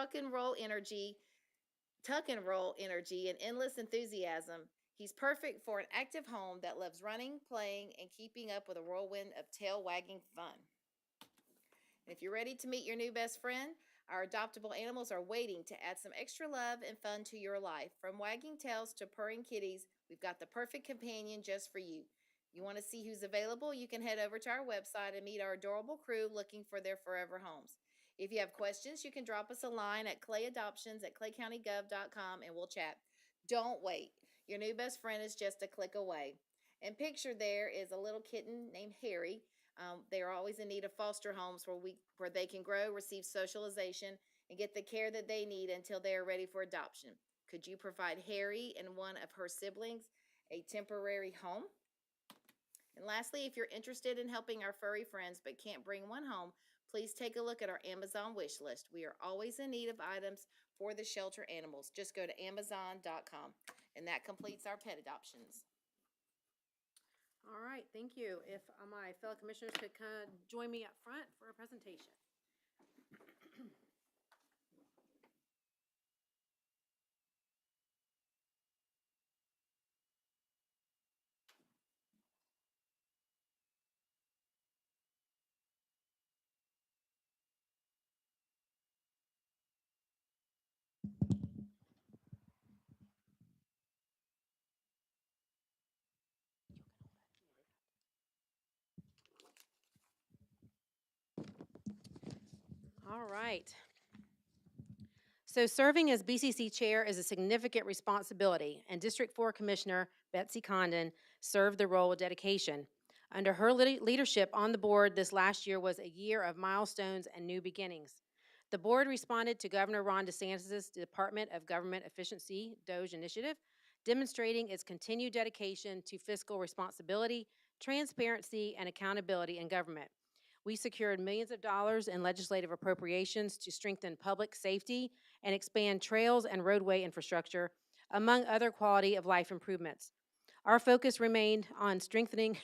tuck and roll energy, and endless enthusiasm. He's perfect for an active home that loves running, playing, and keeping up with a whirlwind of tail wagging fun. And if you're ready to meet your new best friend, our adoptable animals are waiting to add some extra love and fun to your life. From wagging tails to purring kitties, we've got the perfect companion just for you. You want to see who's available? You can head over to our website and meet our adorable crew looking for their forever homes. If you have questions, you can drop us a line at clayadoptions@claycountygov.com and we'll chat. Don't wait. Your new best friend is just a click away. And pictured there is a little kitten named Harry. They are always in need of foster homes where they can grow, receive socialization, and get the care that they need until they are ready for adoption. Could you provide Harry and one of her siblings a temporary home? And lastly, if you're interested in helping our furry friends but can't bring one home, please take a look at our Amazon wish list. We are always in need of items for the shelter animals. Just go to Amazon.com. And that completes our pet adoptions. All right, thank you. If my fellow commissioners could kind of join me up front for a presentation. All right. So serving as BCC chair is a significant responsibility, and District 4 Commissioner Betsy Condon served the role with dedication. Under her leadership on the board, this last year was a year of milestones and new beginnings. The board responded to Governor Ron DeSantis' Department of Government Efficiency, DOGE initiative, demonstrating its continued dedication to fiscal responsibility, transparency, and accountability in government. We secured millions of dollars in legislative appropriations to strengthen public safety and expand trails and roadway infrastructure, among other quality of life improvements. Our focus remained on strengthening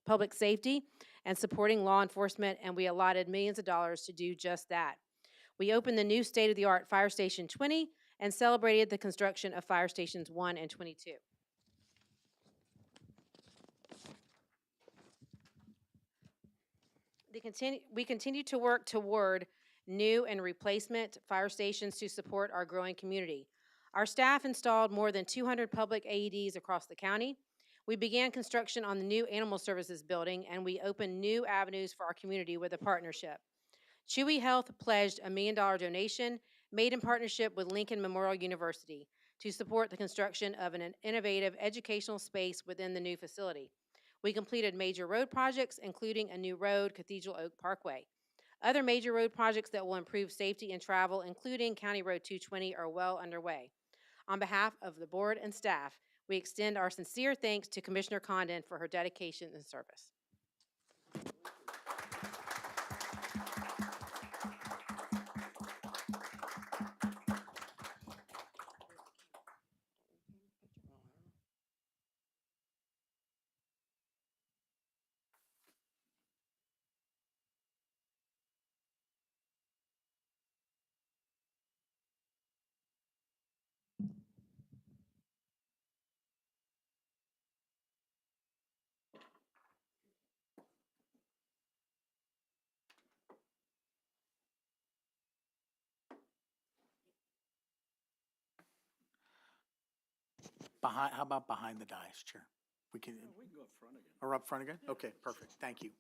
public safety and supporting law enforcement, and we allotted millions of dollars to do just that. We opened the new state-of-the-art Fire Station 20 and celebrated the construction of Fire Stations 1 and 22. We continue to work toward new and replacement fire stations to support our growing community. Our staff installed more than 200 public AEDs across the county. We began construction on the new Animal Services building, and we opened new avenues for our community with a partnership. Chewy Health pledged a $1 million donation made in partnership with Lincoln Memorial University to support the construction of an innovative educational space within the new facility. We completed major road projects, including a new road, Cathedral Oak Parkway. Other major road projects that will improve safety and travel, including County Road 220, are well underway. On behalf of the board and staff, we extend our sincere thanks to Commissioner Condon for her dedication and service. How about behind the dais, Chair? We can We can go up front again. or up front again? Okay, perfect. Thank you.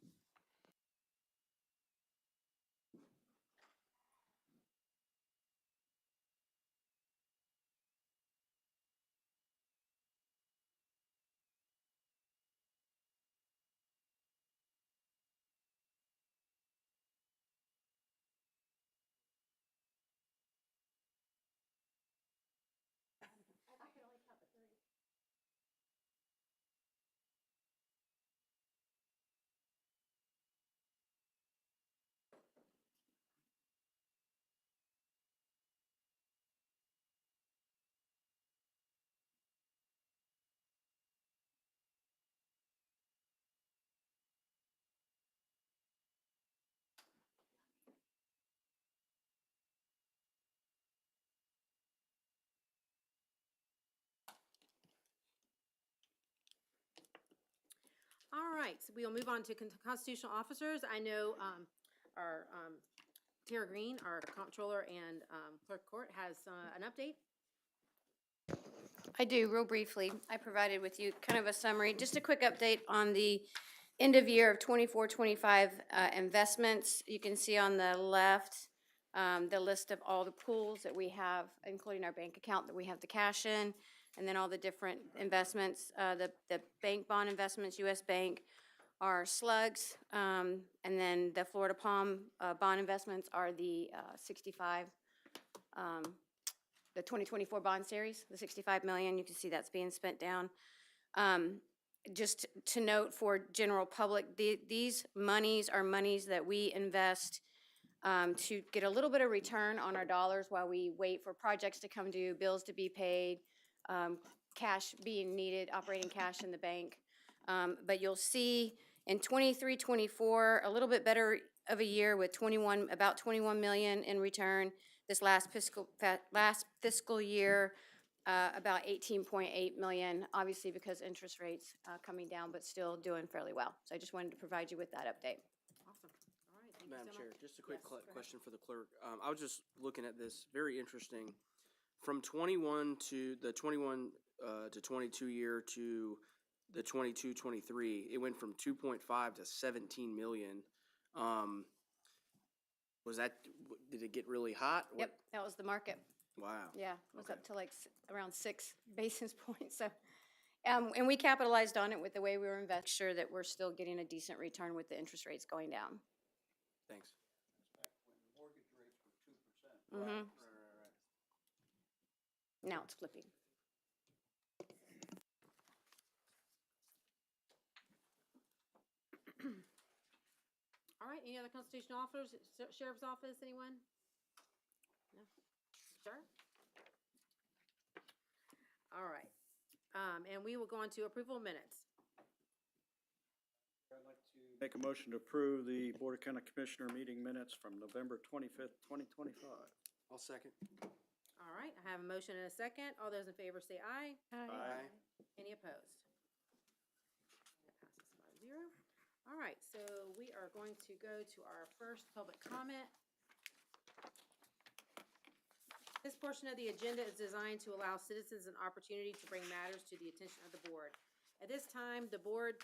All right, so we'll move on to constitutional officers. I know our Tara Green, our comptroller and clerk court, has an update. I do, real briefly. I provided with you kind of a summary, just a quick update on the end of year of 24-25 investments. You can see on the left, the list of all the pools that we have, including our bank account that we have the cash in, and then all the different investments, the bank bond investments, US Bank, are slugs, and then the Florida Palm bond investments are the 65, the 2024 bond series, the 65 million. You can see that's being spent down. Just to note for general public, these monies are monies that we invest to get a little bit of return on our dollars while we wait for projects to come due, bills to be paid, cash being needed, operating cash in the bank. But you'll see in 23-24, a little bit better of a year with about 21 million in return. This last fiscal year, about 18.8 million, obviously because interest rates coming down, but still doing fairly well. So I just wanted to provide you with that update. Awesome. All right, thank you Madam so Chair, much. just a quick Yes, go ahead. question for the clerk. I was just looking at this, very interesting. From 21 to the 21 to 22 year to the 22-23, it went from 2.5 to 17 million. Was that, did it get really hot? Yep, that was the market. Wow. Yeah, it was Okay. up to like around 6 basis points. So, and we capitalized on it with the way we were investing, sure that we're still getting a decent return with the interest rates going down. Thanks. Mm-hmm. Now it's flipping. All right, any other constitutional officers, sheriff's office, anyone? No? Sir? All right, and we will go on to approval of minutes. I'd like to make a motion to approve the Board of County Commissioner meeting minutes from November 25th, 2025. I'll second. All right, I have a motion and a second. All those in favor say aye. Aye. Any opposed? That passes 5-0. All right, so we are going to go to our first public comment. This portion of the agenda is designed to allow citizens an opportunity to bring matters to the attention of the board. At this time, the board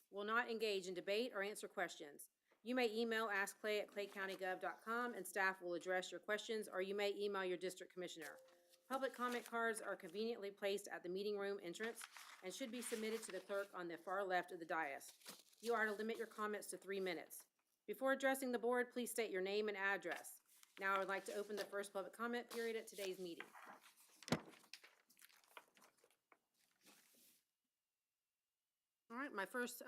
will not engage in debate or answer questions. You may email askclay@claycountygov.com and staff will address your questions, or you may email your district commissioner. Public comment cards are conveniently placed at the meeting room entrance and should be submitted to the clerk on the far left of the dais. You are to limit your comments to 3 minutes. Before addressing the board, please state your name and address. Now I would like to open the first public comment period at today's meeting. All right, my first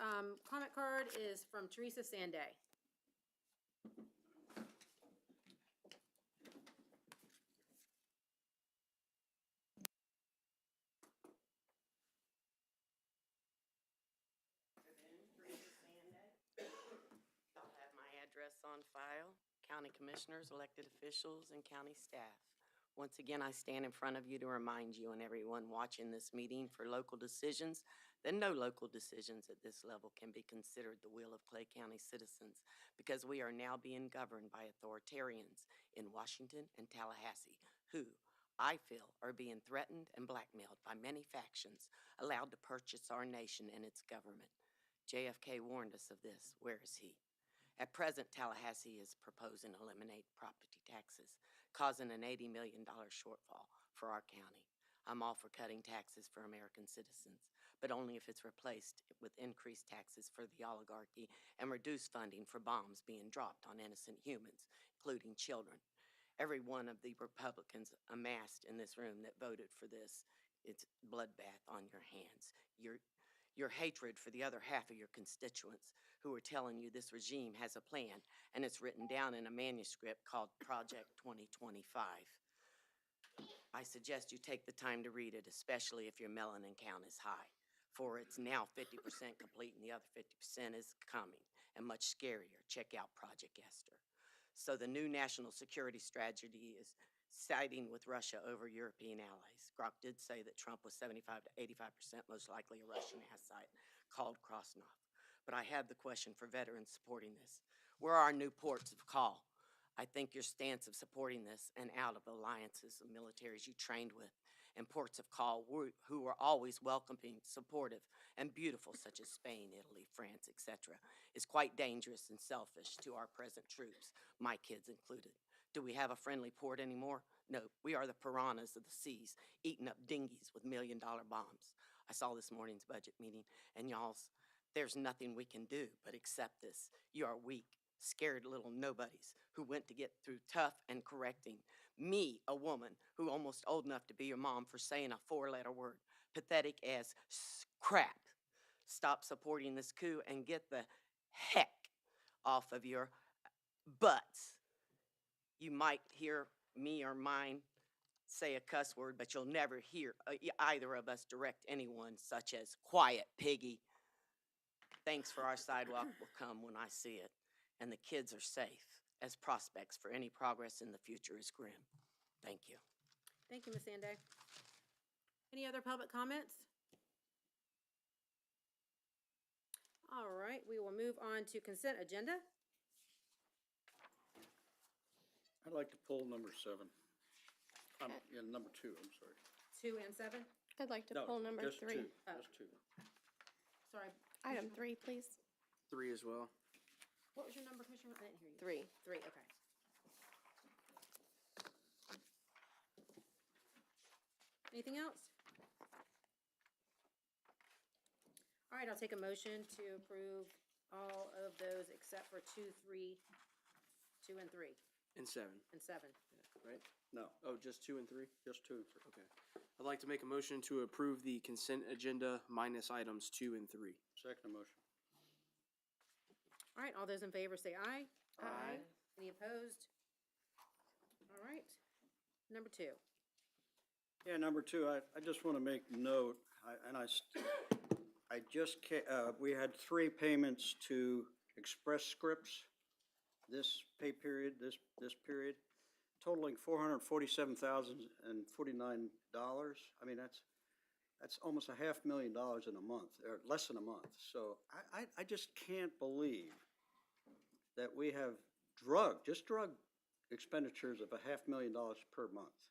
comment card is from Teresa Sanday. I'll have my address on file, county commissioners, elected officials, and county staff. Once again, I stand in front of you to remind you and everyone watching this meeting for local decisions that no local decisions at this level can be considered the will of Clay County citizens because we are now being governed by authoritarians in Washington and Tallahassee who, I feel, are being threatened and blackmailed by many factions allowed to purchase our nation and its government. JFK warned us of this. Where is he? At present, Tallahassee is proposing to eliminate property taxes, causing an $80 million shortfall for our county. I'm all for cutting taxes for American citizens, but only if it's replaced with increased taxes for the oligarchy and reduced funding for bombs being dropped on innocent humans, including children. Every one of the Republicans amassed in this room that voted for this, it's bloodbath on your hands. Your hatred for the other half of your constituents who are telling you this regime has a plan, and it's written down in a manuscript called Project 2025. I suggest you take the time to read it, especially if your melanin count is high, for it's now 50% complete and the other 50% is coming, and much scarier. Check out Project Esther. So the new national security strategy is siding with Russia over European allies. Grok did say that Trump was 75 to 85% most likely a Russian asset, called Krasnov. But I have the question for veterans supporting this. Where are our new ports of call? I think your stance of supporting this and out of alliances of militaries you trained with and ports of call who were always welcoming, supportive, and beautiful, such as Spain, Italy, France, etc., is quite dangerous and selfish to our present troops, my kids included. Do we have a friendly port anymore? No, we are the piranhas of the seas, eating up dinghies with million-dollar bombs. I saw this morning's budget meeting, and y'all's, there's nothing we can do but accept this. You are weak, scared little nobodies who went to get through tough and correcting. Me, a woman who almost old enough to be your mom for saying a four-letter word, pathetic as crap. Stop supporting this coup and get the heck off of your butts. You might hear me or mine say a cuss word, but you'll never hear either of us direct anyone such as quiet piggy. Thanks for our sidewalk will come when I see it, and the kids are safe, as prospects for any progress in the future is grim. Thank you. Thank you, Ms. Sanday. Any other public comments? All right, we will move on to consent agenda. I'd like to pull number 7. Yeah, number 2, I'm sorry. 2 and 7? I'd like to No, pull number just 3. 2, Oh. just 2. Sorry. Item 3, please. 3 as well. What was your number, Commissioner? I didn't hear you. 3. 3, okay. Anything else? All right, I'll take a motion to approve all of those except for 2, 3, 2 and 3, And 7, and 7. right? No, Oh, just 2 and 3? just 2 and 3. Okay. I'd like to make a motion to approve the consent agenda minus items 2 and 3. Second motion. All right, all those in favor say aye. Aye. Any opposed? All right, number 2. Yeah, number 2, I just want to make note, we had 3 payments to Express Scripts this pay period, this period, totaling $447,049. I mean, that's almost $500,000 in a month, or less than a month. So I just can't believe that we have just drug expenditures of $500,000 per month.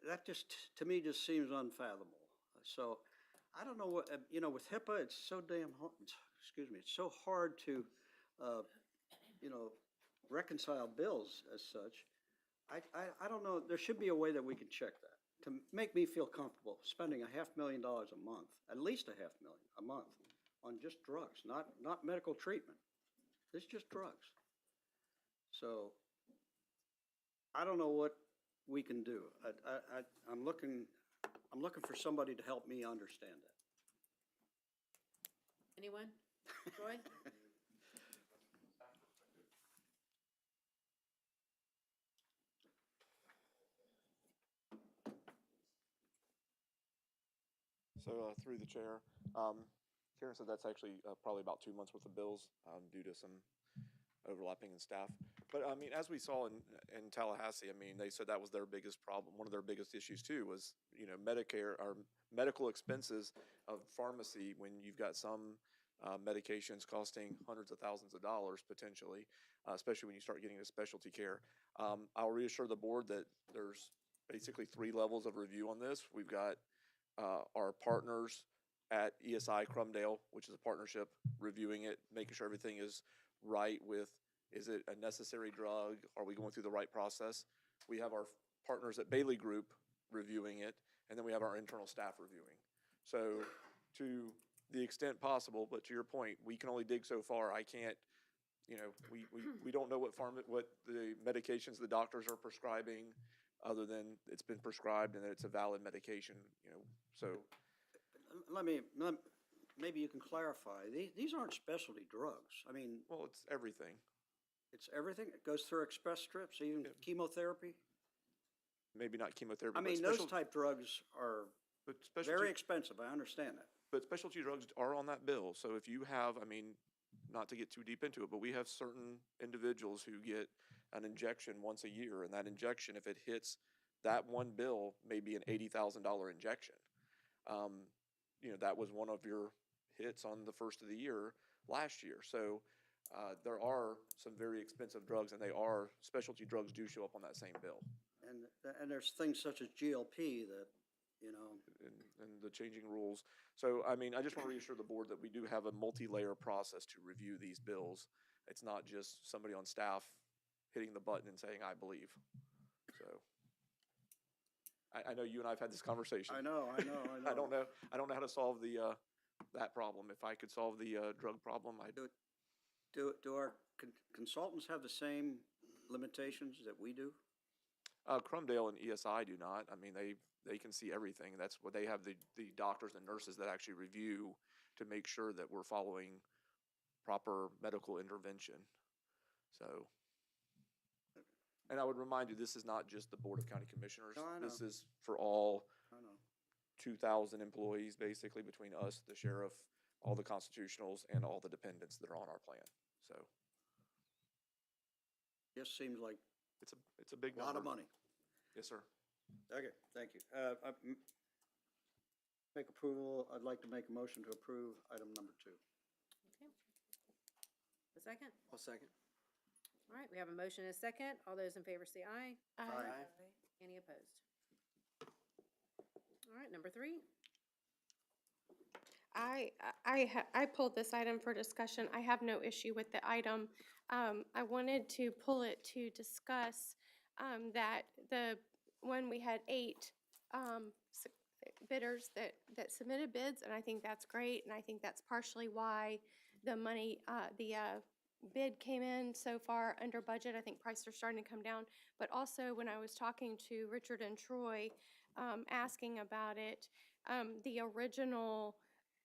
That just, to me, just seems unfathomable. So I don't know what, with HIPAA, it's so damn hard, it's so hard to, reconcile bills as such. I don't know, there should be a way that we can check that to make me feel comfortable spending $500,000 a month, at least $500,000 a month on just drugs, not medical treatment. It's just drugs. So I don't know what we can do. I'm looking for somebody to help me understand it. Anyone? Troy? So through the chair, Karen said that's actually probably about 2 months worth of bills due to some overlapping in staff. But I mean, as we saw in Tallahassee, I mean, they said that was their biggest problem. One of their biggest issues too was, Medicare or medical expenses of pharmacy when you've got some medications costing hundreds of thousands of dollars potentially, especially when you start getting to specialty care. I'll reassure the board that there's basically 3 levels of review on this. We've got our partners at ESI Crumdale, which is a partnership, reviewing it, making sure everything is right with, is it a necessary drug? Are we going through the right process? We have our partners at Bailey Group reviewing it, and then we have our internal staff reviewing. So to the extent possible, but to your point, we can only dig so far. I can't, we don't know what the medications the doctors are prescribing other than it's been prescribed and that it's a valid medication, so. Maybe you can clarify. These aren't specialty drugs. I mean, Well, it's everything. it's everything. It goes through Express Scripts, even Yeah. chemotherapy. Maybe not chemotherapy. I mean, those type drugs are but very specialty, expensive. I understand that. but specialty drugs are on that bill. So if you have, I mean, not to get too deep into it, but we have certain individuals who get an injection once a year, and that injection, if it hits that one bill, may be an $80,000 injection. That was one of your hits on the first of the year last year. So there are some very expensive drugs, and specialty drugs do show up on that same bill. And there's things such as GLP that, And the changing rules. So, I mean, I just want to reassure the board that we do have a multi-layer process to review these bills. It's not just somebody on staff hitting the button and saying, "I believe." So, I know you and I've had this conversation. I know. I don't know how to solve that problem. If I could solve the drug problem, I'd do it. Do our consultants have the same limitations that we do? Crumdale and ESI do not. I mean, they can see everything. That's what they have, the doctors and nurses that actually review to make sure that we're following proper medical intervention. So, and I would remind you, this is not just the Board of County Commissioners. No, I know. This is for all I know. 2,000 employees, basically, between us, the sheriff, all the constitutionals, and all the dependents that are on our plan. So Just seems like it's a big a lot number. of money. Yes, sir. Okay, thank you. Make approval, I'd like to make a motion to approve item number 2. Okay. A second? I'll second. All right, we have a motion and a second. All those in favor say aye. Aye. Any opposed? All right, number 3. I pulled this item for discussion. I have no issue with the item. I wanted to pull it to discuss that when we had 8 bidders that submitted bids, and I think that's great, and I think that's partially why the money, bid came in so far under budget. I think prices are starting to come down. But also, when I was talking to Richard and Troy, asking about it, the original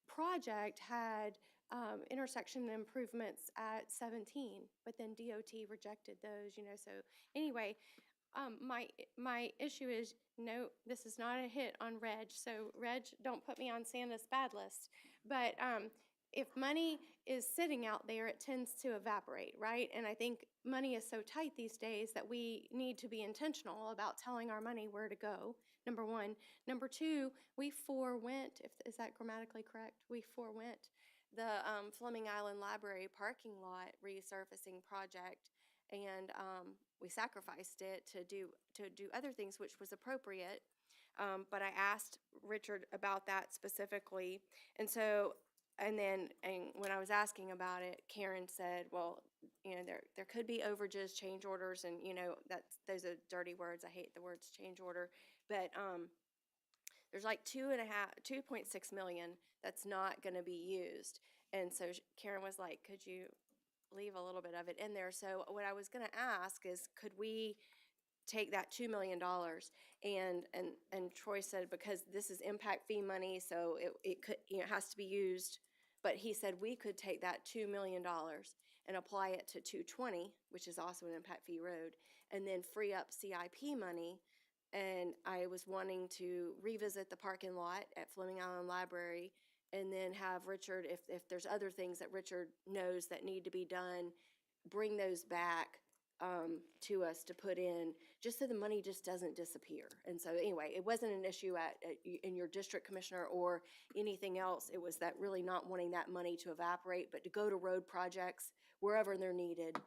project had intersection improvements at 17, but then DOT rejected those, so anyway, my issue is, no, this is not a hit on Reg, so Reg, don't put me on Santa's bad list, but if money is sitting out there, it tends to evaporate, right? And I think money is so tight these days that we need to be intentional about telling our money where to go, number 1. Number 2, we forewent, is that grammatically correct? We forewent the Fleming Island Library parking lot resurfacing project, and we sacrificed it to do other things, which was appropriate. But I asked Richard about that specifically, and when I was asking about it, Karen said, well, there could be overages, change orders, and those are dirty words. I hate the words change order, but there's like 2.6 million that's not going to be used. And so Karen was like, could you leave a little bit of it in there? So what I was going to ask is, could we take that $2 million? And Troy said, because this is impact fee money, so it could, it has to be used. But he said we could take that $2 million and apply it to 220, which is also an impact fee road, and then free up CIP money. And I was wanting to revisit the parking lot at Fleming Island Library, and then have Richard, if there's other things that Richard knows that need to be done, bring those back to us to put in, just so the money just doesn't disappear. And so anyway, it wasn't an issue in your district, Commissioner, or anything else. It was that really not wanting that money to evaporate, but to go to road projects wherever they're needed.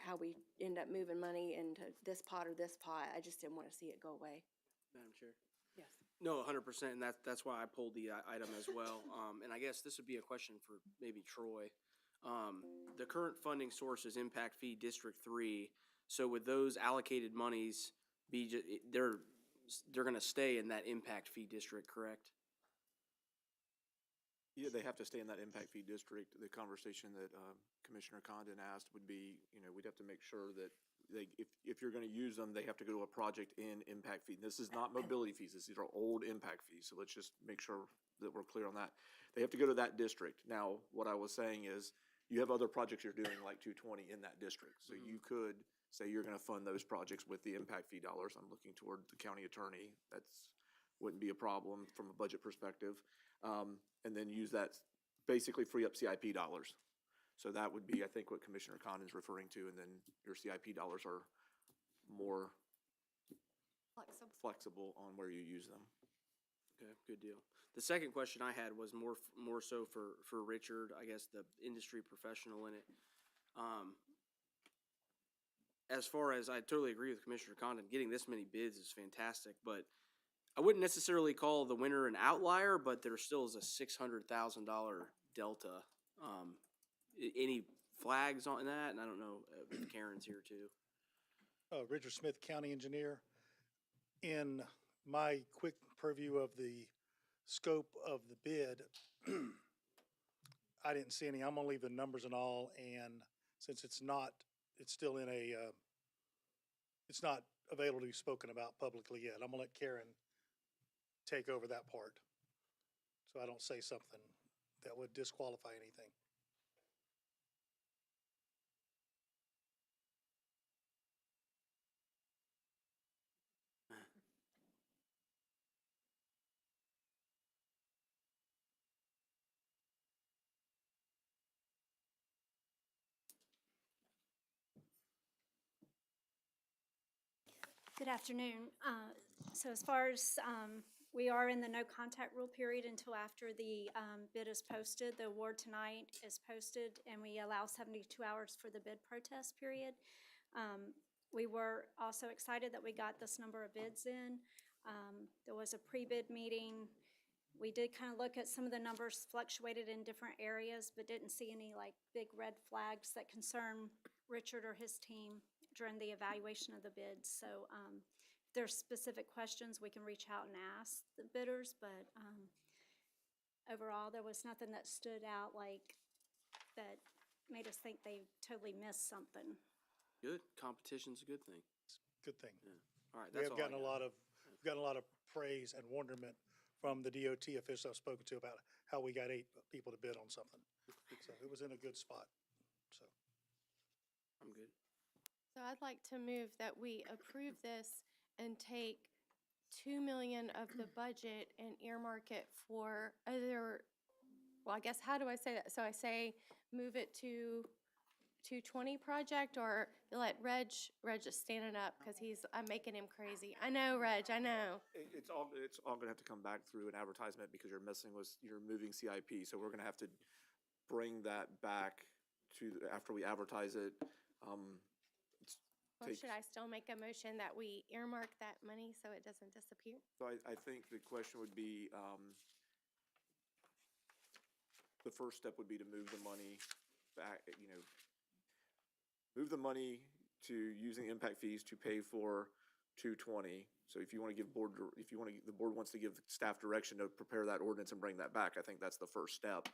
How we end up moving money into this pot or this pot. I just didn't want to see it go away. Madam Chair. Yes. No, 100%, and that's why I pulled the item as well. And I guess this would be a question for maybe Troy. The current funding source is Impact Fee District 3. So would those allocated monies be, they're going to stay in that Impact Fee District, correct? Yeah, they have to stay in that impact fee district. The conversation that Commissioner Condon asked would be, we'd have to make sure that if you're going to use them, they have to go to a project in impact fee. This is not mobility fees. These are old impact fees. So let's just make sure that we're clear on that. They have to go to that district. Now, what I was saying is, you have other projects you're doing like 220 in that district. So you could say you're going to fund those projects with the impact fee dollars. I'm looking toward the county attorney. Wouldn't be a problem from a budget perspective. And then use that, basically free up CIP dollars. So that would be, I think, what Commissioner Khan is referring to, and then your CIP dollars are more flexible on where you use them. Okay, good deal. The second question I had was more so for Richard, I guess the industry professional in it. As far as, I totally agree with Commissioner Condon, getting this many bids is fantastic, but I wouldn't necessarily call the winner an outlier, but there still is a $600,000 delta. Any flags on that? And I don't know if Karen's here too. Richard Smith, County Engineer. In my quick purview of the scope of the bid, I didn't see any. I'm gonna leave the numbers and all, and since it's still in a, it's not available to be spoken about publicly yet. I'm gonna let Karen take over that part, so I don't say something that would disqualify anything. Good afternoon. So as far as, we are in the no contact rule period until after the bid is posted. The award tonight is posted, and we allow 72 hours for the bid protest period. We were also excited that we got this number of bids in. There was a pre-bid meeting. We did kind of look at some of the numbers fluctuated in different areas, but didn't see any like big red flags that concern Richard or his team during the evaluation of the bids. So if there's specific questions, we can reach out and ask the bidders, but overall, there was nothing that stood out like that made us think they totally missed something. Good. Competition's a good thing. Good thing. All right, We that's have all I gotten got. we've gotten a lot of praise and wonderment from the DOT officials I've spoken to about how we got 8 people to bid on something. So it was in a good spot, so. I'm good. So I'd like to move that we approve this and take 2 million of the budget and earmark it for other, well, I guess, how do I say that? So I say move it to 220 project, or let Reg is standing up because I'm making him crazy. I know, Reg, I know. It's all gonna have to come back through an advertisement because you're moving CIP, so we're gonna have to bring that back after we advertise it. Or should I still make a motion that we earmark that money so it doesn't disappear? So I think the question would be, the first step would be to move the money back, move the money to using impact fees to pay for 220. So if you want to give the board wants to give staff direction to prepare that ordinance and bring that back, I think that's the first step.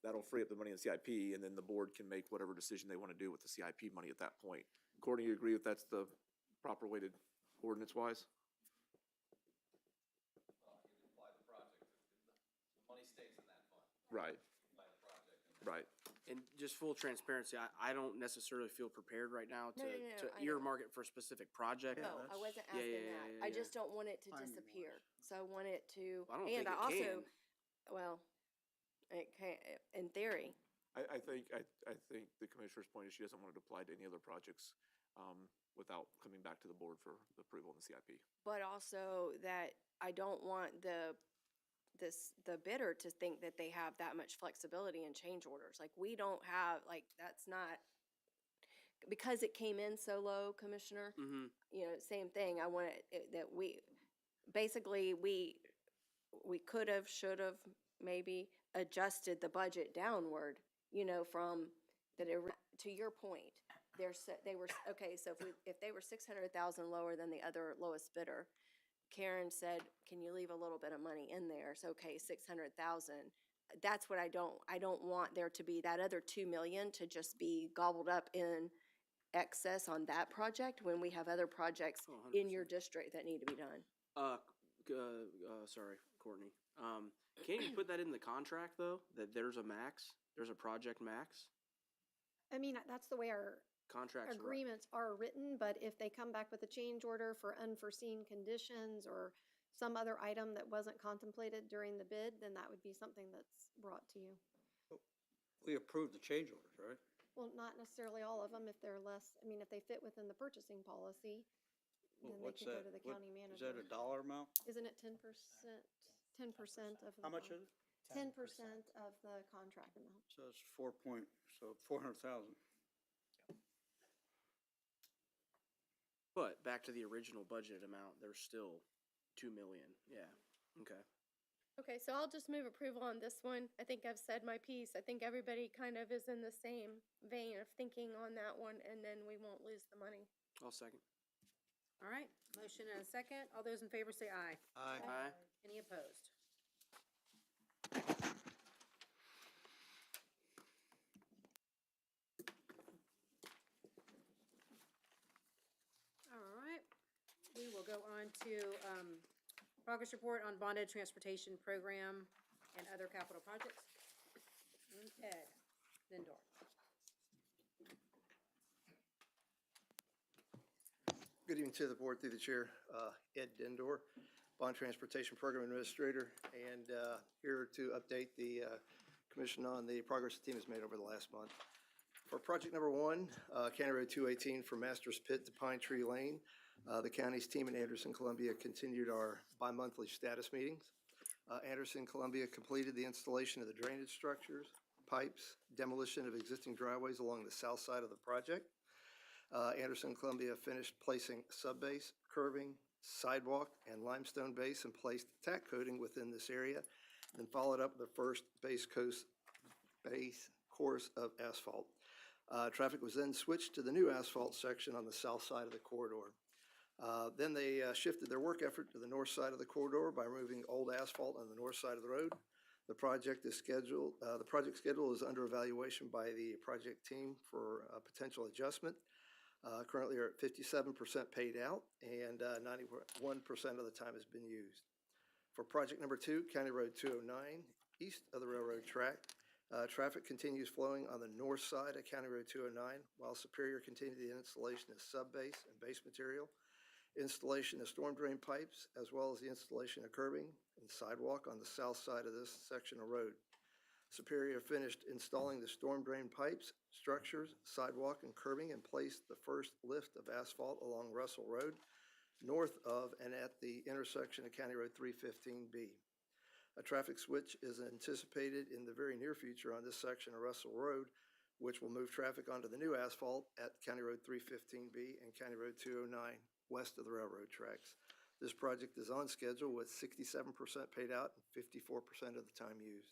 That'll free up the money in CIP, and then the board can make whatever decision they want to do with the CIP money at that point. Courtney, you agree if that's the proper way to ordinance-wise? Right. Right. And just full transparency, I don't necessarily feel prepared right now No, to no, no, to I know. earmark it for a specific project. No, I wasn't Yeah, asking yeah, that. yeah, I yeah. just don't want it to Timing disappear. wise. So I want it to, I don't and think I it also, can. well, it can, in theory. I think the commissioner's point is she doesn't want it applied to any other projects without coming back to the board for approval in the CIP. But also that I don't want the bidder to think that they have that much flexibility in change orders. Like, we don't have, like, that's not, because it came in so low, Commissioner, Mm-hmm. same thing. I want it, that basically, we could have, should have, maybe adjusted the budget downward, from to your point. Okay, so if they were 600,000 lower than the other lowest bidder, Karen said, can you leave a little bit of money in there? So, okay, 600,000. That's what I don't want there to be that other 2 million to just be gobbled up in excess on that project when we have other projects Oh, in your 100%. district that need to be done. Sorry, Courtney. Can't you put that in the contract though, that there's a project max? I mean, that's the way our Contracts. agreements are written, but if they come back with a change order for unforeseen conditions or some other item that wasn't contemplated during the bid, then that would be something that's brought to you. We approved the change orders, right? Well, not necessarily all of them, if they're less, I mean, if they fit within the purchasing policy, Well, then they what's could go that? to the What- county Is that manager. a dollar amount? Isn't it 10%, 10% of the? How much is it? 10% of the contract amount. So it's 400,000. But back to the original budget amount, there's still 2 million. Yeah, okay. Okay, so I'll just move approval on this one. I think I've said my piece. I think everybody kind of is in the same vein of thinking on that one, and then we won't lose the money. I'll second. All right, motion and a second. All those in favor say aye. Aye. Aye. Any opposed? All right, we will go on to progress report on bonded transportation program and other capital projects. And Ed Lindor. Good evening to the board through the chair, Ed Dendor, Bond Transportation Program Administrator, and here to update the commission on the progress the team has made over the last month. For project number one, County Road 218 from Masters Pit to Pine Tree Lane, the county's team in Anderson, Columbia continued our bi-monthly status meetings. Anderson, Columbia completed the installation of the drainage structures, pipes, demolition of existing driveways along the south side of the project. Anderson, Columbia finished placing subbase, curving, sidewalk, and limestone base and placed tack coating within this area, and followed up the first base course of asphalt. Traffic was then switched to the new asphalt section on the south side of the corridor. Then they shifted their work effort to the north side of the corridor by removing old asphalt on the north side of the road. The project schedule is under evaluation by the project team for a potential adjustment. Currently, are at 57% paid out, and 91% of the time has been used. For project number two, County Road 209, east of the railroad track, traffic continues flowing on the north side of County Road 209, while Superior continued the installation of subbase and base material, installation of storm drain pipes, as well as the installation of curbing and sidewalk on the south side of this section of road. Superior finished installing the storm drain pipes, structures, sidewalk, and curbing, and placed the first lift of asphalt along Russell Road, north of and at the intersection of County Road 315B. A traffic switch is anticipated in the very near future on this section of Russell Road, which will move traffic onto the new asphalt at County Road 315B and County Road 209, west of the railroad tracks. This project is on schedule with 67% paid out and 54% of the time used.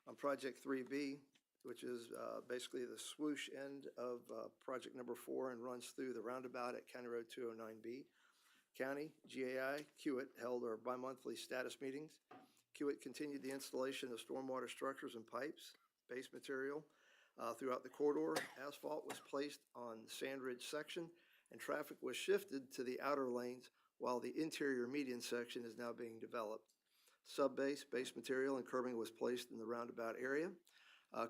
On project 3B, which is basically the swoosh end of project number 4 and runs through the roundabout at County Road 209B, County, GAI, Kiewit held our bi-monthly status meetings. Kiewit continued the installation of stormwater structures and pipes, base material throughout the corridor. Asphalt was placed on the Sand Ridge section, and traffic was shifted to the outer lanes while the interior median section is now being developed. Subbase, base material, and curbing was placed in the roundabout area.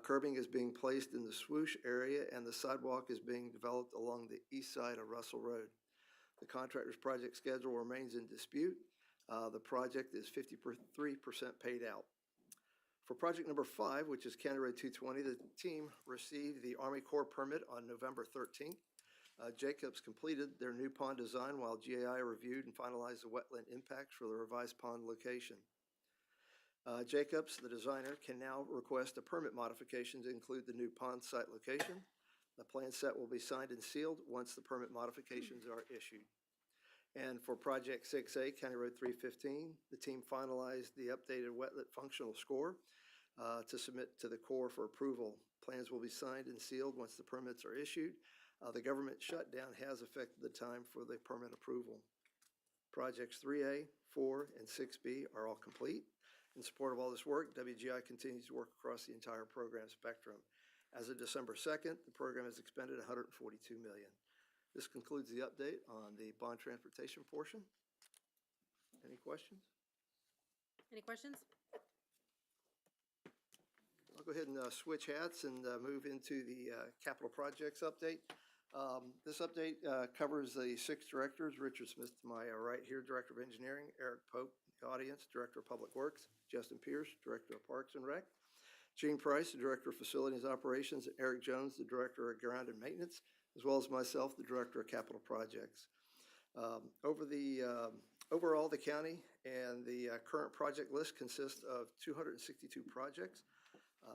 Curbing is being placed in the swoosh area, and the sidewalk is being developed along the east side of Russell Road. The contractor's project schedule remains in dispute. The project is 53% paid out. For project number 5, which is County Road 220, the team received the Army Corps permit on November 13th. Jacobs completed their new pond design while GAI reviewed and finalized the wetland impacts for the revised pond location. Jacobs, the designer, can now request a permit modification to include the new pond site location. The plan set will be signed and sealed once the permit modifications are issued. And for project 6A, County Road 315, the team finalized the updated wetland functional score to submit to the Corps for approval. Plans will be signed and sealed once the permits are issued. The government shutdown has affected the time for the permit approval. Projects 3A, 4, and 6B are all complete. In support of all this work, WGI continues to work across the entire program spectrum. As of December 2nd, the program has expended $142 million. This concludes the update on the bond transportation portion. Any questions? Any questions? I'll go ahead and switch hats and move into the capital projects update. This update covers the 6 directors. Richard Smith to my right here, Director of Engineering, Eric Pope, the audience, Director of Public Works, Justin Pierce, Director of Parks and Rec, Gene Price, the Director of Facilities Operations, and Eric Jones, the Director of Ground and Maintenance, as well as myself, the Director of Capital Projects. Overall, the county and the current project list consists of 262 projects.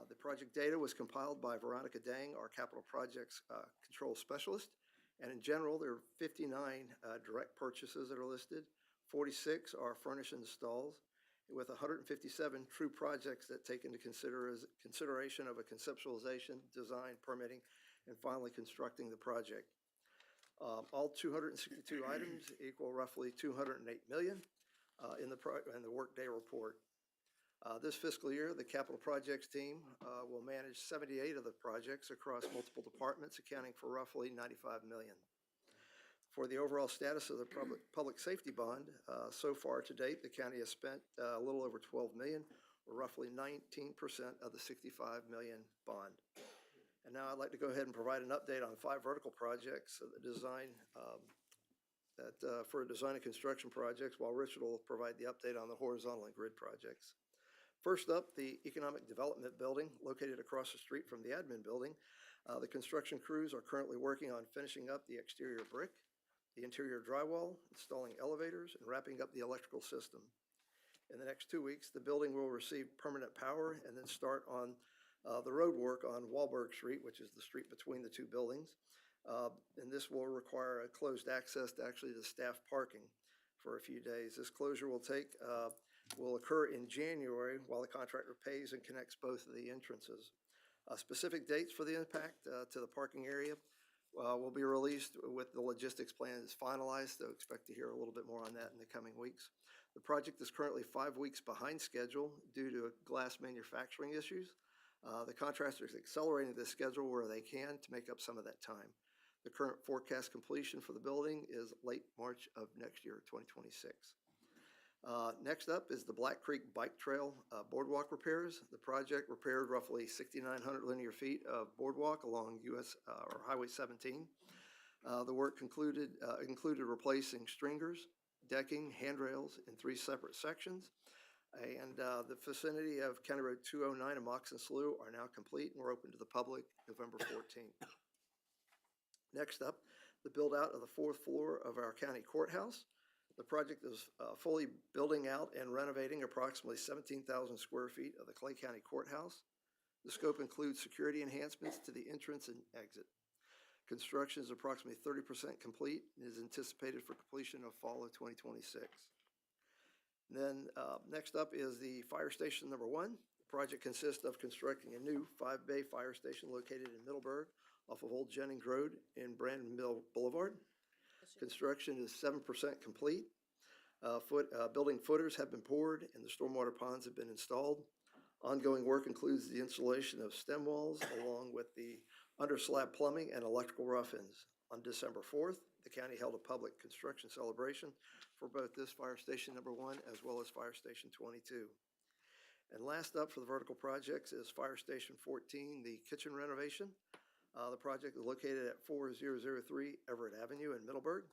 The project data was compiled by Veronica Dang, our Capital Projects Control Specialist. And in general, there are 59 direct purchases that are listed, 46 are furnish and installs, with 157 true projects that take into consideration of a conceptualization, design, permitting, and finally constructing the project. All 262 items equal roughly 208 million in the workday report. This fiscal year, the capital projects team will manage 78 of the projects across multiple departments, accounting for roughly 95 million. For the overall status of the public safety bond, so far to date, the county has spent a little over 12 million, or roughly 19% of the 65 million bond. And now I'd like to go ahead and provide an update on 5 vertical projects, the design for design and construction projects, while Richard will provide the update on the horizontal and grid projects. First up, the Economic Development Building, located across the street from the admin building. The construction crews are currently working on finishing up the exterior brick, the interior drywall, installing elevators, and wrapping up the electrical system. In the next 2 weeks, the building will receive permanent power and then start on the road work on Wahlberg Street, which is the street between the 2 buildings. And this will require a closed access to actually the staff parking for a few days. This closure will occur in January while the contractor pays and connects both of the entrances. Specific dates for the impact to the parking area will be released with the logistics plan is finalized, so expect to hear a little bit more on that in the coming weeks. The project is currently 5 weeks behind schedule due to glass manufacturing issues. The contractor is accelerating this schedule where they can to make up some of that time. The current forecast completion for the building is late March of next year, 2026. Next up is the Black Creek Bike Trail boardwalk repairs. The project repaired roughly 6,900 linear feet of boardwalk along or Highway 17. The work included replacing stringers, decking, handrails in 3 separate sections. And the vicinity of County Road 209 and Moxon Slough are now complete and were open to the public November 14th. Next up, the build out of the 4th floor of our county courthouse. The project is fully building out and renovating approximately 17,000 square feet of the Clay County Courthouse. The scope includes security enhancements to the entrance and exit. Construction is approximately 30% complete and is anticipated for completion of fall of 2026. Then next up is the Fire Station number 1. The project consists of constructing a new 5-bay fire station located in Middleburg off of Old Jennings Road in Brandon Mill Boulevard. Construction is 7% complete. Building footers have been poured and the stormwater ponds have been installed. Ongoing work includes the installation of stem walls along with the under-slab plumbing and electrical rough-ins. On December 4th, the county held a public construction celebration for both this Fire Station number 1 as well as Fire Station 22. And last up for the vertical projects is Fire Station 14, the kitchen renovation. The project is located at 4003 Everett Avenue in Middleburg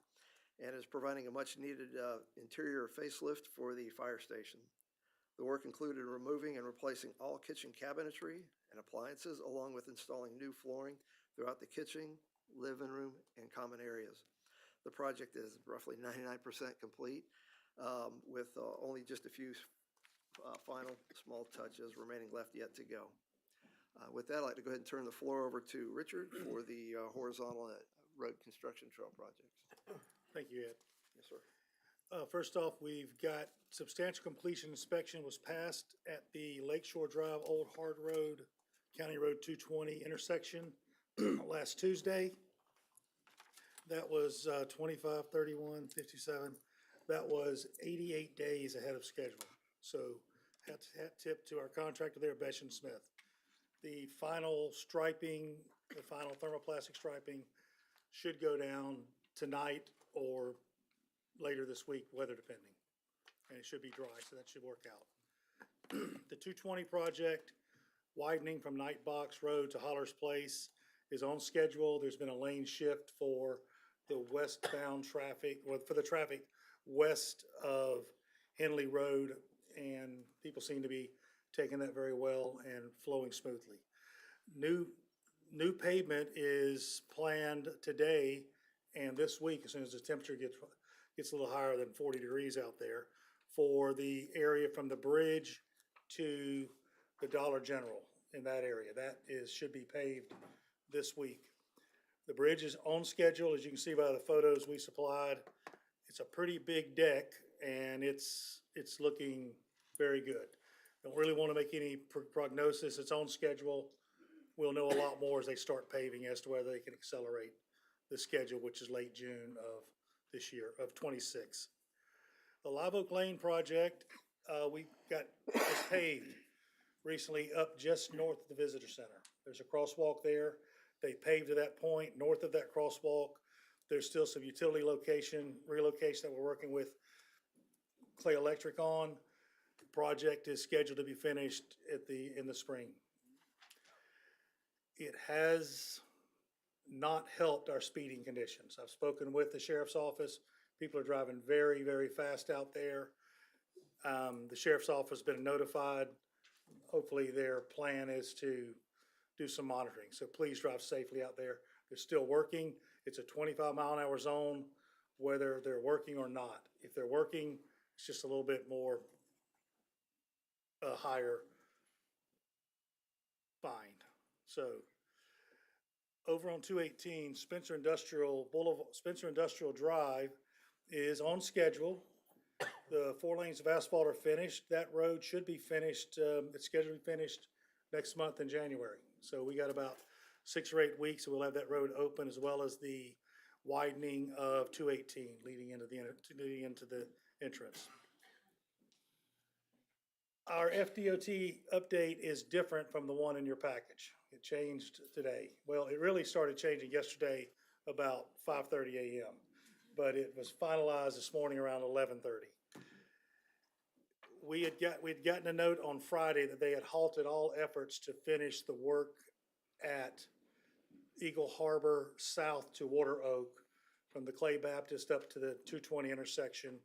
and is providing a much-needed interior facelift for the fire station. The work included removing and replacing all kitchen cabinetry and appliances, along with installing new flooring throughout the kitchen, living room, and common areas. The project is roughly 99% complete, with only just a few final small touches remaining left yet to go. With that, I'd like to go ahead and turn the floor over to Richard for the horizontal road construction trail projects. Thank you, Ed. Yes, sir. First off, we've got substantial completion inspection was passed at the Lakeshore Drive Old Hard Road, County Road 220 intersection last Tuesday. That was 25/31/57. That was 88 days ahead of schedule. So hat tip to our contractor there, Besh and Smith. The final striping, the final thermoplastic striping should go down tonight or later this week, weather depending. And it should be dry, so that should work out. The 220 project, widening from Nightbox Road to Hollers Place, is on schedule. There's been a lane shift for the westbound traffic, or for the traffic west of Henley Road, and people seem to be taking that very well and flowing smoothly. New pavement is planned today and this week, as soon as the temperature gets a little higher than 40 degrees out there, for the area from the bridge to the Dollar General in that area. That should be paved this week. The bridge is on schedule, as you can see by the photos we supplied. It's a pretty big deck, and it's looking very good. Don't really want to make any prognosis. It's on schedule. We'll know a lot more as they start paving as to whether they can accelerate the schedule, which is late June of this year, of '26. The Live Oak Lane project, was paved recently up just north of the Visitor Center. There's a crosswalk there. They paved to that point. North of that crosswalk, there's still some utility relocation that we're working with Clay Electric on. The project is scheduled to be finished in the spring. It has not helped our speeding conditions. I've spoken with the sheriff's office. People are driving very, very fast out there. The sheriff's office has been notified. Hopefully their plan is to do some monitoring. So please drive safely out there. They're still working. It's a 25-mile-an-hour zone, whether they're working or not. If they're working, it's just a little bit more higher fine. So over on 218, Spencer Industrial Drive is on schedule. The 4 lanes of asphalt are finished. That road should be finished, it's scheduled to be finished next month in January. So we got about 6 or 8 weeks, and we'll have that road open, as well as the widening of 218 leading into the entrance. Our FDOT update is different from the one in your package. It changed today. Well, it really started changing yesterday about 5:30 a.m., but it was finalized this morning around 11:30. We'd gotten a note on Friday that they had halted all efforts to finish the work at Eagle Harbor south to Water Oak, from the Clay Baptist up to the 220 intersection,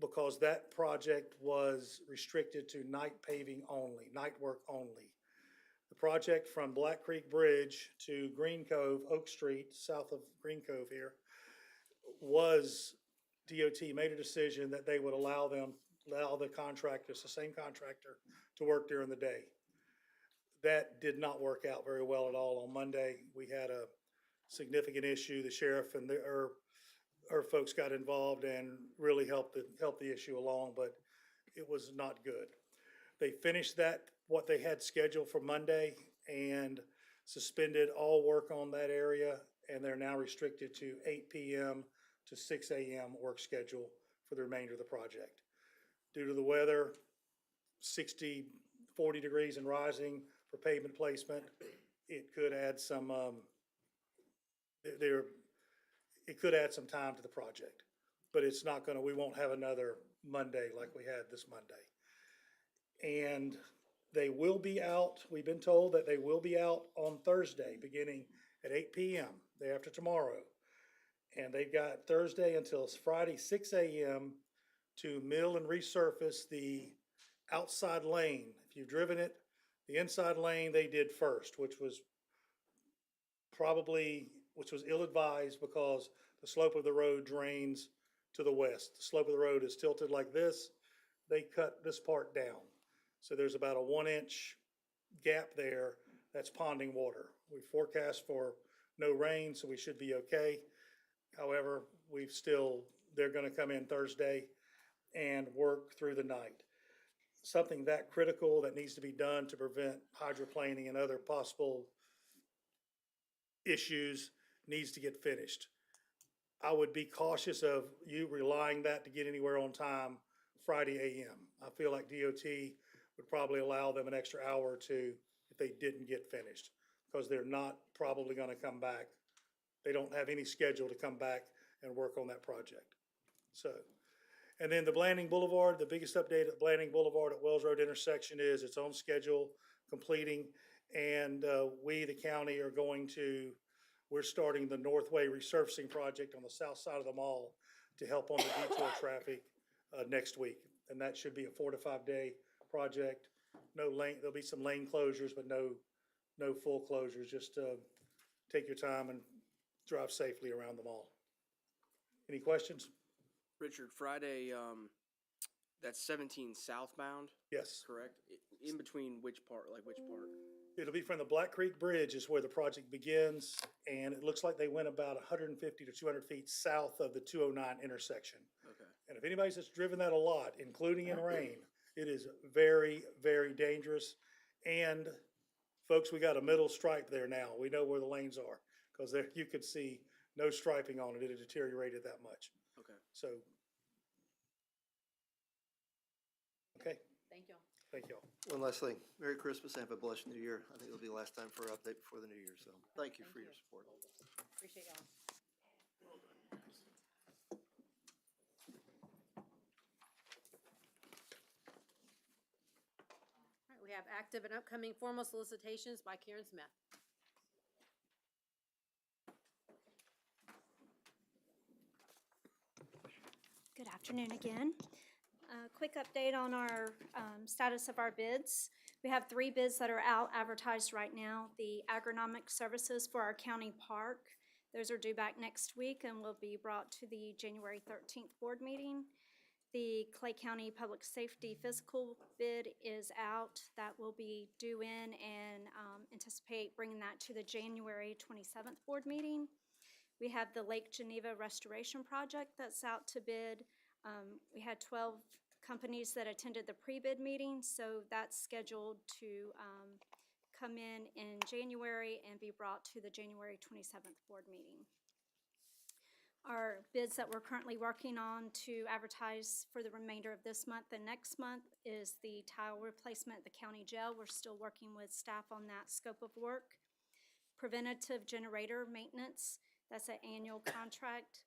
because that project was restricted to night paving only, night work only. The project from Black Creek Bridge to Green Cove, Oak Street, south of Green Cove here, DOT made a decision that they would allow the contractors, the same contractor, to work during the day. That did not work out very well at all on Monday. We had a significant issue. The sheriff and our folks got involved and really helped the issue along, but it was not good. They finished what they had scheduled for Monday, and suspended all work on that area, and they're now restricted to 8 p.m. to 6 a.m. work schedule for the remainder of the project. Due to the weather, 40 degrees and rising for pavement placement, it could add some time to the project, but it's not gonna, we won't have another Monday like we had this Monday. And they will be out, we've been told that they will be out on Thursday, beginning at 8 p.m., day after tomorrow. And they've got Thursday until Friday, 6 a.m. to mill and resurface the outside lane. If you've driven it, the inside lane they did first, which was ill-advised because the slope of the road drains to the west. The slope of the road is tilted like this. They cut this part down. So there's about a 1-inch gap there that's ponding water. We forecast for no rain, so we should be okay. However, they're gonna come in Thursday and work through the night. Something that critical that needs to be done to prevent hydroplaning and other possible issues needs to get finished. I would be cautious of you relying that to get anywhere on time Friday a.m. I feel like DOT would probably allow them an extra hour or two if they didn't get finished, because they're not probably gonna come back. They don't have any schedule to come back and work on that project. So, and then the Blanding Boulevard, the biggest update at Blanding Boulevard at Wells Road intersection is it's on schedule, completing, and we, the county, we're starting the Northway resurfacing project on the south side of the mall to help on the detour traffic next week. And that should be a 4 to 5 day project. no lane, there'll be some lane closures, but no full closures. Just take your time and drive safely around the mall. Any questions? Richard, Friday, that's 17 southbound, Yes. correct? In between which part, like which part? It'll be from the Black Creek Bridge is where the project begins, and it looks like they went about 150 to 200 feet south of the 209 intersection. Okay. And if anybody's just driven that a lot, including in rain, it is very, very dangerous. And folks, we got a middle stripe there now. We know where the lanes are, because there, you could see no striping on it. It had deteriorated that much. Okay. So, okay, Thank y'all. thank y'all. One last thing. Merry Christmas and have a blessed new year. I think it'll be the last time for our update before the new year, so thank you for your support. Appreciate y'all. All right, we have active and upcoming formal solicitations by Karen Smith. Good afternoon again. Quick update on our status of our bids. We have 3 bids that are out advertised right now. The agronomic services for our county park, those are due back next week and will be brought to the January 13th board meeting. The Clay County Public Safety Physical bid is out. That will be due in and anticipate bringing that to the January 27th board meeting. We have the Lake Geneva Restoration Project that's out to bid. We had 12 companies that attended the pre-bid meeting, so that's scheduled to come in January and be brought to the January 27th board meeting. Our bids that we're currently working on to advertise for the remainder of this month and next month is the tile replacement at the county jail. We're still working with staff on that scope of work. Preventative generator maintenance, that's an annual contract.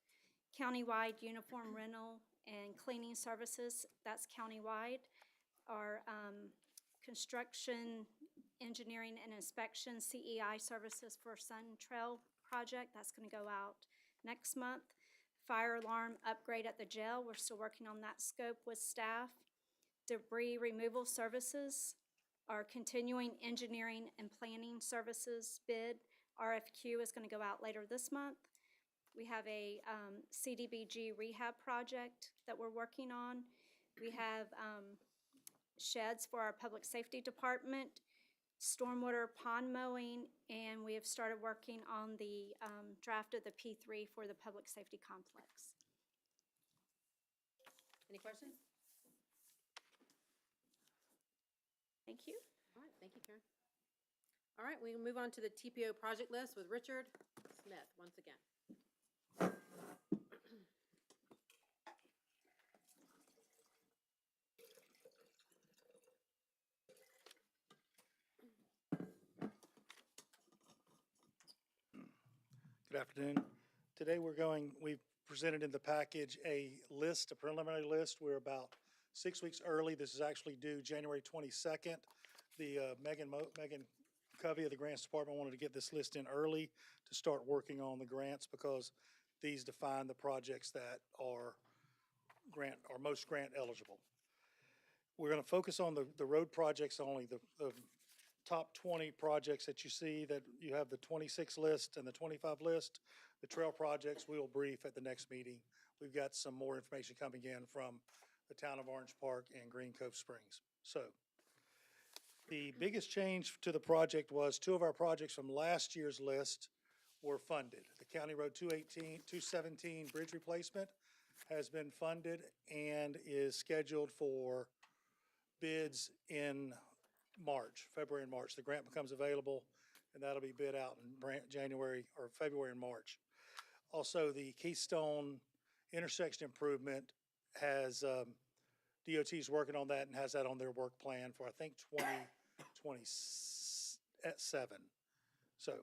Countywide uniform rental and cleaning services, that's countywide. Our construction, engineering, and inspection CEI services for Sun Trail project, that's going to go out next month. Fire alarm upgrade at the jail, we're still working on that scope with staff. Debris removal services, our continuing engineering and planning services bid, RFQ is going to go out later this month. We have a CDBG rehab project that we're working on. We have sheds for our public safety department, stormwater pond mowing, and we have started working on the draft of the P3 for the public safety complex. Any questions? Thank you. All right, thank you, Karen. All right, we can move on to the TPO project list with Richard Smith once again. Good afternoon. Today we've presented in the package a list, a preliminary list. We're about 6 weeks early. This is actually due January 22nd. The Megan Covey of the Grants Department wanted to get this list in early to start working on the grants because these define the projects that are most grant eligible. We're going to focus on the road projects only, the top 20 projects that you see, that you have the 26 list and the 25 list. The trail projects we will brief at the next meeting. We've got some more information coming in from the town of Orange Park and Green Cove Springs. So the biggest change to the project was 2 of our projects from last year's list were funded. The County Road 217 bridge replacement has been funded and is scheduled for bids in March, February and March. The grant becomes available and that'll be bid out in January or February and March. Also, the Keystone intersection improvement has, DOT's working on that and has that on their work plan for, I think, 2027. So,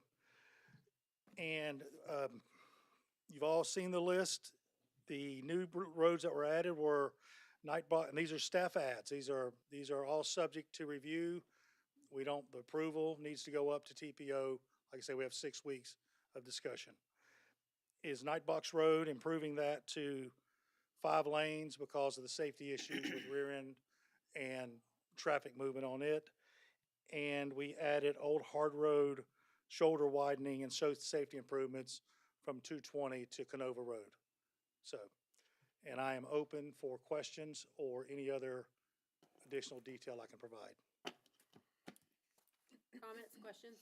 and you've all seen the list. The new roads that were added were Nightbot, and these are staff ads. These are all subject to review. The approval needs to go up to TPO. Like I say, we have 6 weeks of discussion. Is Nightbox Road, improving that to 5 lanes because of the safety issues with rear end and traffic movement on it. And we added Old Hard Road shoulder widening and safety improvements from 220 to Canova Road. So, and I am open for questions or any other additional detail I can provide. Comments, questions?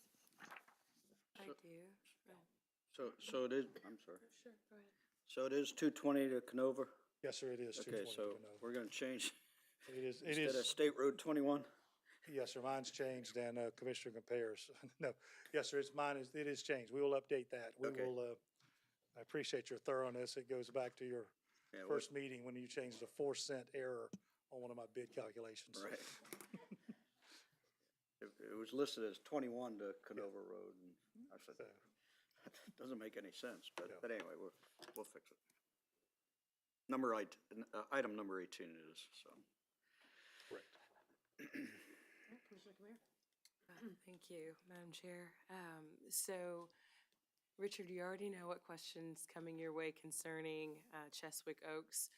I So- do. So it is, I'm sorry. Sure, go ahead. So it is 220 to Canova? Yes, sir, it is Okay, 220 so Canova. we're gonna change, It is, instead of State Road 21? yes, sir, mine's changed and Commissioner compares. No, yes, sir, it is changed. We will update that. We Okay. will, I appreciate your thoroughness. It goes back to your Yeah, what- first meeting when you changed a 4-cent error on one of my bid calculations. Right. It was listed as 21 to Canova Road, and I said, So, that doesn't make any sense, No. but anyway, we'll fix it. Item number 18 it is, so. correct. Commissioner Kamara? Thank you, Madam Chair. So, Richard, you already know what questions coming your way concerning Cheswick Oaks.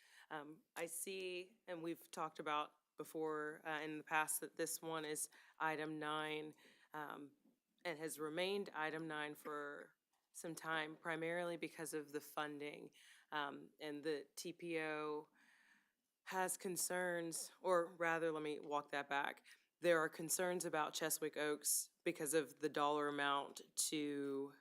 I see, and we've talked about before in the past, that this one is item 9 and has remained item 9 for some time, primarily because of the funding. And the TPO has concerns, or rather, let me walk that back. There are concerns about Cheswick Oaks because of the dollar amount to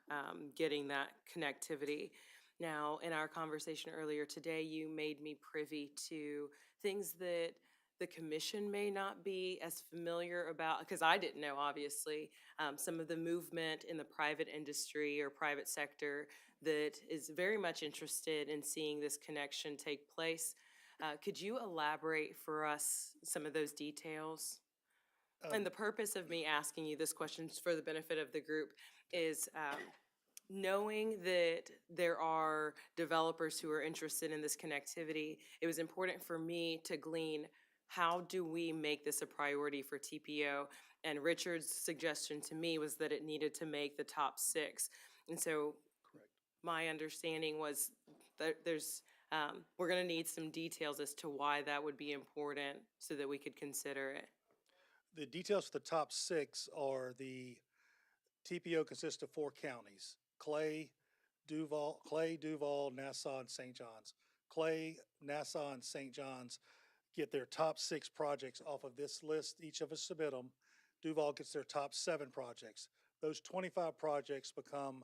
getting that connectivity. Now, in our conversation earlier today, you made me privy to things that the commission may not be as familiar about, because I didn't know, obviously, some of the movement in the private industry or private sector that is very much interested in seeing this connection take place. Could you elaborate for us some of those details? And the purpose of me asking you this question for the benefit of the group is knowing that there are developers who are interested in this connectivity, it was important for me to glean, how do we make this a priority for TPO? And Richard's suggestion to me was that it needed to make the top 6. And so my understanding was that we're going to need some details as to why that would be important so that we could consider it. The details for the top 6 are the TPO consists of 4 counties: Clay, Duval, Nassau, and St. John's. Clay, Nassau, and St. John's get their top 6 projects off of this list. Each of us submit them. Duval gets their top 7 projects. Those 25 projects become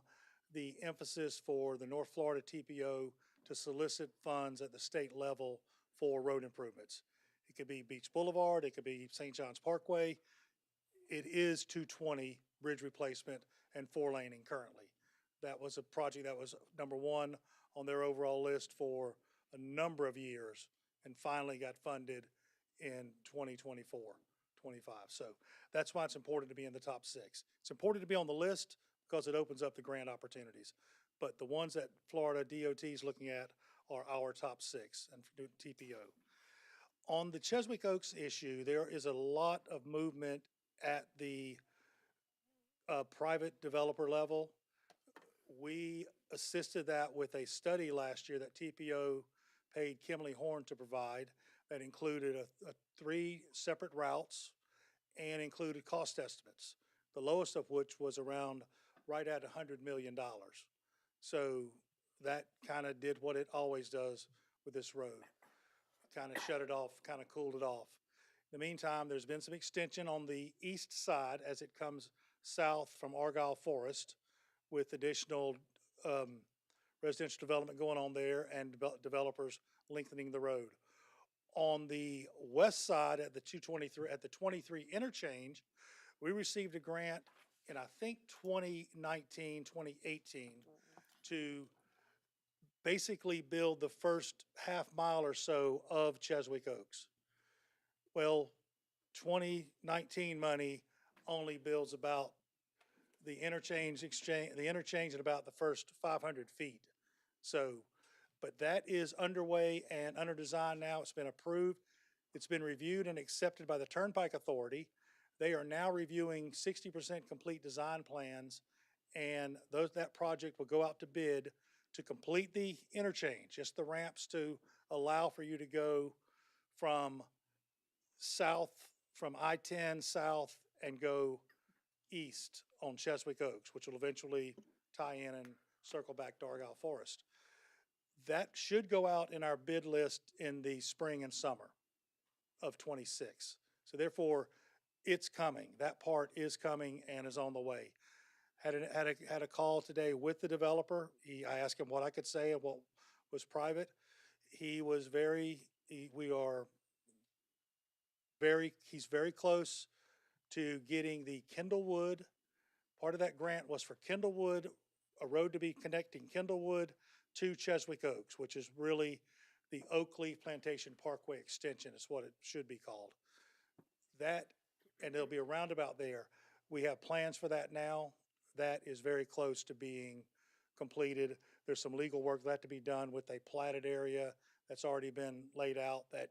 the emphasis for the North Florida TPO to solicit funds at the state level for road improvements. It could be Beach Boulevard, it could be St. John's Parkway. It is 220 bridge replacement and 4-laning currently. That was a project that was number 1 on their overall list for a number of years and finally got funded in 2024, 25. So that's why it's important to be in the top 6. It's important to be on the list because it opens up the grant opportunities. But the ones that Florida DOT is looking at are our top 6 and for TPO. On the Cheswick Oaks issue, there is a lot of movement at the private developer level. We assisted that with a study last year that TPO paid Kimley Horn to provide that included 3 separate routes and included cost estimates, the lowest of which was around right at $100 million. So that kind of did what it always does with this road. Kind of shut it off, kind of cooled it off. In the meantime, there's been some extension on the east side as it comes south from Argyle Forest with additional residential development going on there and developers lengthening the road. On the west side at the 23 interchange, we received a grant in, I think, 2019, 2018 to basically build the first half mile or so of Cheswick Oaks. Well, 2019 money only builds about the interchange at about the first 500 feet. So, but that is underway and under design now. It's been approved. It's been reviewed and accepted by the Turnpike Authority. They are now reviewing 60% complete design plans, and that project will go out to bid to complete the interchange, just the ramps to allow for you to go from south from I-10 south and go east on Cheswick Oaks, which will eventually tie in and circle back to Argyle Forest. That should go out in our bid list in the spring and summer of '26. So therefore, it's coming. That part is coming and is on the way. Had a call today with the developer. I asked him what I could say and what was private. He was he's very close to getting the Kindlewood. Part of that grant was for Kindlewood, a road to be connecting Kindlewood to Cheswick Oaks, which is really the Oak Leaf Plantation Parkway Extension is what it should be called. That, and there'll be a roundabout there. We have plans for that now. That is very close to being completed. There's some legal work that to be done with a platted area that's already been laid out that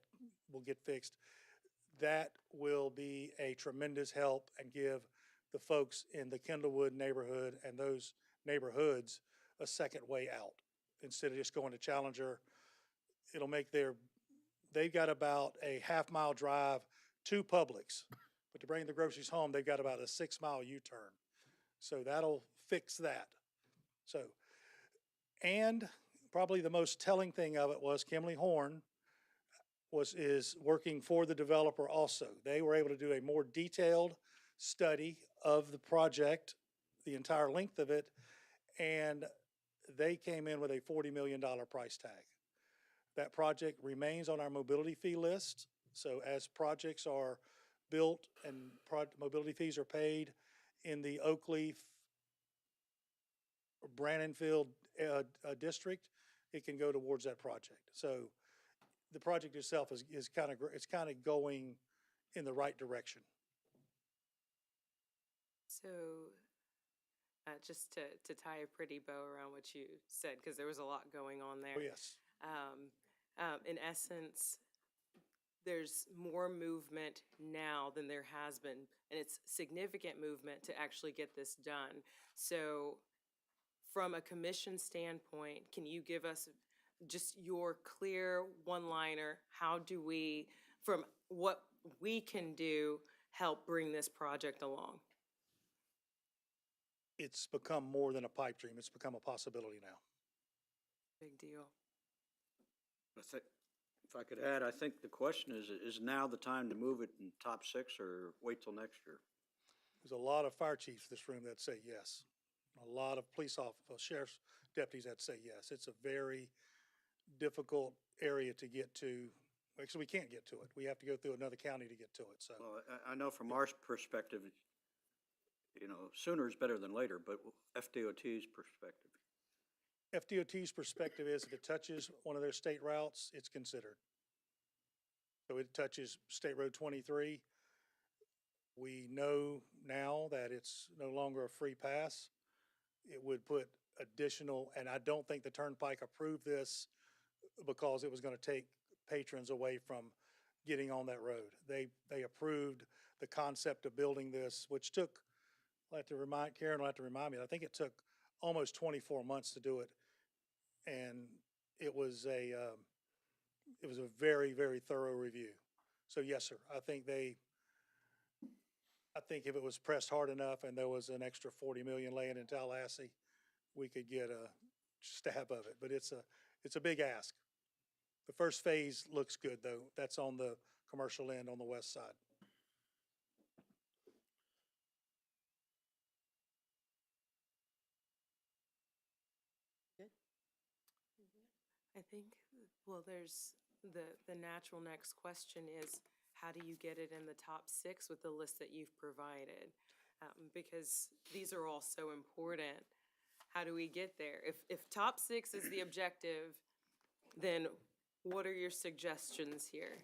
will get fixed. That will be a tremendous help and give the folks in the Kindlewood neighborhood and those neighborhoods a second way out. Instead of just going to Challenger, it'll make they've got about a half-mile drive to Publix, but to bring the groceries home, they've got about a 6-mile U-turn. So that'll fix that. So, and probably the most telling thing of it was Kimley Horn is working for the developer also. They were able to do a more detailed study of the project, the entire length of it, and they came in with a $40 million price tag. That project remains on our mobility fee list. So as projects are built and mobility fees are paid in the Oakleaf, Brannonfield district, it can go towards that project. So the project itself is kind of going in the right direction. So, just to tie a pretty bow around what you said, because there was a lot going on there. Oh, yes. In essence, there's more movement now than there has been, and it's significant movement to actually get this done. So, from a commission standpoint, can you give us just your clear one-liner? How do we, from what we can do, help bring this project along? It's become more than a pipe dream. It's become a possibility now. Big deal. If I could add, I think the question is now the time to move it in top 6 or wait till next year? There's a lot of fire chiefs in this room that say yes. A lot of police officers, sheriff's deputies that say yes. It's a very difficult area to get to. Actually, we can't get to it. We have to go through another county to get to it. So, Well, I know from our perspective, sooner is better than later, but FDOT's perspective. FDOT's perspective is if it touches one of their state routes, it's considered. So it touches State Road 23. We know now that it's no longer a free pass. It would put additional, and I don't think the Turnpike approved this because it was going to take patrons away from getting on that road. They approved the concept of building this, which took, Karen will have to remind me, I think it took almost 24 months to do it. And it was a very, very thorough review. So yes, sir, I think if it was pressed hard enough and there was an extra 40 million laying in Tallahassee, we could get a stab of it, but it's a big ask. The first phase looks good though. That's on the commercial end on the west side. I think, well, there's the natural next question is, how do you get it in the top 6 with the list that you've provided? Because these are all so important. How do we get there? If top 6 is the objective, then what are your suggestions here?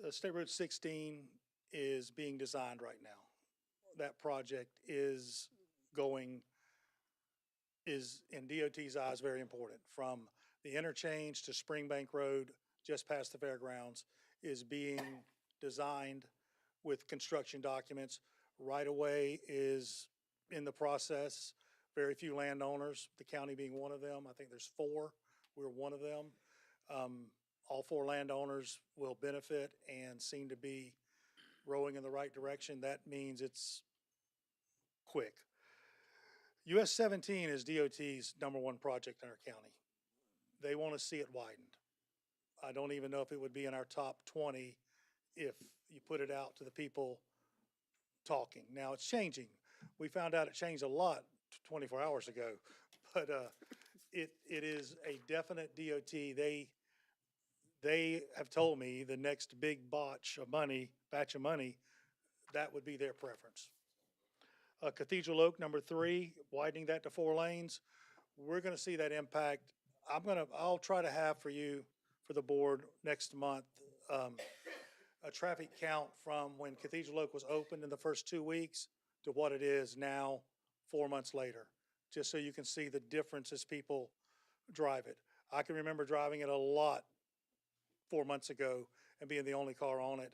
State Road 16 is being designed right now. That project is in DOT's eyes very important. From the interchange to Springbank Road, just past the fairgrounds, is being designed with construction documents. Right away is in the process. Very few landowners, the county being one of them. I think there's 4. We're one of them. All 4 landowners will benefit and seem to be rowing in the right direction. That means it's quick. US 17 is DOT's #1 project in our county. They want to see it widened. I don't even know if it would be in our top 20 if you put it out to the people talking. Now, it's changing. We found out it changed a lot 24 hours ago, but it is a definite DOT. They have told me the next big batch of money, that would be their preference. Cathedral Oak, #3, widening that to 4 lanes. We're gonna see that impact. I'll try to have for you, for the board next month, a traffic count from when Cathedral Oak was opened in the first 2 weeks to what it is now, 4 months later, just so you can see the difference as people drive it. I can remember driving it a lot 4 months ago and being the only car on it.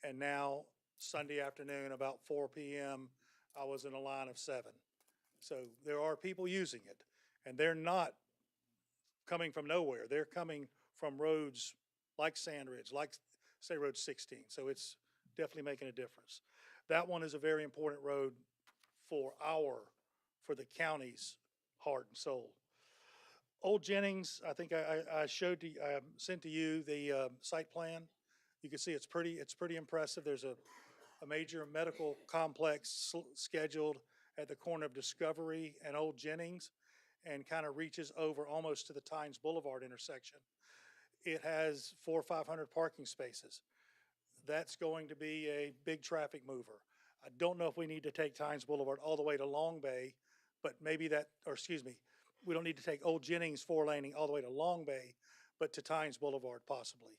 And now Sunday afternoon, about 4 PM, I was in a line of 7. So there are people using it, and they're not coming from nowhere. They're coming from roads like Sand Ridge, like, say, Road 16. So it's definitely making a difference. That one is a very important road for the county's heart and soul. Old Jennings, I think I showed to, I sent to you the site plan. You can see it's pretty impressive. There's a major medical complex scheduled at the corner of Discovery and Old Jennings, and kind of reaches over almost to the Tynes Boulevard intersection. It has 400 or 500 parking spaces. That's going to be a big traffic mover. I don't know if we need to take Tynes Boulevard all the way to Long Bay, but maybe we don't need to take Old Jennings 4-laning all the way to Long Bay, but to Tynes Boulevard possibly.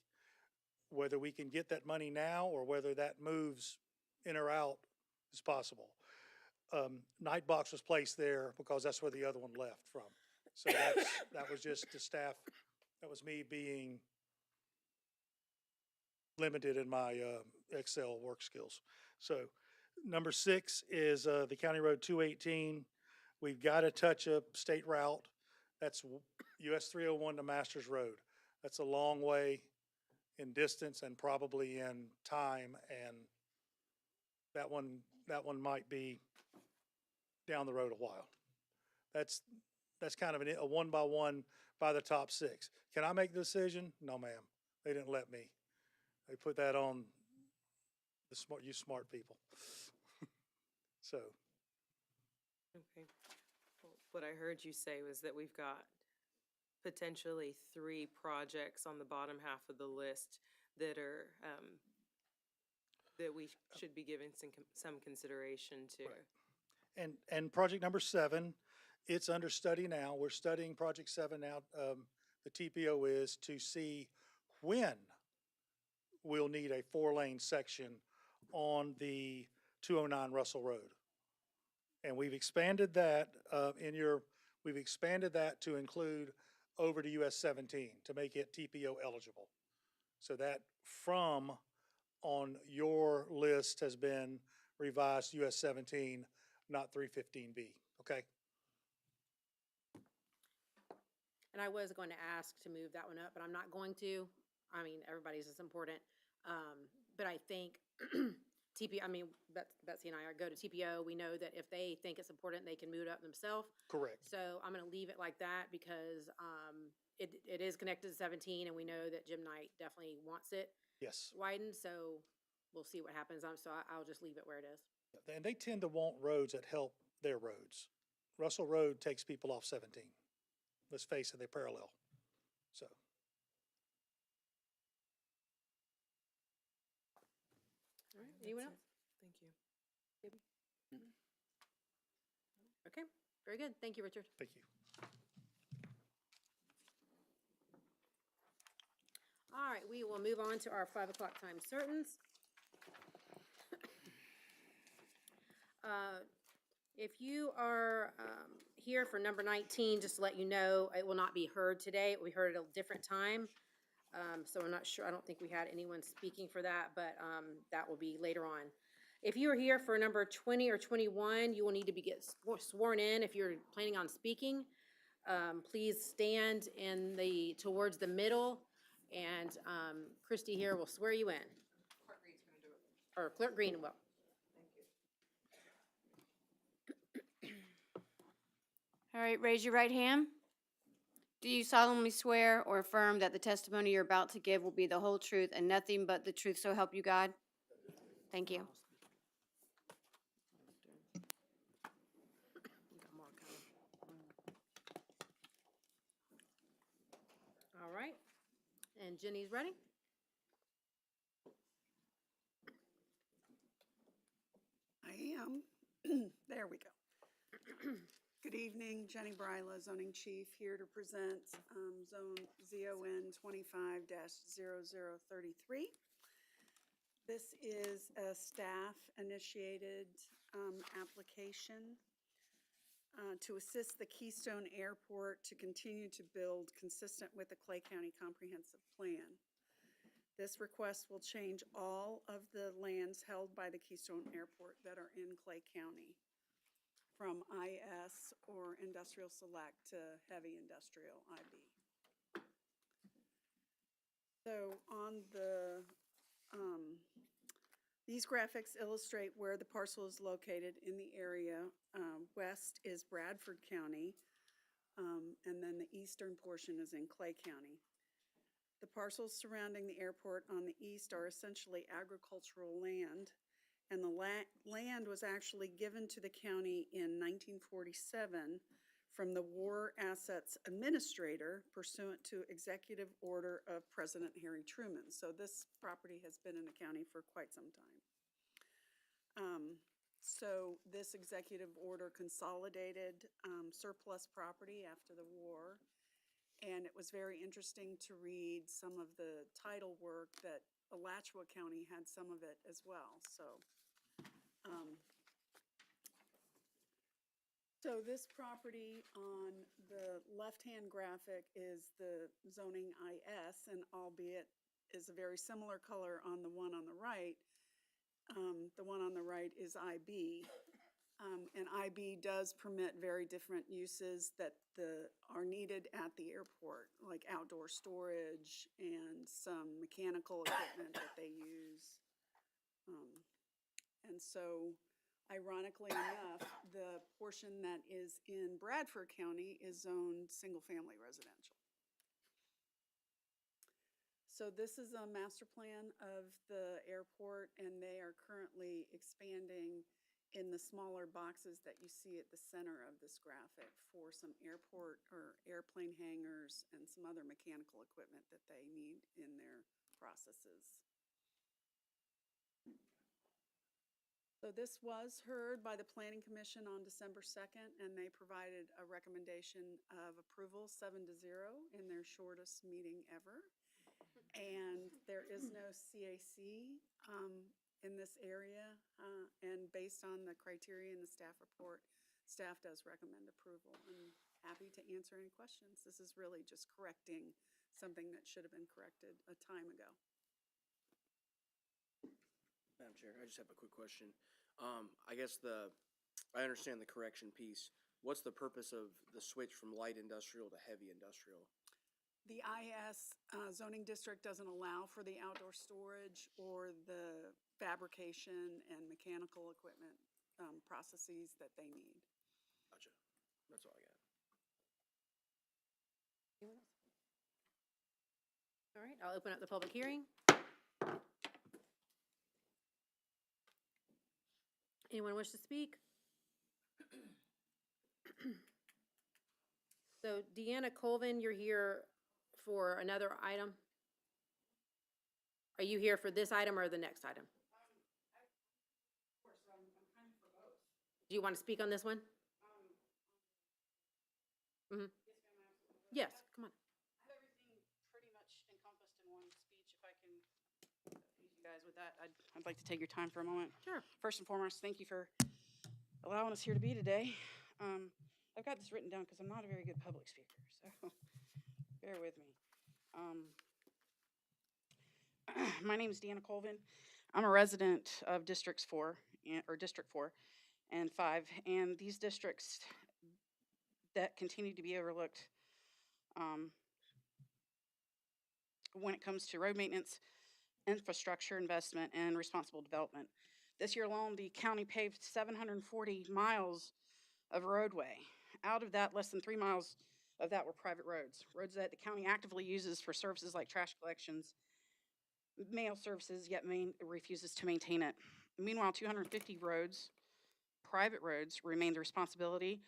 Whether we can get that money now or whether that moves in or out is possible. Nightbox was placed there because that's where the other one left from. So that was just the staff, that was me being limited in my Excel work skills. So #6 is the County Road 218. We've got to touch a state route. That's US 301 to Masters Road. That's a long way in distance and probably in time, and that one might be down the road a while. That's kind of a 1-by-1 by the top 6. Can I make the decision? No, ma'am. They didn't let me. They put that on you smart people. So. Okay. Well, what I heard you say was that we've got potentially 3 projects on the bottom half of the list that are, that we should be giving some consideration to. Right. And project #7, it's under study now. We're studying project 7 now. The TPO is to see when we'll need a 4-lane section on the 209 Russell Road. And we've expanded that to include over to US 17 to make it TPO eligible. So that from on your list has been revised to US 17, not 315B, okay? And I was going to ask to move that one up, but I'm not going to. I mean, everybody's is important. But I think Betsy and I go to TPO. We know that if they think it's important, they can move it up themselves. Correct. So I'm going to leave it like that because it is connected to 17, and we know that Jim Knight definitely wants it Yes. widened. So we'll see what happens. So I'll just leave it where it is. And they tend to want roads that help their roads. Russell Road takes people off 17. Let's face it, they're parallel. So. All right. Anyone else? Thank you. Okay. Very good. Thank you, Richard. Thank you. All right. We will move on to our 5 o'clock time certains. If you are here for number 19, just to let you know, it will not be heard today. We heard at a different time. So I'm not sure, I don't think we had anyone speaking for that, but that will be later on. If you are here for number 20 or 21, you will need to be sworn in if you're planning on speaking. Please stand towards the middle, and Christy here will swear you in. or Clerk Greenwell. All right, raise your right hand. Do you solemnly swear or affirm that the testimony you're about to give will be the whole truth and nothing but the truth, so help you God? Thank you. All right. And Jenny's ready? I am. There we go. Good evening, Jenny Bryla, zoning chief, here to present zone ZON 25-0033. This is a staff-initiated application to assist the Keystone Airport to continue to build consistent with the Clay County Comprehensive Plan. This request will change all of the lands held by the Keystone Airport that are in Clay County, from IS or Industrial Select to Heavy Industrial IB. So on the, these graphics illustrate where the parcel is located in the area. West is Bradford County, and then the eastern portion is in Clay County. The parcels surrounding the airport on the east are essentially agricultural land, and the land was actually given to the county in 1947 from the War Assets Administrator pursuant to executive order of President Harry Truman. So this property has been in the county for quite some time. So this executive order consolidated surplus property after the war. And it was very interesting to read some of the title work that Alachua County had some of it as well. So this property on the left-hand graphic is the zoning IS, and albeit is a very similar color on the one on the right. The one on the right is IB. And IB does permit very different uses that are needed at the airport, like outdoor storage and some mechanical equipment that they use. And so, ironically enough, the portion that is in Bradford County is zoned single-family residential. So this is a master plan of the airport, and they are currently expanding in the smaller boxes that you see at the center of this graphic for some airport or airplane hangars and some other mechanical equipment that they need in their processes. So this was heard by the Planning Commission on December 2nd, and they provided a recommendation of approval 7-0 in their shortest meeting ever. And there is no CAC in this area, and based on the criteria in the staff report, staff does recommend approval. I'm happy to answer any questions. This is really just correcting something that should have been corrected a time ago. Madam Chair, I just have a quick question. I guess I understand the correction piece. What's the purpose of the switch from light industrial to heavy industrial? The IS zoning district doesn't allow for the outdoor storage or the fabrication and mechanical equipment processes that they need. Gotcha. That's all I got. Anyone else? All right, I'll open up the public hearing. Anyone wish to speak? So Deanna Colvin, you're here for another item? Are you here for this item or the next item? Of course, I'm kind of for both. Do you want to speak on this one? Mm-hmm. Yes, come on. I have everything pretty much encompassed in one speech. If I can use you guys with that, I'd like to take your time for a moment. Sure. First and foremost, thank you for allowing us here to be today. I've got this written down because I'm not a very good public speaker, so bear with me. My name is Deanna Colvin. I'm a resident of District 4 and 5, and these districts that continue to be overlooked when it comes to road maintenance infrastructure investment and responsible development. This year alone, the county paved 740 miles of roadway. Out of that, less than 3 miles of that were private roads, roads that the county actively uses for services like trash collections, mail services, yet refuses to maintain it. Meanwhile, 250 roads, private roads, remain the responsibility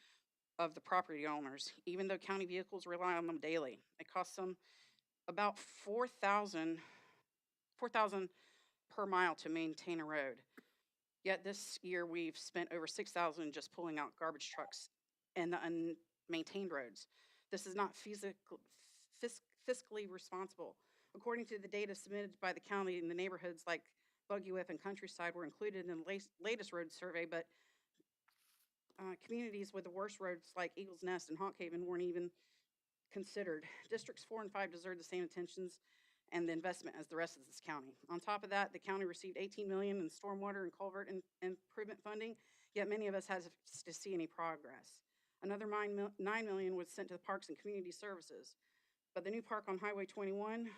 of the property owners, even though county vehicles rely on them daily. It costs them about $4,000 per mile to maintain a road. Yet this year, we've spent over $6,000 just pulling out garbage trucks and the unmaintained roads. This is not fiscally responsible. According to the data submitted by the county, in the neighborhoods like Buggy Whip and Countryside were included in the latest road survey, but communities with the worst roads like Eagles Nest and Hawk Haven weren't even considered. Districts 4 and 5 deserve the same attentions and the investment as the rest of this county. On top of that, the county received $18 million in stormwater and culvert improvement funding, yet many of us has to see any progress. Another $9 million was sent to the Parks and Community Services, but the new park on Highway 21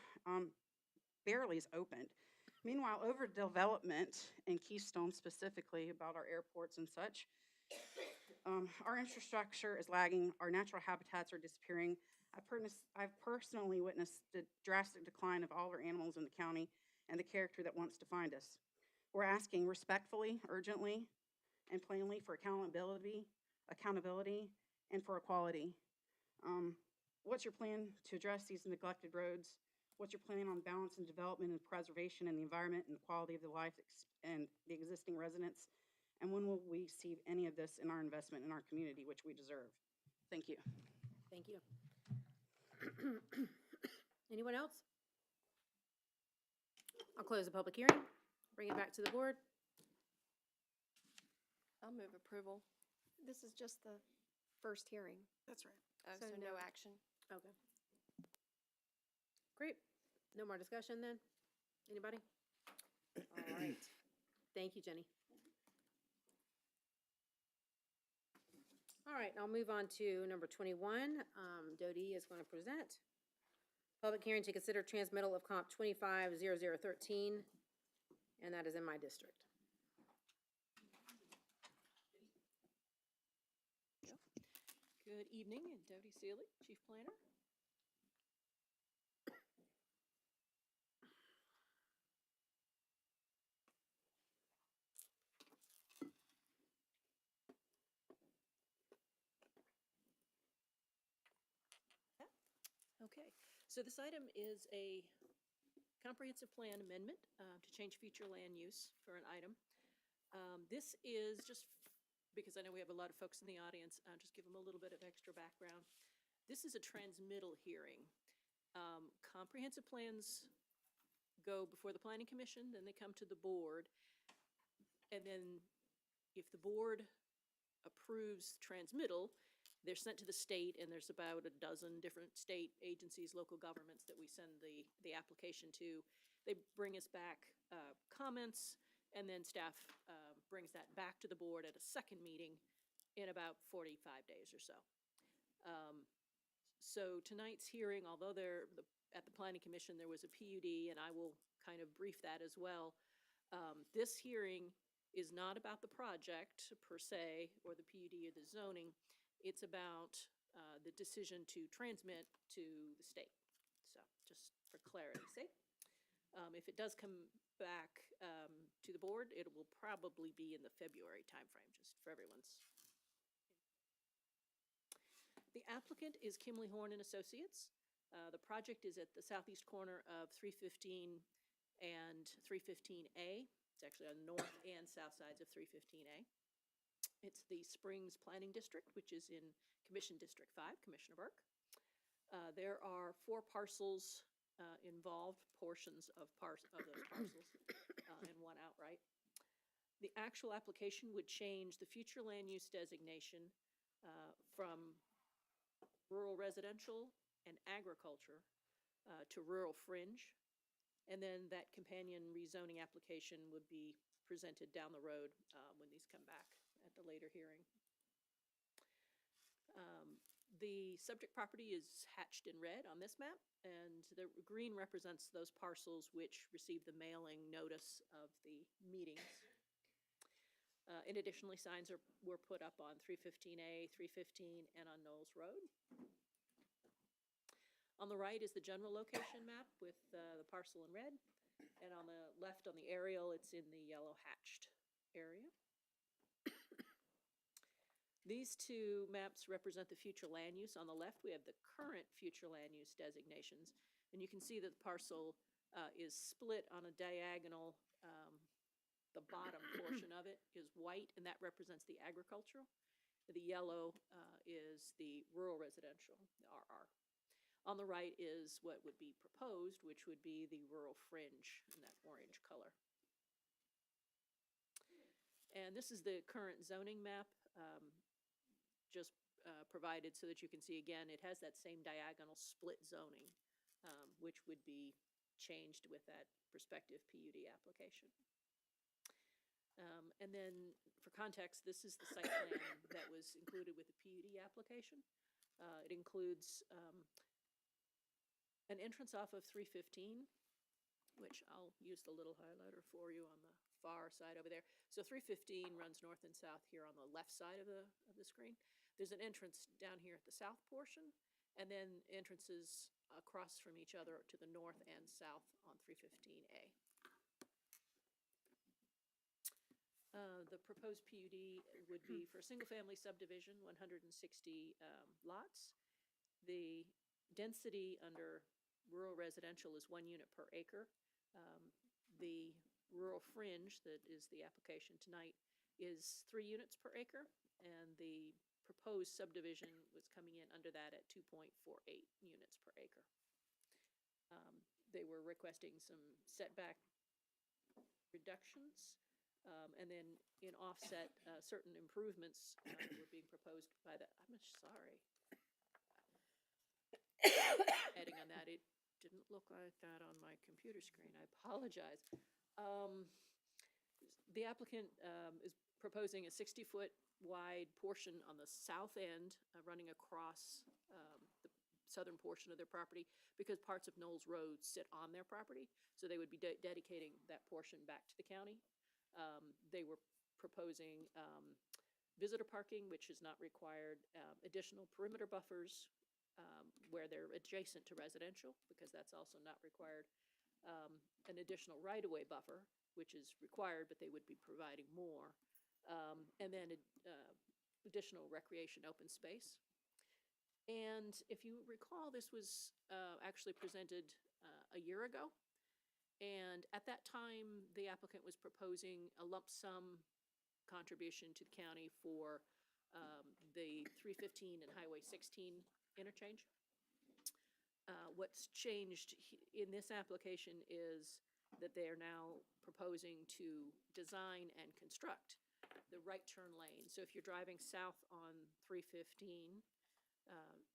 barely is opened. Meanwhile, overdevelopment in Keystone, specifically about our airports and such, our infrastructure is lagging, our natural habitats are disappearing. I've personally witnessed the drastic decline of all our animals in the county and the character that wants to find us. We're asking respectfully, urgently, and plainly for accountability, and for equality. What's your plan to address these neglected roads? What's your plan on balance and development and preservation and the environment and the quality of the life and the existing residents? And when will we see any of this in our investment in our community, which we deserve? Thank you. Thank you. Anyone else? I'll close the public hearing, bring it back to the board. I'll move approval. This is just the first hearing. That's right. Oh, So so no no action. Okay. Great. No more discussion then? Anybody? All right. Thank you, Jenny. All right, I'll move on to number 21. Dodie is going to present. Public hearing to consider transmittal of comp 250013, and that is in my district. Good evening, and Dodie Seeley, Chief Planner. Okay, so this item is a comprehensive plan amendment to change future land use for an item. This is just because I know we have a lot of folks in the audience, just give them a little bit of extra background. This is a transmittal hearing. Comprehensive plans go before the Planning Commission, then they come to the board. And then if the board approves transmittal, they're sent to the state, and there's about a dozen different state agencies, local governments that we send the application to. They bring us back comments, and then staff brings that back to the board at a second meeting in about 45 days or so. So tonight's hearing, although at the Planning Commission there was a PUD, and I will kind of brief that as well, this hearing is not about the project per se, or the PUD or the zoning. It's about the decision to transmit to the state. So just for clarity's sake. If it does come back to the board, it will probably be in the February timeframe, just for everyone's. The applicant is Kimley Horn and Associates. The project is at the southeast corner of 315 and 315A. It's actually on the north and south sides of 315A. It's the Springs Planning District, which is in Commission District 5, Commissioner Burke. There are 4 parcels involved, portions of those parcels, and 1 outright. The actual application would change the future land use designation from rural residential and agriculture to rural fringe. And then that companion rezoning application would be presented down the road when these come back at the later hearing. The subject property is hatched in red on this map, and the green represents those parcels which received the mailing notice of the meetings. And additionally, signs were put up on 315A, 315, and on Knowles Road. On the right is the general location map with the parcel in red, and on the left, on the aerial, it's in the yellow hatched area. These two maps represent the future land use. On the left, we have the current future land use designations, and you can see that the parcel is split on a diagonal. The bottom portion of it is white, and that represents the agricultural. The yellow is the rural residential, the RR. On the right is what would be proposed, which would be the rural fringe in that orange color. And this is the current zoning map, just provided so that you can see again, it has that same diagonal split zoning, which would be changed with that prospective PUD application. And then for context, this is the site plan that was included with the PUD application. It includes an entrance off of 315, which I'll use the little highlighter for you on the far side over there. So 315 runs north and south here on the left side of the screen. There's an entrance down here at the south portion, and then entrances across from each other to the north and south on 315A. The proposed PUD would be for a single-family subdivision, 160 lots. The density under rural residential is 1 unit per acre. The rural fringe, that is the application tonight, is 3 units per acre, and the proposed subdivision was coming in under that at 2.48 units per acre. They were requesting some setback reductions. And then in offset, certain improvements were being proposed by the, I'm sorry. Heading on that, it didn't look like that on my computer screen. I apologize. The applicant is proposing a 60-foot wide portion on the south end running across the southern portion of their property because parts of Knowles Road sit on their property. So they would be dedicating that portion back to the county. They were proposing visitor parking, which is not required, additional perimeter buffers where they're adjacent to residential, because that's also not required, an additional right-of-way buffer, which is required, but they would be providing more, and then additional recreation open space. And if you recall, this was actually presented a year ago. And at that time, the applicant was proposing a lump sum contribution to the county for the 315 and Highway 16 interchange. What's changed in this application is that they are now proposing to design and construct the right turn lane. So if you're driving south on 315,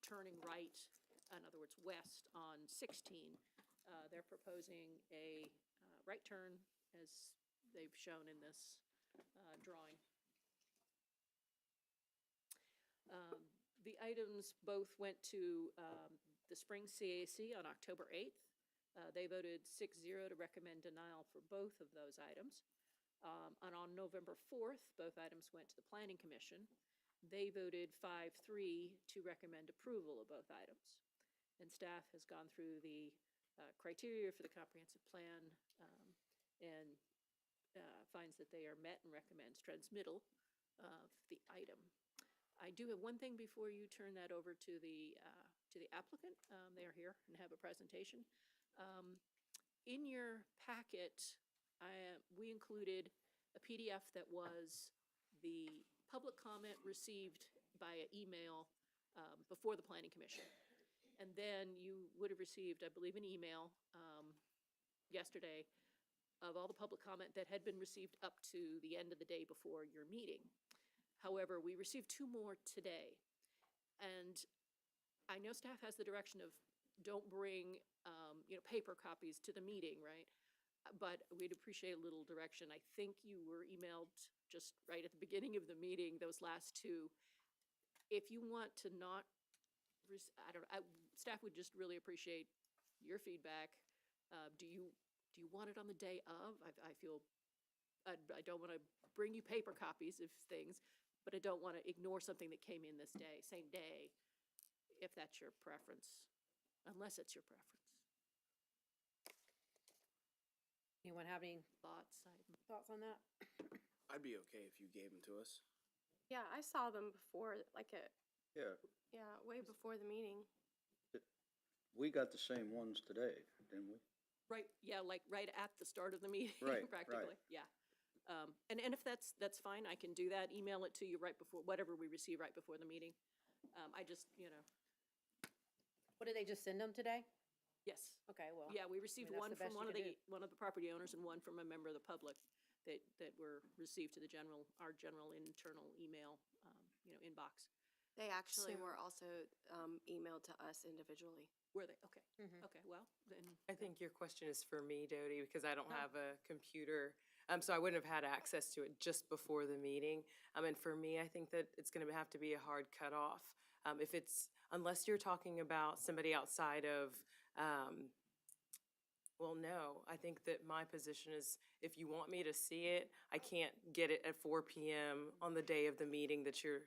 turning right, in other words, west on 16, they're proposing a right turn as they've shown in this drawing. The items both went to the Spring CAC on October 8th. They voted 6-0 to recommend denial for both of those items. And on November 4th, both items went to the Planning Commission. They voted 5-3 to recommend approval of both items. And staff has gone through the criteria for the comprehensive plan and finds that they are met and recommends transmittal of the item. I do have one thing before you turn that over to the applicant. They are here and have a presentation. In your packet, we included a PDF that was the public comment received via email before the Planning Commission. And then you would have received, I believe, an email yesterday of all the public comment that had been received up to the end of the day before your meeting. However, we received 2 more today. And I know staff has the direction of don't bring, paper copies to the meeting, right? But we'd appreciate a little direction. I think you were emailed just right at the beginning of the meeting, those last 2. If you want to not I don't, staff would just really appreciate your feedback. Do you want it on the day of? I feel, I don't want to bring you paper copies of things, but I don't want to ignore something that came in this day, same day, if that's your preference, unless it's your preference. Anyone have any Thoughts? thoughts on that? I'd be okay if you gave them to us. Yeah, I saw them before, like Yeah, way before the meeting. we got the same ones today, didn't we? Right, yeah, like right at the start of the meeting, Right, right. practically, yeah. And if that's fine, I can do that, email it to you right before, whatever we receive right before the meeting. I just, What, did they just send them today? yes. Okay, well. Yeah, we received that's one the best from you can do. one of the property owners and one from a member of the public that were received to our general internal email, inbox. They actually So- were also emailed to us individually. Were they? Okay. Mhm. Okay, well, then. I think your question is for me, Dodie, because I don't No. have a computer. So I wouldn't have had access to it just before the meeting. And for me, I think that it's gonna have to be a hard cutoff. If it's, unless you're talking about somebody outside of, well, no, I think that my position is if you want me to see it, I can't get it at 4 PM on the day of the meeting that you're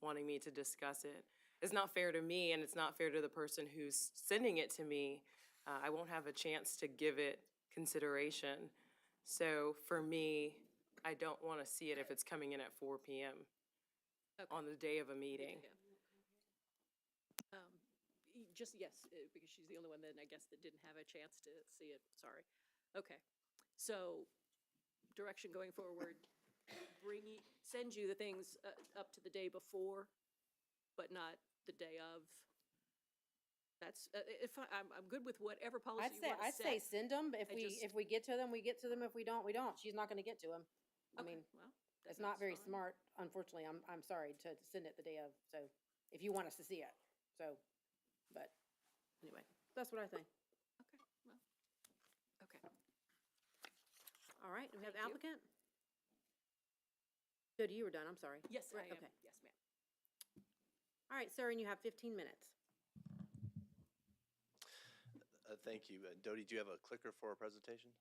wanting me to discuss it. It's not fair to me and it's not fair to the person who's sending it to me. I won't have a chance to give it consideration. So for me, I don't want to see it if it's coming in at 4 PM Okay. on the day of a meeting. Just, yes, because she's the only one then, I guess, that didn't have a chance to see it, sorry. Okay, so direction going forward, send you the things up to the day before, but not the day of. That's, I'm good with whatever policy you want to I'd say set. send them, if I we, just- if we get to them, we get to them, if we don't, we don't. She's not gonna get to them. I Okay, mean, well, it's then not that's very fine. smart, unfortunately, I'm sorry to send it the day of, so, if you want us to see it, so, but, anyway, that's what I think. Okay, well, okay. All right, do we have Thank you. applicant? Jody, you were done, I'm sorry. Yes, I Right, am, okay. yes, ma'am. All right, sir, and you have 15 minutes. Thank you. Dodie, do you have a clicker for a presentation?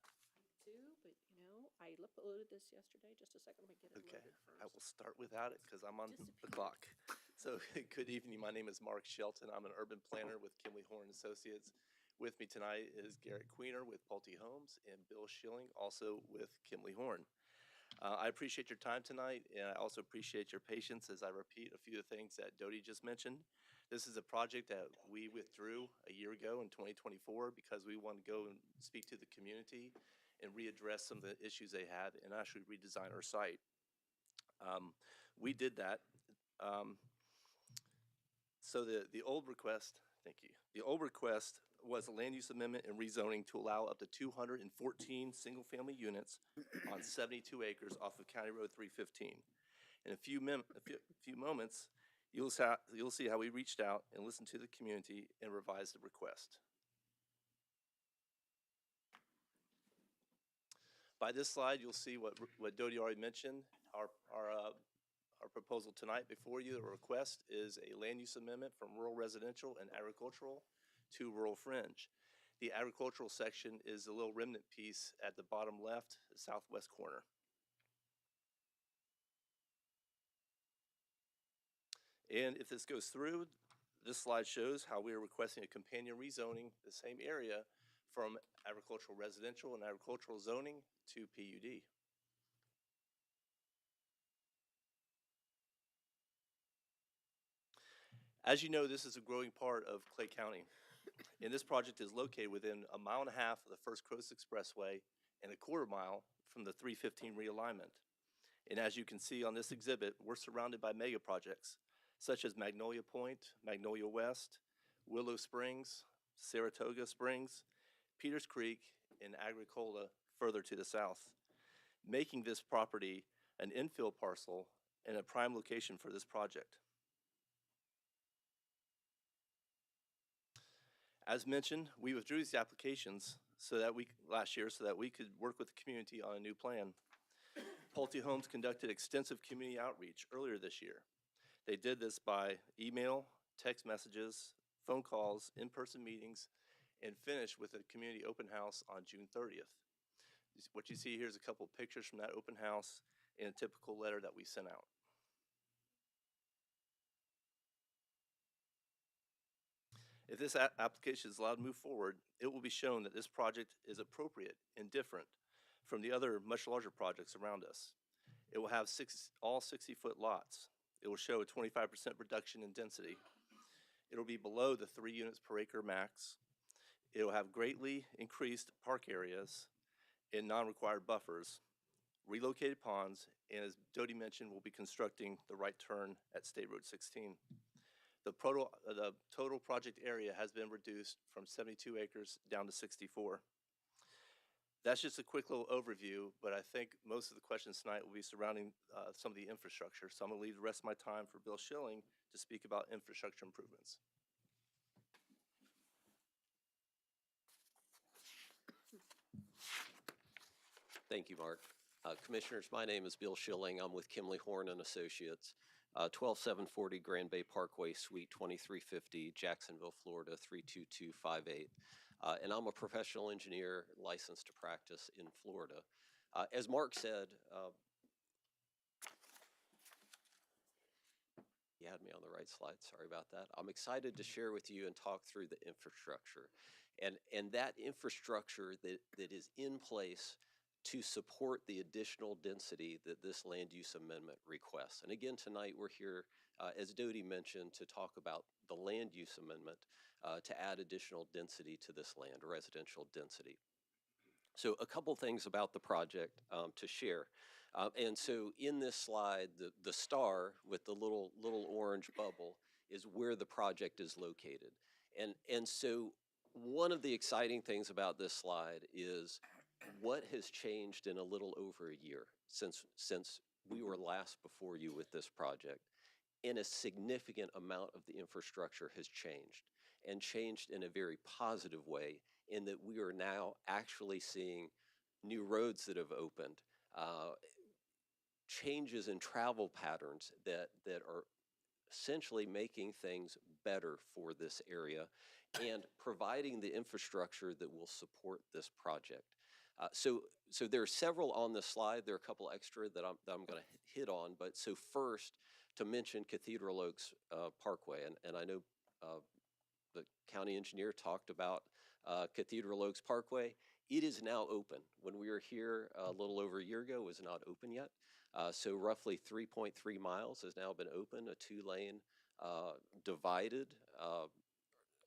Do, but I uploaded this yesterday, just a second, let me get it Okay, loaded first. I will start without it because I'm on the clock. So, good evening. My name is Mark Shelton. I'm an urban planner with Kimley Horn Associates. With me tonight is Garrett Queener with Pulte Homes and Bill Schilling, also with Kimley Horn. I appreciate your time tonight, and I also appreciate your patience as I repeat a few of the things that Dodie just mentioned. This is a project that we withdrew a year ago in 2024 because we wanted to go and speak to the community and readdress some of the issues they had and actually redesign our site. We did that. So the old request, thank you. The old request was a land use amendment and rezoning to allow up to 214 single-family units on 72 acres off of County Road 315. In a few moments, you'll see how we reached out and listened to the community and revised the request. By this slide, you'll see what Dodie already mentioned. Our proposal tonight before you, the request is a land use amendment from rural residential and agricultural to rural fringe. The agricultural section is a little remnant piece at the bottom left, southwest corner. And if this goes through, this slide shows how we are requesting a companion rezoning the same area from agricultural residential and agricultural zoning to PUD. As you know, this is a growing part of Clay County, and this project is located within a mile and a half of the First Coast Expressway and a quarter mile from the 315 realignment. And as you can see on this exhibit, we're surrounded by mega projects such as Magnolia Point, Magnolia West, Willow Springs, Saratoga Springs, Peters Creek, and Agricola further to the south, making this property an infill parcel and a prime location for this project. As mentioned, we withdrew these applications last year so that we could work with the community on a new plan. Pulte Homes conducted extensive community outreach earlier this year. They did this by email, text messages, phone calls, in-person meetings, and finish with a community open house on June 30th. What you see here is a couple of pictures from that open house and a typical letter that we sent out. If this application is allowed to move forward, it will be shown that this project is appropriate and different from the other much larger projects around us. It will have all 60-foot lots. It will show a 25% reduction in density. It will be below the 3 units per acre max. It will have greatly increased park areas and non-required buffers, relocated ponds, and as Dodie mentioned, we'll be constructing the right turn at State Road 16. The total project area has been reduced from 72 acres down to 64. That's just a quick little overview, but I think most of the questions tonight will be surrounding some of the infrastructure. So I'm going to leave the rest of my time for Bill Schilling to speak about infrastructure improvements. Thank you, Mark. Commissioners, my name is Bill Schilling. I'm with Kimley Horn and Associates, 12740 Grand Bay Parkway, Suite 2350, Jacksonville, Florida 32258. And I'm a professional engineer licensed to practice in Florida. As Mark said, you had me on the right slide, sorry about that. I'm excited to share with you and talk through the infrastructure. And that infrastructure that is in place to support the additional density that this land use amendment requests. And again, tonight we're here, as Dodie mentioned, to talk about the land use amendment to add additional density to this land, residential density. So a couple things about the project to share. And so in this slide, the star with the little orange bubble is where the project is located. And so one of the exciting things about this slide is what has changed in a little over a year since we were last before you with this project. And a significant amount of the infrastructure has changed, and changed in a very positive way, in that we are now actually seeing new roads that have opened, changes in travel patterns that are essentially making things better for this area and providing the infrastructure that will support this project. So there are several on this slide. There are a couple extra that I'm going to hit on. But so first, to mention Cathedral Oaks Parkway, and I know the county engineer talked about Cathedral Oaks Parkway. It is now open. When we were here a little over a year ago, it was not open yet. So roughly 3.3 miles has now been open, a 2-lane divided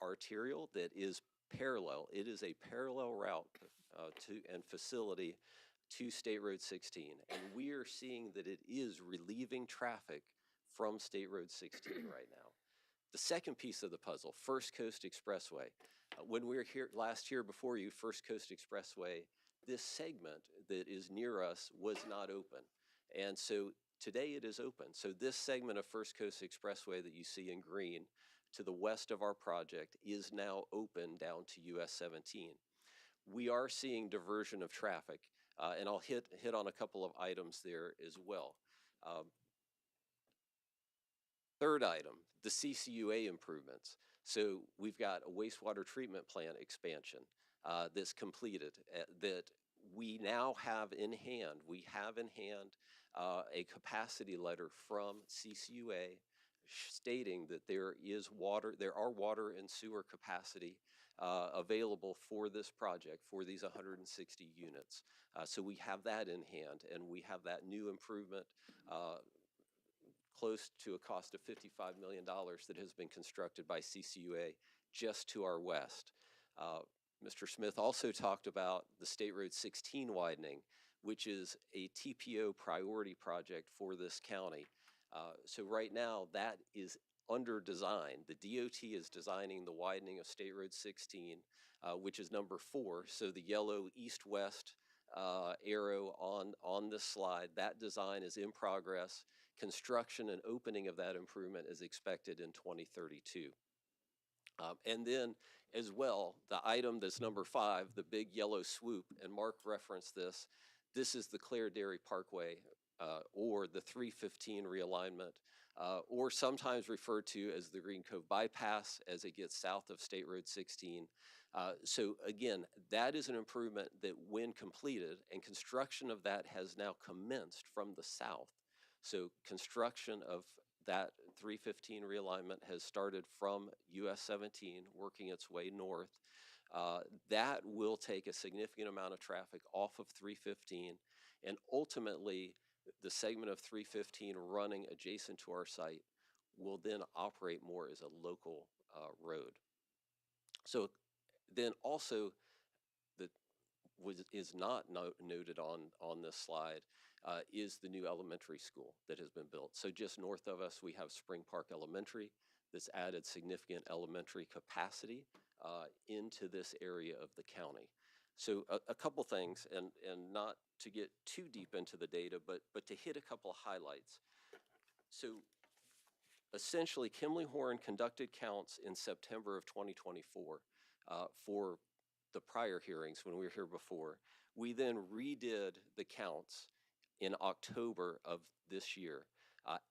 arterial that is parallel. It is a parallel route and facility to State Road 16. And we are seeing that it is relieving traffic from State Road 16 right now. The second piece of the puzzle, First Coast Expressway. When we were here last year before you, First Coast Expressway, this segment that is near us was not open. And so today it is open. So this segment of First Coast Expressway that you see in green to the west of our project is now open down to US 17. We are seeing diversion of traffic, and I'll hit on a couple of items there as well. Third item, the CCUA improvements. So we've got a wastewater treatment plant expansion that's completed that we now have in hand. We have in hand a capacity letter from CCUA stating that there are water and sewer capacity available for this project, for these 160 units. So we have that in hand, and we have that new improvement close to a cost of $55 million that has been constructed by CCUA just to our west. Mr. Smith also talked about the State Road 16 widening, which is a TPO priority project for this county. So right now that is under design. The DOT is designing the widening of State Road 16, which is number 4. So the yellow east-west arrow on this slide, that design is in progress. Construction and opening of that improvement is expected in 2032. And then as well, the item that's number 5, the big yellow swoop, and Mark referenced this, this is the Clare Dairy Parkway or the 315 realignment or sometimes referred to as the Green Cove Bypass as it gets south of State Road 16. So again, that is an improvement that when completed, and construction of that has now commenced from the south. So construction of that 315 realignment has started from US 17, working its way north. That will take a significant amount of traffic off of 315, and ultimately the segment of 315 running adjacent to our site will then operate more as a local road. So then also that is not noted on this slide is the new elementary school that has been built. So just north of us, we have Spring Park Elementary that's added significant elementary capacity into this area of the county. So a couple things, and not to get too deep into the data, but to hit a couple of highlights. So essentially, Kimley-Horn conducted counts in September of 2024 for the prior hearings when we were here before. We then redid the counts in October of this year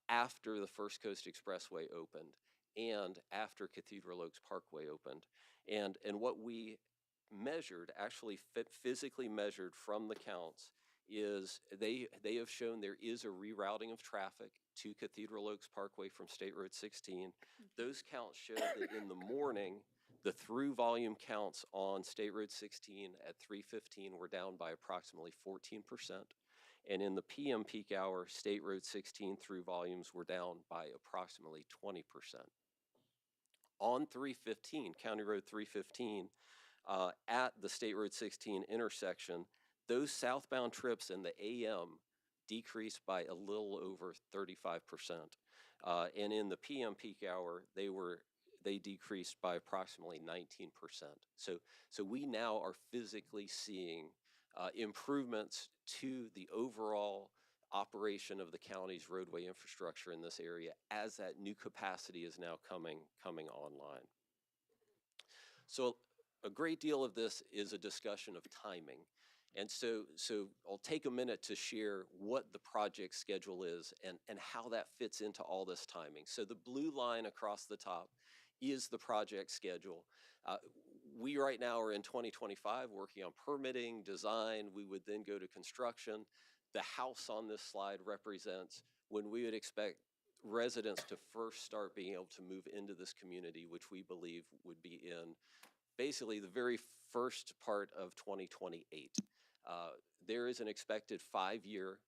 after the First Coast Expressway opened and after Cathedral Oaks Parkway opened. And what we measured, actually physically measured from the counts, is they have shown there is a rerouting of traffic to Cathedral Oaks Parkway from State Road 16. Those counts showed that in the morning, the through volume counts on State Road 16 at 315 were down by approximately 14%. And in the PM peak hour, State Road 16 through volumes were down by approximately 20%. On 315, County Road 315, at the State Road 16 intersection, those southbound trips in the AM decreased by a little over 35%. And in the PM peak hour, they decreased by approximately 19%. So we now are physically seeing improvements to the overall operation of the county's roadway infrastructure in this area as that new capacity is now coming online. So a great deal of this is a discussion of timing. And so I'll take a minute to share what the project schedule is and how that fits into all this timing. So the blue line across the top is the project schedule. We right now are in 2025 working on permitting, design. We would then go to construction. The house on this slide represents when we would expect residents to first start being able to move into this community, which we believe would be in basically the very first part of 2028. There is an expected 5-year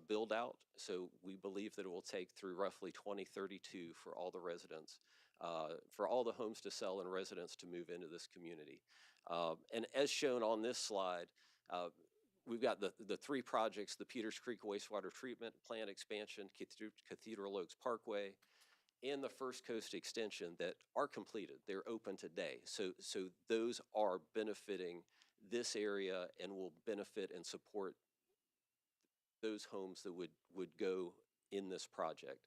build out, so we believe that it will take through roughly 2032 for all the residents, for all the homes to sell and residents to move into this community. And as shown on this slide, we've got the three projects: the Peters Creek Wastewater Treatment Plant expansion, Cathedral Oaks Parkway, and the First Coast Extension that are completed. They're open today. So those are benefiting this area and will benefit and support those homes that would go in this project.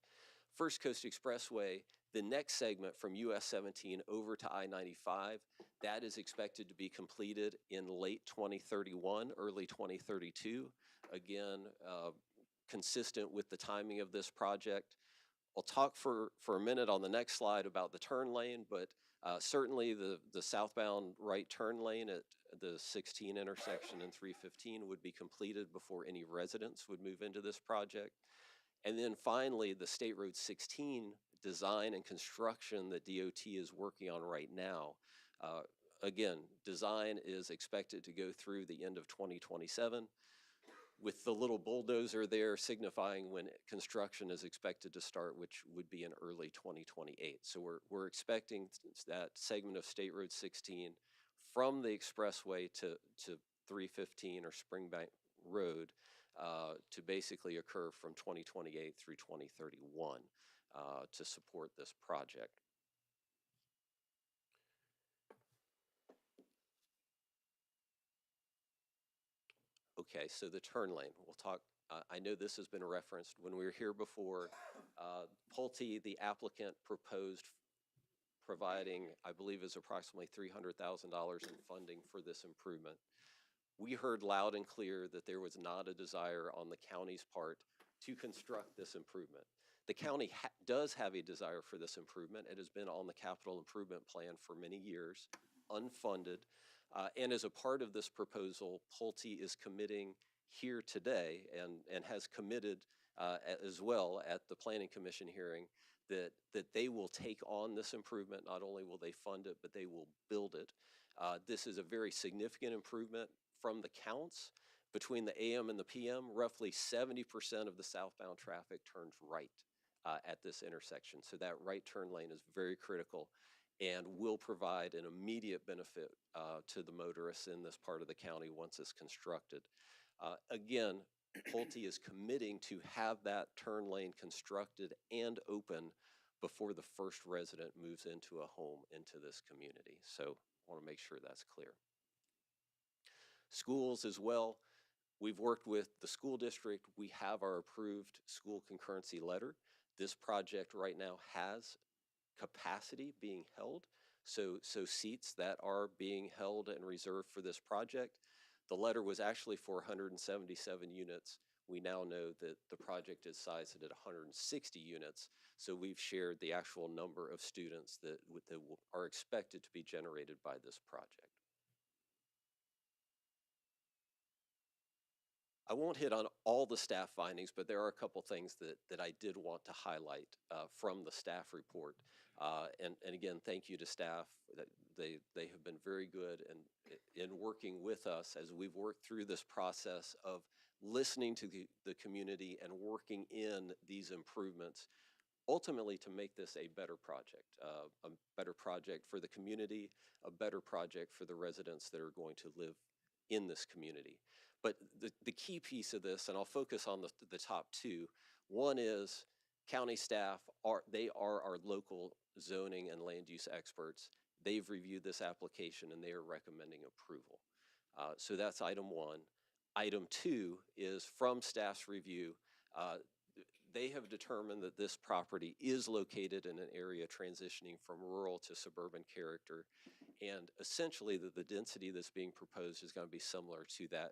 First Coast Expressway, the next segment from US 17 over to I-95, that is expected to be completed in late 2031, early 2032. Again, consistent with the timing of this project. I'll talk for a minute on the next slide about the turn lane, but certainly the southbound right turn lane at the 16 intersection and 315 would be completed before any residents would move into this project. And then finally, the State Road 16 design and construction that DOT is working on right now. Again, design is expected to go through the end of 2027, with the little bulldozer there signifying when construction is expected to start, which would be in early 2028. So we're expecting that segment of State Road 16 from the expressway to 315 or Springbank Road to basically occur from 2028 through 2031 to support this project. Okay, so the turn lane, we'll talk, I know this has been referenced. When we were here before, Pulte, the applicant, proposed providing, I believe is approximately $300,000 in funding for this improvement. We heard loud and clear that there was not a desire on the county's part to construct this improvement. The county does have a desire for this improvement. It has been on the capital improvement plan for many years, unfunded. And as a part of this proposal, Pulte is committing here today and has committed as well at the Planning Commission hearing that they will take on this improvement. Not only will they fund it, but they will build it. This is a very significant improvement from the counts. Between the AM and the PM, roughly 70% of the southbound traffic turns right at this intersection. So that right turn lane is very critical and will provide an immediate benefit to the motorists in this part of the county once it's constructed. Again, Pulte is committing to have that turn lane constructed and open before the first resident moves into a home into this community. So I want to make sure that's clear. Schools as well. We've worked with the school district. We have our approved school concurrency letter. This project right now has capacity being held, so seats that are being held and reserved for this project. The letter was actually for 177 units. We now know that the project is sized at 160 units, so we've shared the actual number of students that are expected to be generated by this project. I won't hit on all the staff findings, but there are a couple things that I did want to highlight from the staff report. And again, thank you to staff. They have been very good in working with us as we've worked through this process of listening to the community and working in these improvements, ultimately to make this a better project for the community, a better project for the residents that are going to live in this community. But the key piece of this, and I'll focus on the top two, one is county staff, they are our local zoning and land use experts. They've reviewed this application and they are recommending approval. So that's item one. Item two is from staff's review. They have determined that this property is located in an area transitioning from rural to suburban character, and essentially that the density that's being proposed is going to be similar to that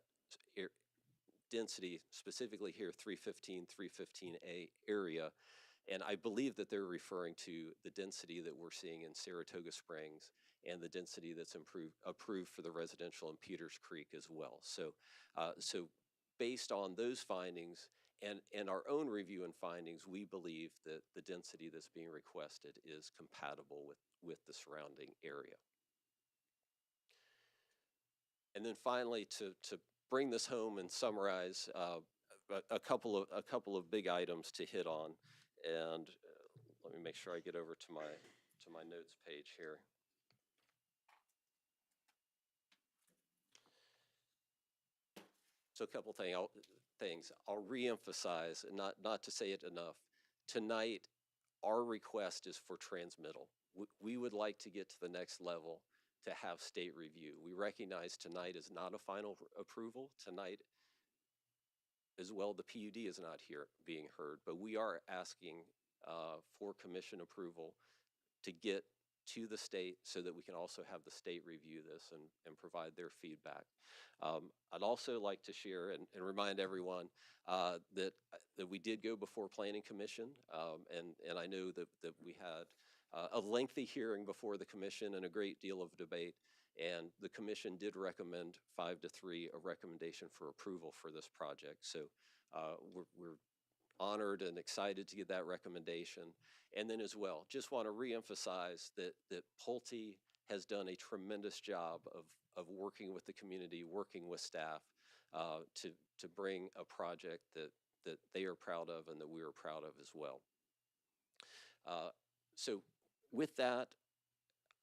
density, specifically here 315, 315A area. And I believe that they're referring to the density that we're seeing in Saratoga Springs and the density that's approved for the residential in Peters Creek as well. So, based on those findings and our own review and findings, we believe that the density that's being requested is compatible with the surrounding area. And then finally, to bring this home and summarize a couple of big items to hit on, and let me make sure I get over to my notes page here. So a couple things. I'll reemphasize, and not to say it enough. Tonight, our request is for transmittal. We would like to get to the next level to have state review. We recognize tonight is not a final approval. Tonight as well, the PUD is not here being heard, but we are asking for commission approval to get to the state so that we can also have the state review this and provide their feedback. I'd also like to share and remind everyone that we did go before Planning Commission, and I know that we had a lengthy hearing before the commission and a great deal of debate, and the commission did recommend 5-3 a recommendation for approval for this project. So we're honored and excited to get that recommendation. And then as well, just want to reemphasize that Pulte has done a tremendous job of working with the community, working with staff to bring a project that they are proud of and that we are proud of as well. So with that,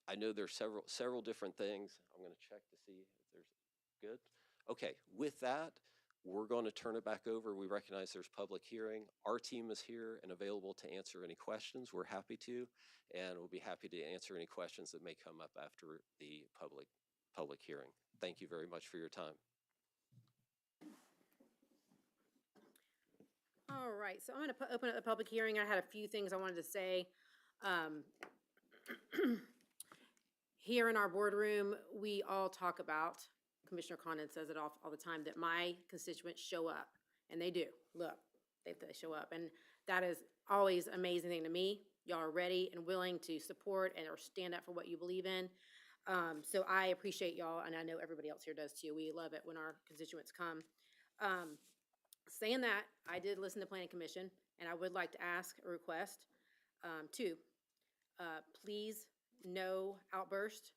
I know there's several different things. I'm going to check to see if there's good. Okay, with that, we're going to turn it back over. We recognize there's public hearing. Our team is here and available to answer any questions. We're happy to, and we'll be happy to answer any questions that may come up after the public hearing. Thank you very much for your time. All right, so I'm going to open up the public hearing. I had a few things I wanted to say. Here in our boardroom, we all talk about, Commissioner Condon says it all the time, that my constituents show up, and they do. Look, they show up. And that is always amazing thing to me. Y'all are ready and willing to support and or stand up for what you believe in. So I appreciate y'all, and I know everybody else here does too. We love it when our constituents come. Saying that, I did listen to Planning Commission, and I would like to ask a request. Two, please, no outburst.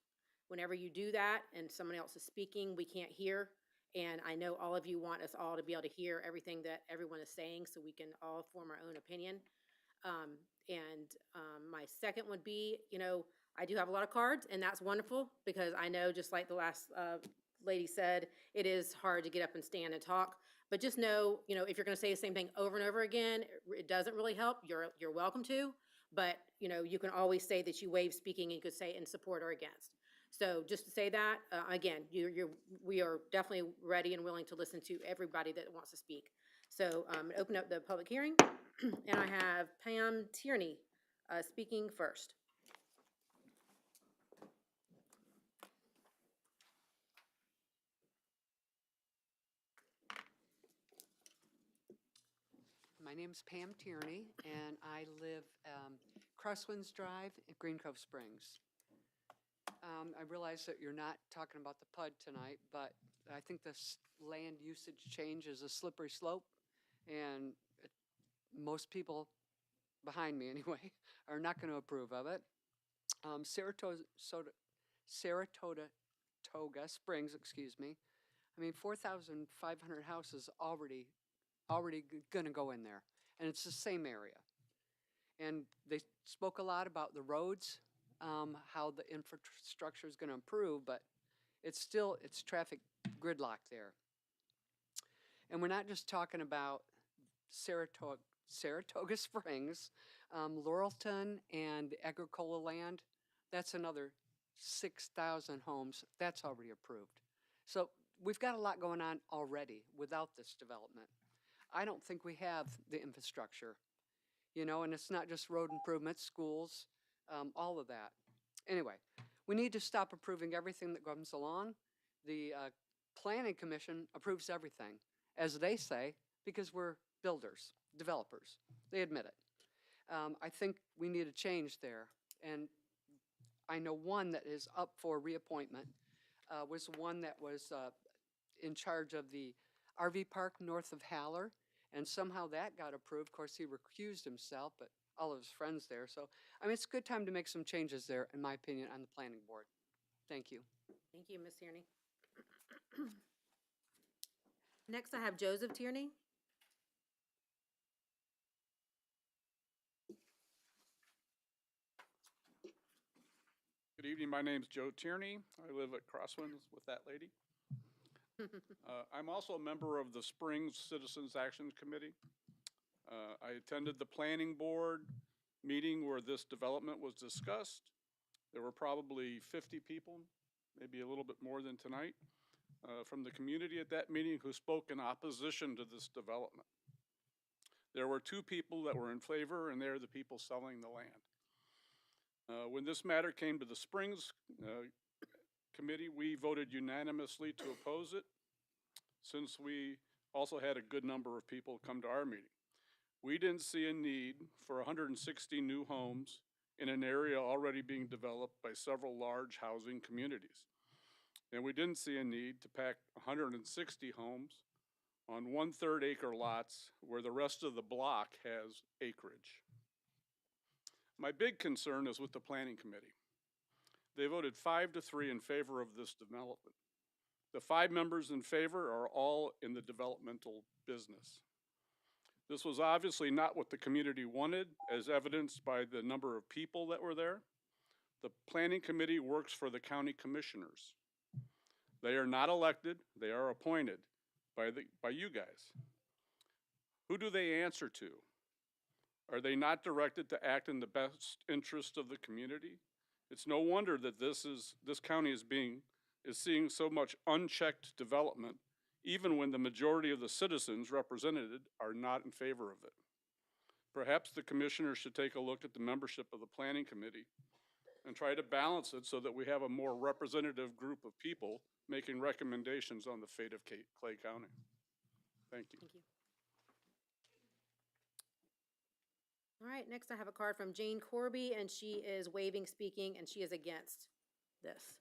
Whenever you do that and someone else is speaking, we can't hear. And I know all of you want us all to be able to hear everything that everyone is saying so we can all form our own opinion. My second would be, I do have a lot of cards, and that's wonderful because I know, just like the last lady said, it is hard to get up and stand and talk. But just know, if you're going to say the same thing over and over again, it doesn't really help. You're welcome to, but you can always say that you waive speaking, and you could say in support or against. So just to say that, again, we are definitely ready and willing to listen to everybody that wants to speak. So open up the public hearing, and I have Pam Tierney speaking first. My name's Pam Tierney, and I live Crosswinds Drive at Green Cove Springs. I realize that you're not talking about the PUD tonight, but I think this land usage change is a slippery slope, and most people, behind me anyway, are not going to approve of it. Saratoga Springs, excuse me. I mean, 4,500 houses already going to go in there, and it's the same area. And they spoke a lot about the roads, how the infrastructure is going to improve, but it's traffic gridlock there. And we're not just talking about Saratoga Springs, Laurelton and Agricola land. That's another 6,000 homes. That's already approved. So we've got a lot going on already without this development. I don't think we have the infrastructure, and it's not just road improvements, schools, all of that. Anyway, we need to stop approving everything that comes along. The Planning Commission approves everything, as they say, because we're builders, developers. They admit it. I think we need a change there. And I know one that is up for reappointment was one that was in charge of the RV park north of Haller, and somehow that got approved. Of course, he recused himself, but all of his friends there. So, it's a good time to make some changes there, in my opinion, on the planning board. Thank you. Thank you, Ms. Tierney. Next, I have Joseph Tierney. Good evening. My name's Joe Tierney. I live at Crosswinds with that lady. I'm also a member of the Springs Citizens Action Committee. I attended the planning board meeting where this development was discussed. There were probably 50 people, maybe a little bit more than tonight, from the community at that meeting who spoke in opposition to this development. There were two people that were in favor, and they're the people selling the land. When this matter came to the Springs Committee, we voted unanimously to oppose it, since we also had a good number of people come to our meeting. We didn't see a need for 160 new homes in an area already being developed by several large housing communities. And we didn't see a need to pack 160 homes on 1/3 acre lots where the rest of the block has acreage. My big concern is with the Planning Committee. They voted 5-3 in favor of this development. The 5 members in favor are all in the developmental business. This was obviously not what the community wanted, as evidenced by the number of people that were there. The Planning Committee works for the county commissioners. They are not elected, they are appointed by you guys. Who do they answer to? Are they not directed to act in the best interest of the community? It's no wonder that this county is seeing so much unchecked development, even when the majority of the citizens represented are not in favor of it. Perhaps the commissioners should take a look at the membership of the Planning Committee and try to balance it so that we have a more representative group of people making recommendations on the fate of Clay County. Thank you. Thank you. All right, next I have a card from Jane Corby, and she is waiving speaking, and she is against this.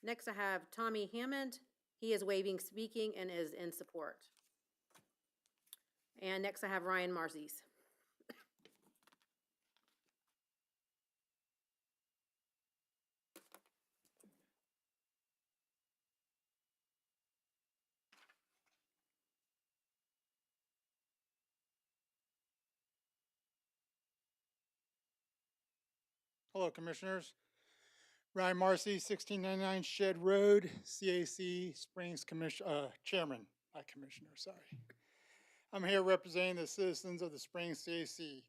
Next I have Tommy Hammond. He is waiving speaking and is in support. And next I have Ryan Marzies. Hello, Commissioners. Ryan Marcy, 1699 Shed Road, CAC Springs Chairman, not Commissioner, sorry. I'm here representing the citizens of the Springs CAC.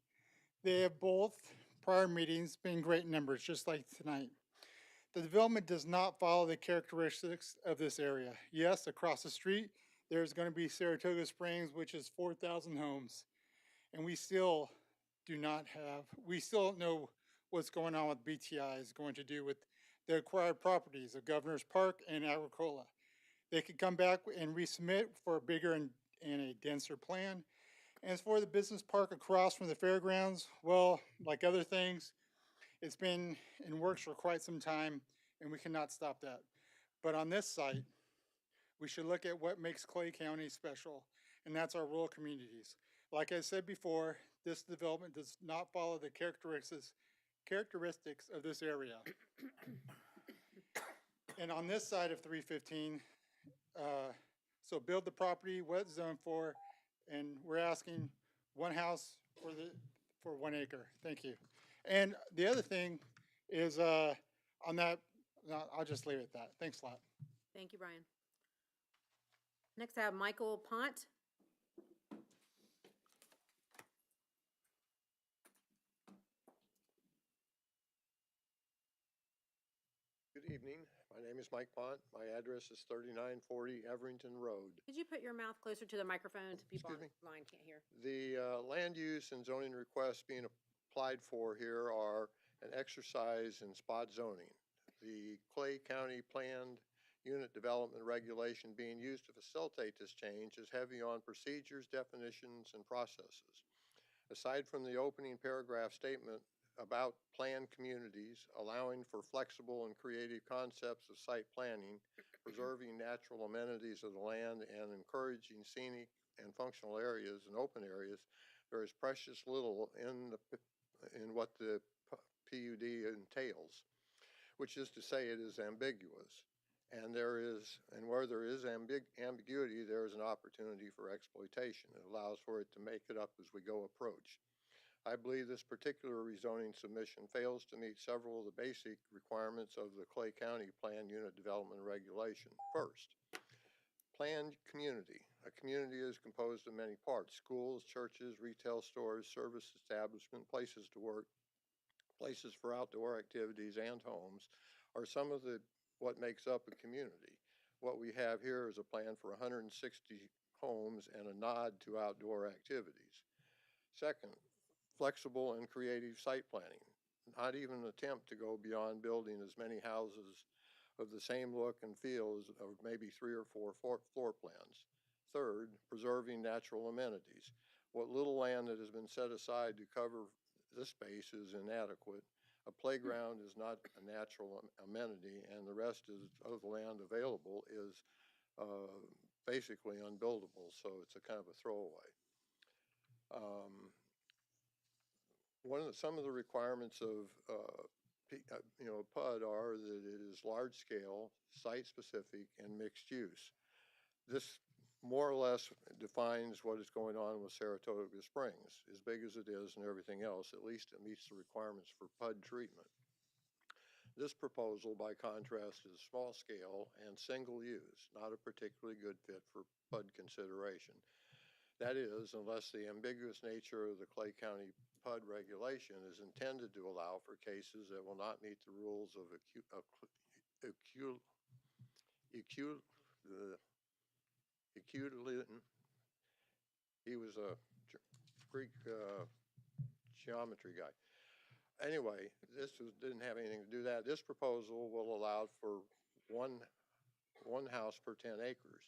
They have both prior meetings been great numbers, just like tonight. The development does not follow the characteristics of this area. Yes, across the street, there's going to be Saratoga Springs, which is 4,000 homes. And we still don't know what's going on with BTI is going to do with the acquired properties of Governor's Park and Agricola. They could come back and resubmit for a bigger and a denser plan. And as for the business park across from the fairgrounds, well, like other things, it's been in works for quite some time, and we cannot stop that. But on this site, we should look at what makes Clay County special, and that's our rural communities. Like I said before, this development does not follow the characteristics of this area. And on this side of 315, so build the property, what it's zoned for, and we're asking one house for 1 acre. Thank you. And the other thing is on that, no, I'll just leave it at that. Thanks a lot. Thank you, Brian. Next I have Michael Pont. Good evening. My name is Mike Pont. My address is 3940 Everington Road. Could you put your mouth closer to the microphone so people Excuse online can't hear? The land use and zoning requests being applied for here are an exercise in spot zoning. The Clay County Planned Unit Development Regulation being used to facilitate this change is heavy on procedures, definitions, and processes. Aside from the opening paragraph statement about planned communities, allowing for flexible and creative concepts of site planning, preserving natural amenities of the land, and encouraging scenic and functional areas and open areas, there is precious little in what the PUD entails, which is to say it is ambiguous. And where there is ambiguity, there is an opportunity for exploitation. It allows for it to make it up as we go approach. I believe this particular rezoning submission fails to meet several of the basic requirements of the Clay County Planned Unit Development Regulation. First, planned community. A community is composed of many parts: schools, churches, retail stores, service establishment, places to work, places for outdoor activities, and homes are some of what makes up a community. What we have here is a plan for 160 homes and a nod to outdoor activities. Second, flexible and creative site planning. Not even an attempt to go beyond building as many houses of the same look and feel as of maybe 3 or 4 floor plans. Third, preserving natural amenities. What little land that has been set aside to cover this space is inadequate. A playground is not a natural amenity, and the rest of the land available is basically unbuildable, so it's a kind of a throwaway. Some of the requirements of PUD are that it is large scale, site specific, and mixed use. This more or less defines what is going on with Saratoga Springs. As big as it is and everything else, at least it meets the requirements for PUD treatment. This proposal, by contrast, is small scale and single use, not a particularly good fit for PUD consideration. That is, unless the ambiguous nature of the Clay County PUD regulation is intended to allow for cases that will not meet the rules of he was a Greek geometry guy. Anyway, didn't have anything to do that. This proposal will allow for one house per 10 acres.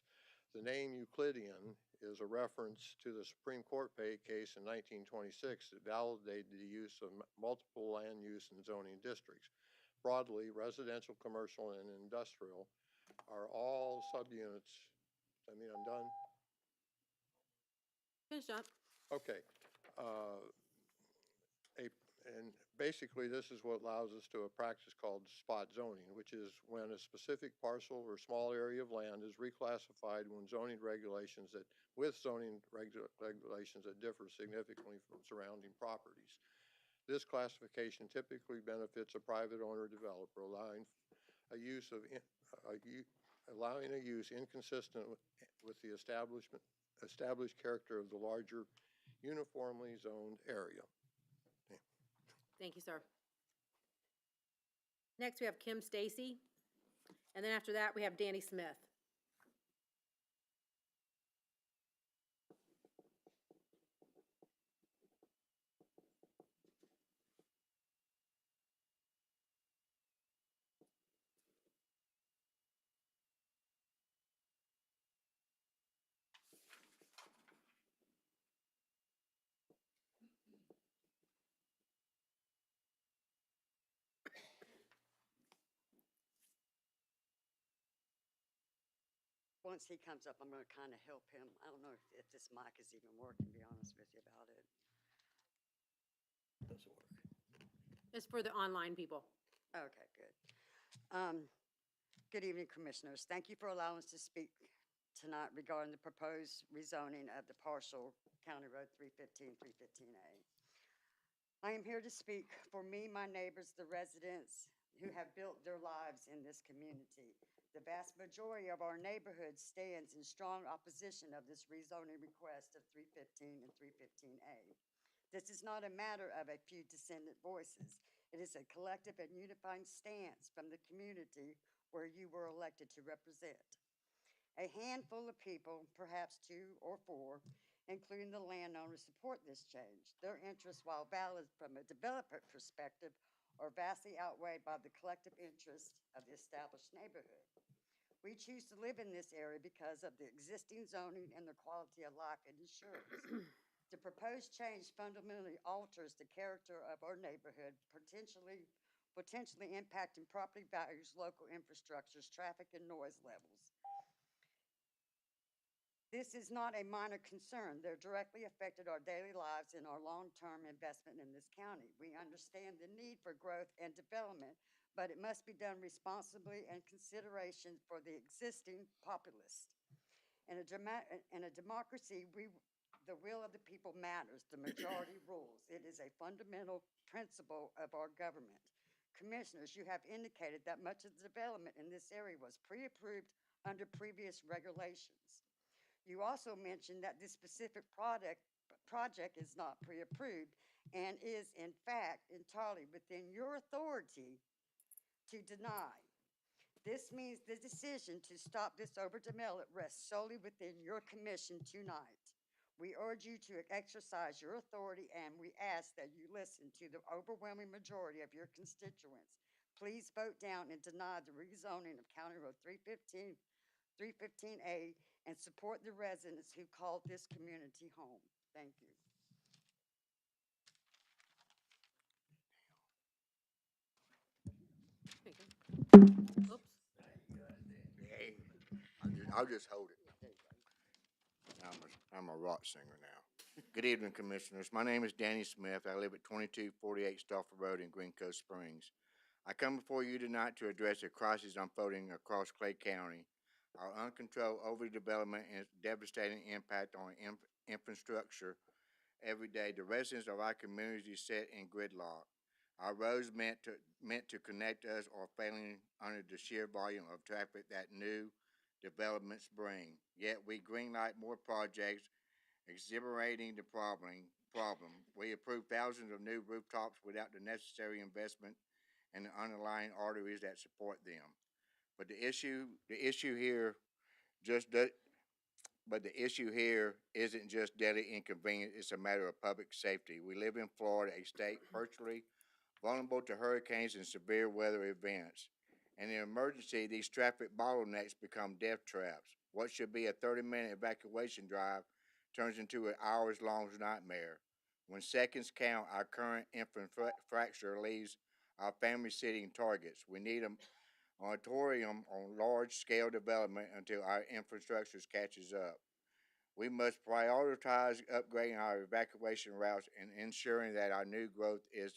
The name Euclidean is a reference to the Supreme Court case in 1926 that validated the use of multiple land use and zoning districts. Broadly, residential, commercial, and industrial are all subunits. I mean, I'm done? Finish up. Okay. And basically, this is what allows us to a practice called spot zoning, which is when a specific parcel or small area of land is reclassified when zoning regulations that differ significantly from surrounding properties. This classification typically benefits a private owner developer, allowing a use inconsistent with the established character of the larger uniformly zoned area. Thank you, sir. Next, we have Kim Stacy, and then after that, we have Danny Smith. Once he comes up, I'm going to kind of help him. I don't know if this mic is even working, to be honest with you about it. Doesn't work. It's for the online people. Okay, good. Good evening, Commissioners. Thank you for allowing us to speak tonight regarding the proposed rezoning of the partial County Road 315, 315A. I am here to speak for me, my neighbors, the residents who have built their lives in this community. The vast majority of our neighborhood stands in strong opposition of this rezoning request of 315 and 315A. This is not a matter of a few dissenting voices. It is a collective and unifying stance from the community where you were elected to represent. A handful of people, perhaps 2 or 4, including the landowners, support this change. Their interests, while valid from a developer perspective, are vastly outweighed by the collective interests of the established neighborhood. We choose to live in this area because of the existing zoning and the quality of life it ensures. The proposed change fundamentally alters the character of our neighborhood, potentially impacting property values, local infrastructures, traffic, and noise levels. This is not a minor concern. They're directly affected our daily lives and our long-term investment in this county. We understand the need for growth and development, but it must be done responsibly and consideration for the existing populace. In a democracy, the will of the people matters. The majority rules. It is a fundamental principle of our government. Commissioners, you have indicated that much of the development in this area was pre-approved under previous regulations. You also mentioned that this specific project is not pre-approved and is, in fact, entirely within your authority to deny. This means the decision to stop this overdevelopment rests solely within your commission tonight. We urge you to exercise your authority, and we ask that you listen to the overwhelming majority of your constituents. Please vote down and deny the rezoning of County Road 315, 315A, and support the residents who called this community home. Thank you. Oops. Hey, I'll just hold it. I'm a rock singer now. Good evening, Commissioners. My name is Danny Smith. I live at 2248 Stafford Road in Green Cove Springs. I come before you tonight to address a crisis unfolding across Clay County. Our uncontrolled overdevelopment and devastating impact on infrastructure every day. The residents of our community set in gridlock. Our roads meant to connect us are failing under the sheer volume of traffic that new developments bring. Yet we greenlight more projects, exaggerating the problem. We approve thousands of new rooftops without the necessary investment in the underlying arteries that support them. But the issue here isn't just daily inconvenience, it's a matter of public safety. We live in Florida, a state virtually vulnerable to hurricanes and severe weather events. In an emergency, these traffic bottlenecks become death traps. What should be a 30-minute evacuation drive turns into an hours-long nightmare. When seconds count, our current infrastructure leaves our family sitting targets. We need a moratorium on large-scale development until our infrastructure catches up. We must prioritize upgrading our evacuation routes and ensuring that our new growth is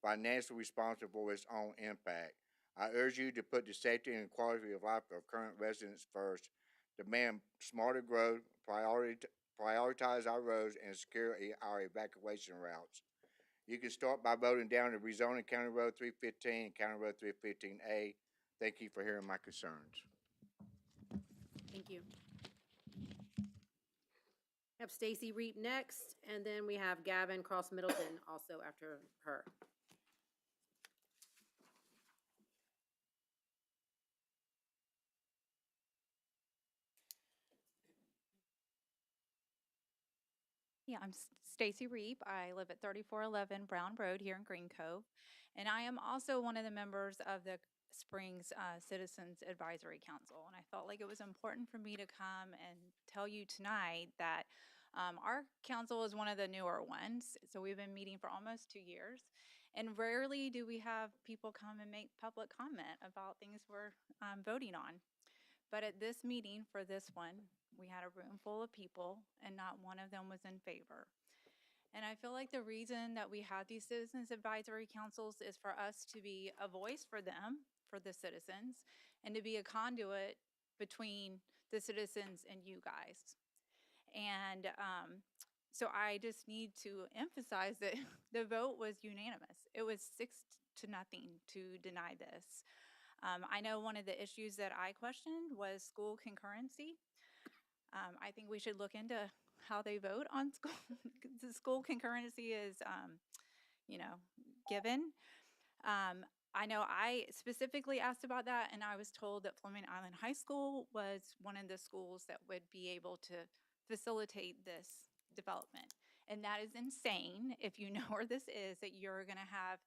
financially responsible for its own impact. I urge you to put the safety and quality of life of current residents first, demand smarter growth, prioritize our roads, and secure our evacuation routes. You can start by voting down the rezoning County Road 315 and County Road 315A. Thank you for hearing my concerns. Thank you. We have Stacy Reap next, and then we have Gavin Cross Middleton also after her. Yeah, I'm Stacy Reap. I live at 3411 Brown Road here in Green Cove. And I am also one of the members of the Springs Citizens Advisory Council. And I felt like it was important for me to come and tell you tonight that our council is one of the newer ones. So we've been meeting for almost 2 years. And rarely do we have people come and make public comment about things we're voting on. But at this meeting for this one, we had a room full of people and not one of them was in favor. And I feel like the reason that we have these citizens advisory councils is for us to be a voice for them, for the citizens, and to be a conduit between the citizens and you guys. And so I just need to emphasize that the vote was unanimous. It was 6-0 to deny this. I know one of the issues that I questioned was school concurrency. I think we should look into how they vote on school. The school concurrency is, given. I know I specifically asked about that, and I was told that Fleming Island High School was one of the schools that would be able to facilitate this development. And that is insane if you know where this is, that you're going to have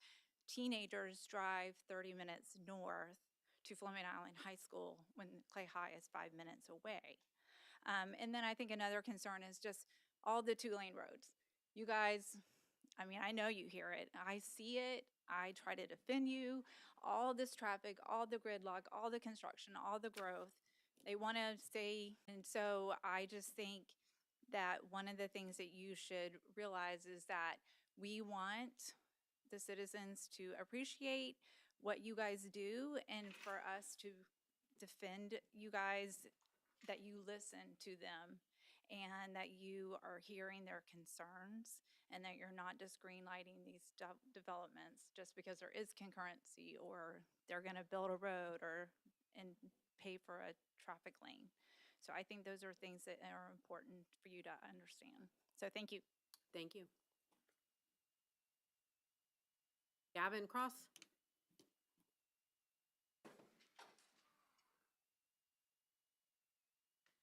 teenagers drive 30 minutes north to Fleming Island High School when Clay High is 5 minutes away. And then I think another concern is just all the 2-lane roads. You guys, I mean, I know you hear it. I see it. I try to defend you. All this traffic, all the gridlock, all the construction, all the growth. They want to stay. And so I just think that one of the things that you should realize is that we want the citizens to appreciate what you guys do and for us to defend you guys, that you listen to them and that you are hearing their concerns and that you're not just greenlighting these developments just because there is concurrency or they're going to build a road and pay for a traffic lane. So I think those are things that are important for you to understand. So thank you. Thank you. Gavin Cross.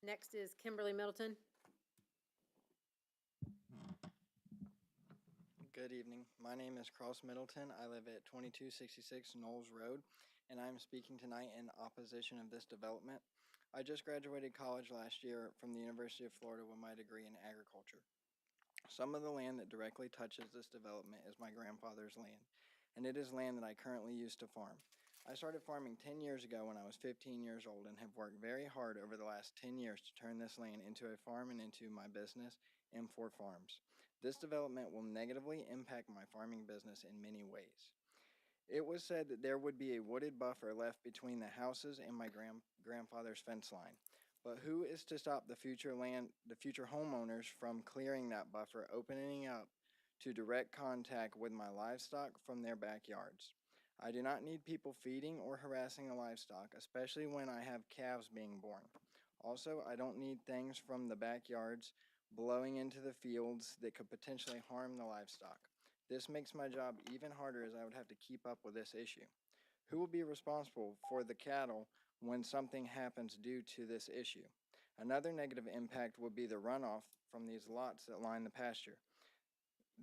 Next is Kimberly Middleton. Good evening. My name is Cross Middleton. I live at 2266 Knowles Road, and I'm speaking tonight in opposition of this development. I just graduated college last year from the University of Florida with my degree in agriculture. Some of the land that directly touches this development is my grandfather's land, and it is land that I currently use to farm. I started farming 10 years ago when I was 15 years old and have worked very hard over the last 10 years to turn this land into a farm and into my business, M4 Farms. This development will negatively impact my farming business in many ways. It was said that there would be a wooded buffer left between the houses and my grandfather's fence line. But who is to stop the future homeowners from clearing that buffer, opening up to direct contact with my livestock from their backyards? I do not need people feeding or harassing the livestock, especially when I have calves being born. Also, I don't need things from the backyards blowing into the fields that could potentially harm the livestock. This makes my job even harder as I would have to keep up with this issue. Who will be responsible for the cattle when something happens due to this issue? Another negative impact would be the runoff from these lots that line the pasture.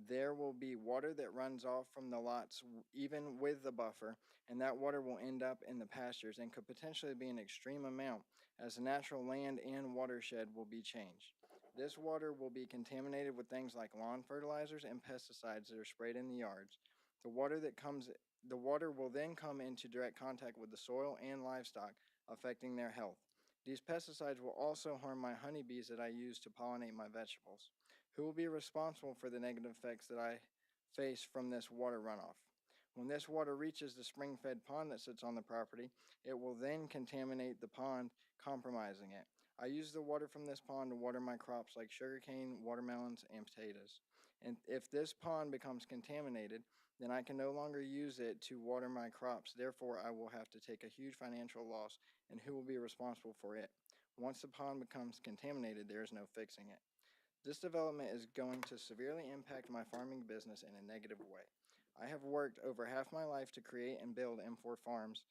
There will be water that runs off from the lots even with the buffer, and that water will end up in the pastures and could potentially be an extreme amount as the natural land and watershed will be changed. This water will be contaminated with things like lawn fertilizers and pesticides that are sprayed in the yards. The water will then come into direct contact with the soil and livestock, affecting their health. These pesticides will also harm my honeybees that I use to pollinate my vegetables. Who will be responsible for the negative effects that I face from this water runoff? When this water reaches the spring-fed pond that sits on the property, it will then contaminate the pond, compromising it. I use the water from this pond to water my crops like sugarcane, watermelons, and potatoes. And if this pond becomes contaminated, then I can no longer use it to water my crops. Therefore, I will have to take a huge financial loss, and who will be responsible for it? Once the pond becomes contaminated, there is no fixing it. This development is going to severely impact my farming business in a negative way. I have worked over half my life to create and build M4 Farms.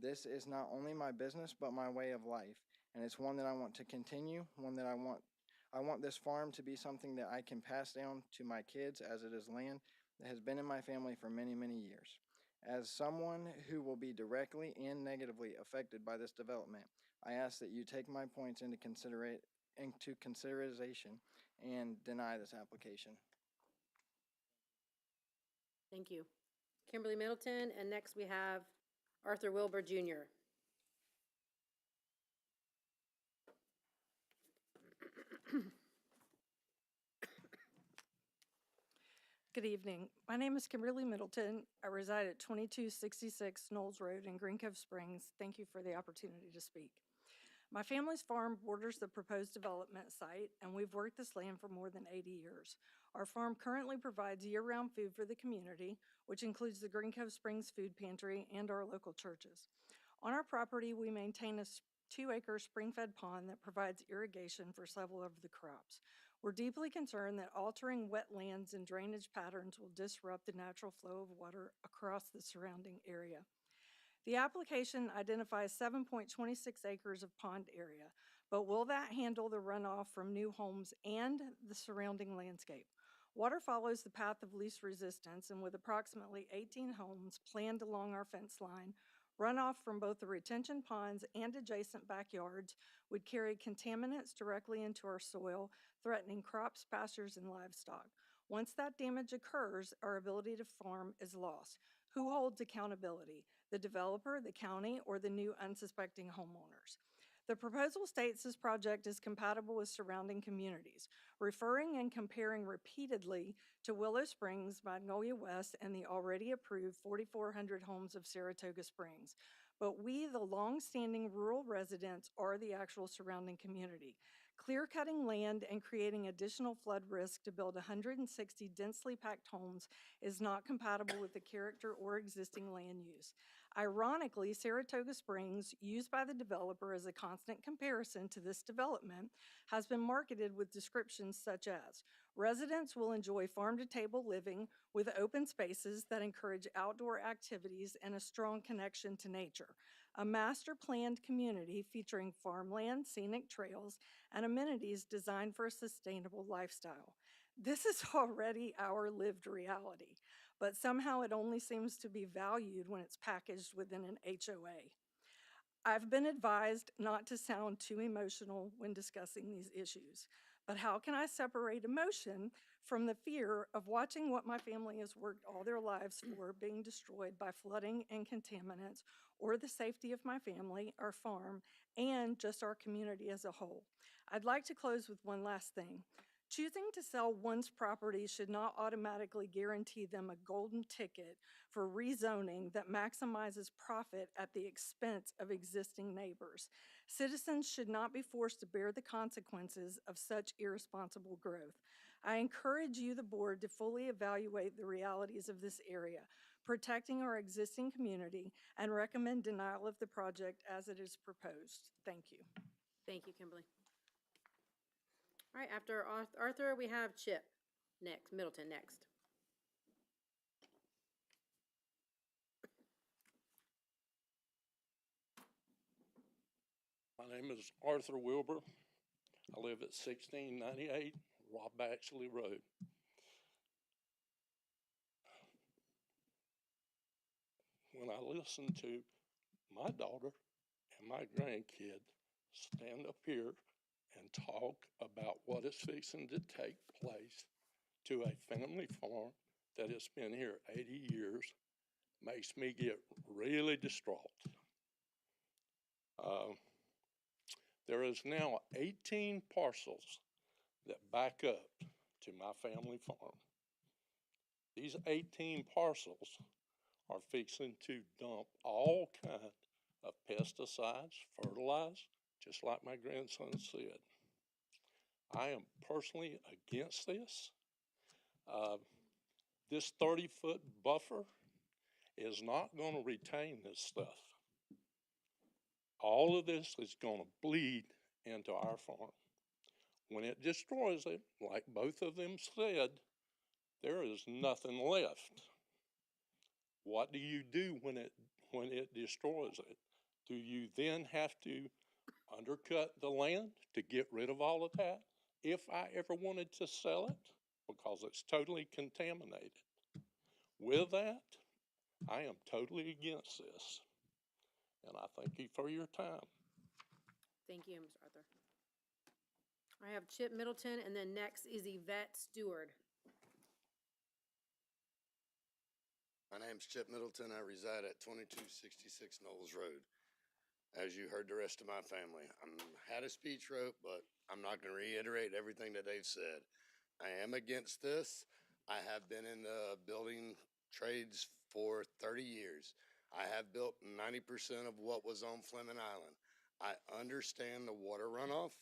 This is not only my business, but my way of life, and it's one that I want to continue, one that I want this farm to be something that I can pass down to my kids, as it is land that has been in my family for many, many years. As someone who will be directly and negatively affected by this development, I ask that you take my points into consideration and deny this application. Thank you. Kimberly Middleton, and next we have Arthur Wilbur Jr. Good evening. My name is Kimberly Middleton. I reside at 2266 Knowles Road in Green Cove Springs. Thank you for the opportunity to speak. My family's farm borders the proposed development site, and we've worked this land for more than 80 years. Our farm currently provides year-round food for the community, which includes the Green Cove Springs Food Pantry and our local churches. On our property, we maintain a 2-acre spring-fed pond that provides irrigation for several of the crops. We're deeply concerned that altering wetlands and drainage patterns will disrupt the natural flow of water across the surrounding area. The application identifies 7.26 acres of pond area, but will that handle the runoff from new homes and the surrounding landscape? Water follows the path of least resistance, and with approximately 18 homes planned along our fence line, runoff from both the retention ponds and adjacent backyards would carry contaminants directly into our soil, threatening crops, pastures, and livestock. Once that damage occurs, our ability to farm is lost. Who holds accountability? The developer, the county, or the new unsuspecting homeowners? The proposal states this project is compatible with surrounding communities, referring and comparing repeatedly to Willow Springs, Magnolia West, and the already approved 4,400 homes of Saratoga Springs. But we, the long-standing rural residents, are the actual surrounding community. Clear-cutting land and creating additional flood risk to build 160 densely packed homes is not compatible with the character or existing land use. Ironically, Saratoga Springs, used by the developer as a constant comparison to this development, has been marketed with descriptions such as, residents will enjoy farm-to-table living with open spaces that encourage outdoor activities and a strong connection to nature. A master-planned community featuring farmland, scenic trails, and amenities designed for a sustainable lifestyle. This is already our lived reality, but somehow it only seems to be valued when it's packaged within an HOA. I've been advised not to sound too emotional when discussing these issues, but how can I separate emotion from the fear of watching what my family has worked all their lives for being destroyed by flooding and contaminants, or the safety of my family, our farm, and just our community as a whole? I'd like to close with one last thing. Choosing to sell one's property should not automatically guarantee them a golden ticket for rezoning that maximizes profit at the expense of existing neighbors. Citizens should not be forced to bear the consequences of such irresponsible growth. I encourage you, the board, to fully evaluate the realities of this area, protecting our existing community, and recommend denial of the project as it is proposed. Thank you. Thank you, Kimberly. All right, after Arthur, we have Chip next, Middleton next. My name is Arthur Wilbur. I live at 1698 Rob Baxley Road. When I listen to my daughter and my grandkid stand up here and talk about what is fixing to take place to a family farm that has been here 80 years makes me get really distraught. There is now 18 parcels that back up to my family farm. These 18 parcels are fixing to dump all kind of pesticides, fertilizer, just like my grandson said. I am personally against this. This 30-foot buffer is not going to retain this stuff. All of this is going to bleed into our farm. When it destroys it, like both of them said, there is nothing left. What do you do when it destroys it? Do you then have to undercut the land to get rid of all of that if I ever wanted to sell it? Because it's totally contaminated. With that, I am totally against this. And I thank you for your time. Thank you, Mr. Arthur. I have Chip Middleton, and then next is Yvette Stewart. My name's Chip Middleton. I reside at 2266 Knowles Road. As you heard the rest of my family, I had a speech wrote, but I'm not going to reiterate everything that they've said. I am against this. I have been in the building trades for 30 years. I have built 90% of what was on Fleming Island. I understand the water runoff,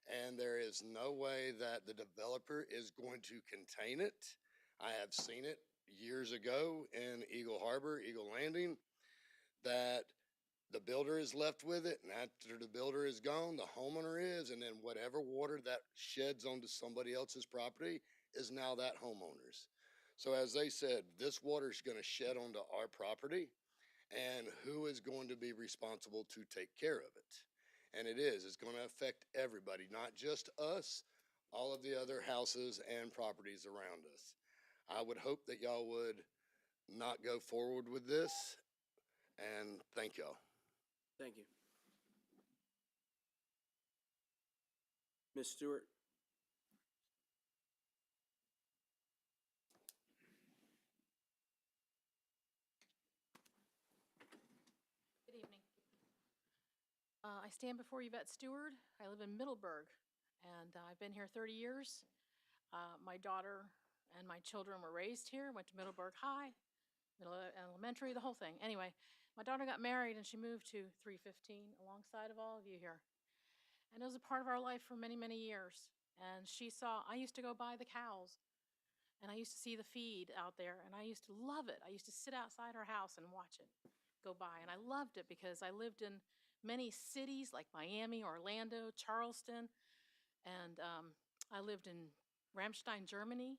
and there is no way that the developer is going to contain it. I have seen it years ago in Eagle Harbor, Eagle Landing, that the builder is left with it, and after the builder is gone, the homeowner is, and then whatever water that sheds onto somebody else's property is now that homeowner's. So as they said, this water is going to shed onto our property, and who is going to be responsible to take care of it? And it's going to affect everybody, not just us, all of the other houses and properties around us. I would hope that y'all would not go forward with this, and thank y'all. Thank you. Ms. Stewart? Good evening. I stand before Yvette Stewart. I live in Middleburg, and I've been here 30 years. My daughter and my children were raised here, went to Middleburg High, Middle Elementary, the whole thing. Anyway, my daughter got married and she moved to 315 alongside of all of you here. And it was a part of our life for many, many years. And she saw, I used to go by the cows and I used to see the feed out there and I used to love it. I used to sit outside her house and watch it go by. And I loved it because I lived in many cities like Miami, Orlando, Charleston, and I lived in Ramstein, Germany.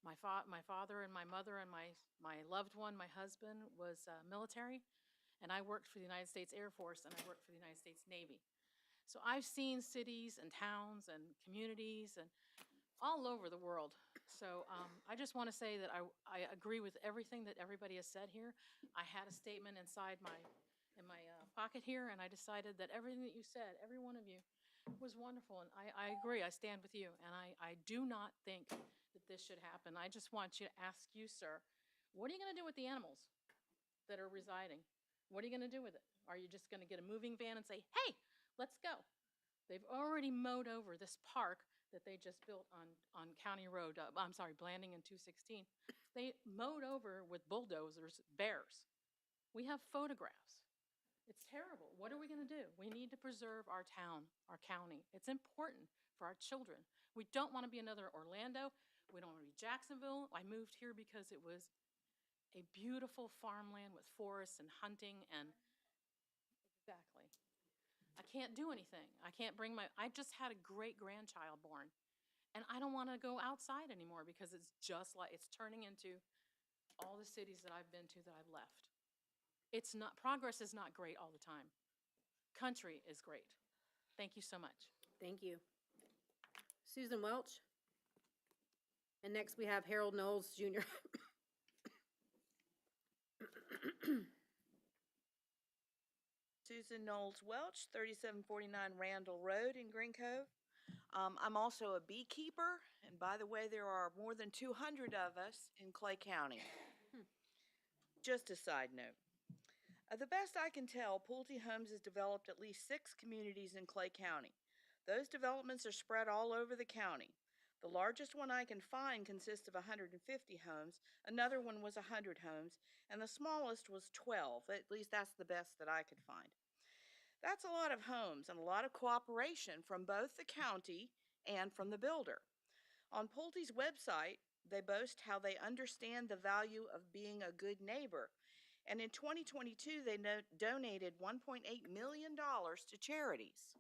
My father and my mother and my loved one, my husband, was military, and I worked for the United States Air Force and I worked for the United States Navy. So I've seen cities and towns and communities and all over the world. So I just want to say that I agree with everything that everybody has said here. I had a statement inside in my pocket here, and I decided that everything that you said, every one of you, was wonderful, and I agree. I stand with you, and I do not think that this should happen. I just want you to ask you, sir, what are you going to do with the animals that are residing? What are you going to do with it? Are you just going to get a moving van and say, hey, let's go? They've already mowed over this park that they just built on County Road, Blanding and 216. They mowed over with bulldozers bears. We have photographs. It's terrible. What are we going to do? We need to preserve our town, our county. It's important for our children. We don't want to be another Orlando. We don't want to be Jacksonville. I moved here because it was a beautiful farmland with forests and hunting and exactly. I can't do anything. I can't bring I just had a great grandchild born and I don't want to go outside anymore because it's just like, it's turning into all the cities that I've been to that I've left. Progress is not great all the time. Country is great. Thank you so much. Thank you. Susan Welch. And next we have Harold Knowles Jr. Susan Knowles Welch, 3749 Randall Road in Green Cove. I'm also a beekeeper, and by the way, there are more than 200 of us in Clay County. Just a side note. The best I can tell, Pulte Homes has developed at least 6 communities in Clay County. Those developments are spread all over the county. The largest one I can find consists of 150 homes, another one was 100 homes, and the smallest was 12. At least that's the best that I could find. That's a lot of homes and a lot of cooperation from both the county and from the builder. On Pulte's website, they boast how they understand the value of being a good neighbor. And in 2022, they donated $1.8 million to charities.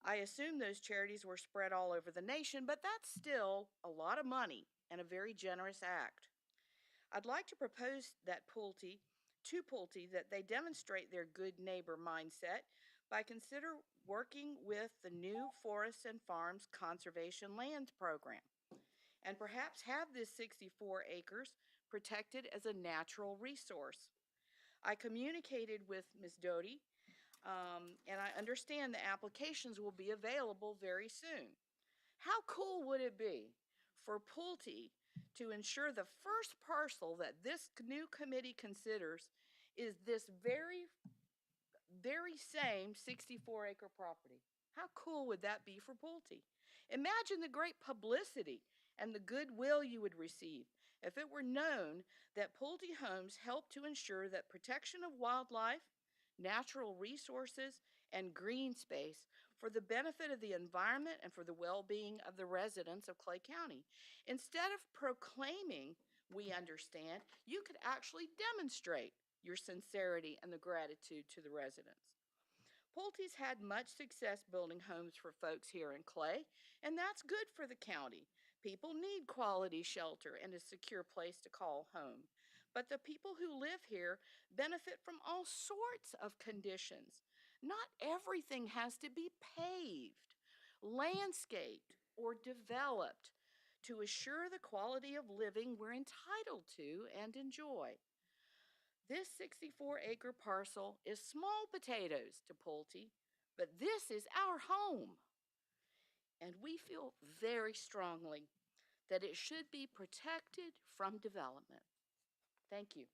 I assume those charities were spread all over the nation, but that's still a lot of money and a very generous act. I'd like to propose that Pulte that they demonstrate their good neighbor mindset by consider working with the new Forests and Farms Conservation Land Program and perhaps have this 64 acres protected as a natural resource. I communicated with Ms. Doty, and I understand the applications will be available very soon. How cool would it be for Pulte to ensure the first parcel that this new committee considers is this very same 64-acre property? How cool would that be for Pulte? Imagine the great publicity and the goodwill you would receive if it were known that Pulte Homes helped to ensure that protection of wildlife, natural resources, and green space for the benefit of the environment and for the well-being of the residents of Clay County. Instead of proclaiming, we understand, you could actually demonstrate your sincerity and the gratitude to the residents. Pulte's had much success building homes for folks here in Clay, and that's good for the county. People need quality shelter and a secure place to call home. But the people who live here benefit from all sorts of conditions. Not everything has to be paved, landscaped, or developed to assure the quality of living we're entitled to and enjoy. This 64-acre parcel is small potatoes to Pulte, but this is our home. And we feel very strongly that it should be protected from development. Thank you.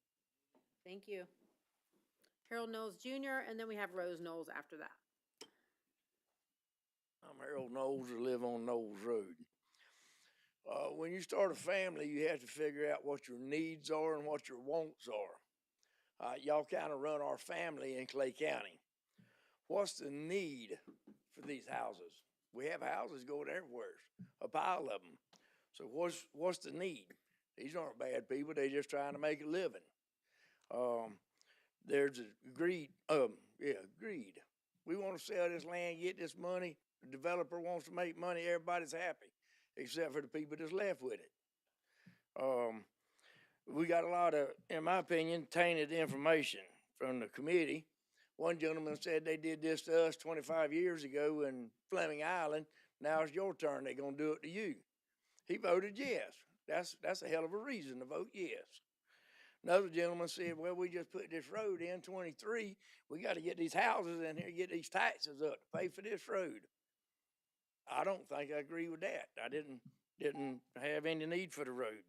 Thank you. Harold Knowles Jr., and then we have Rose Knowles after that. I'm Harold Knowles, I live on Knowles Road. When you start a family, you have to figure out what your needs are and what your wants are. Y'all kind of run our family in Clay County. What's the need for these houses? We have houses going everywhere, a pile of them. So what's the need? These aren't bad people, they're just trying to make a living. There's a greed. Greed. We want to sell this land, get this money. The developer wants to make money, everybody's happy, except for the people that's left with it. We got a lot of, in my opinion, tainted information from the committee. One gentleman said they did this to us 25 years ago in Fleming Island. Now it's your turn, they're gonna do it to you. He voted yes. That's a hell of a reason to vote yes. Another gentleman said, well, we just put this road in 23. We got to get these houses in here, get these taxes up to pay for this road. I don't think I agree with that. I didn't have any need for the road.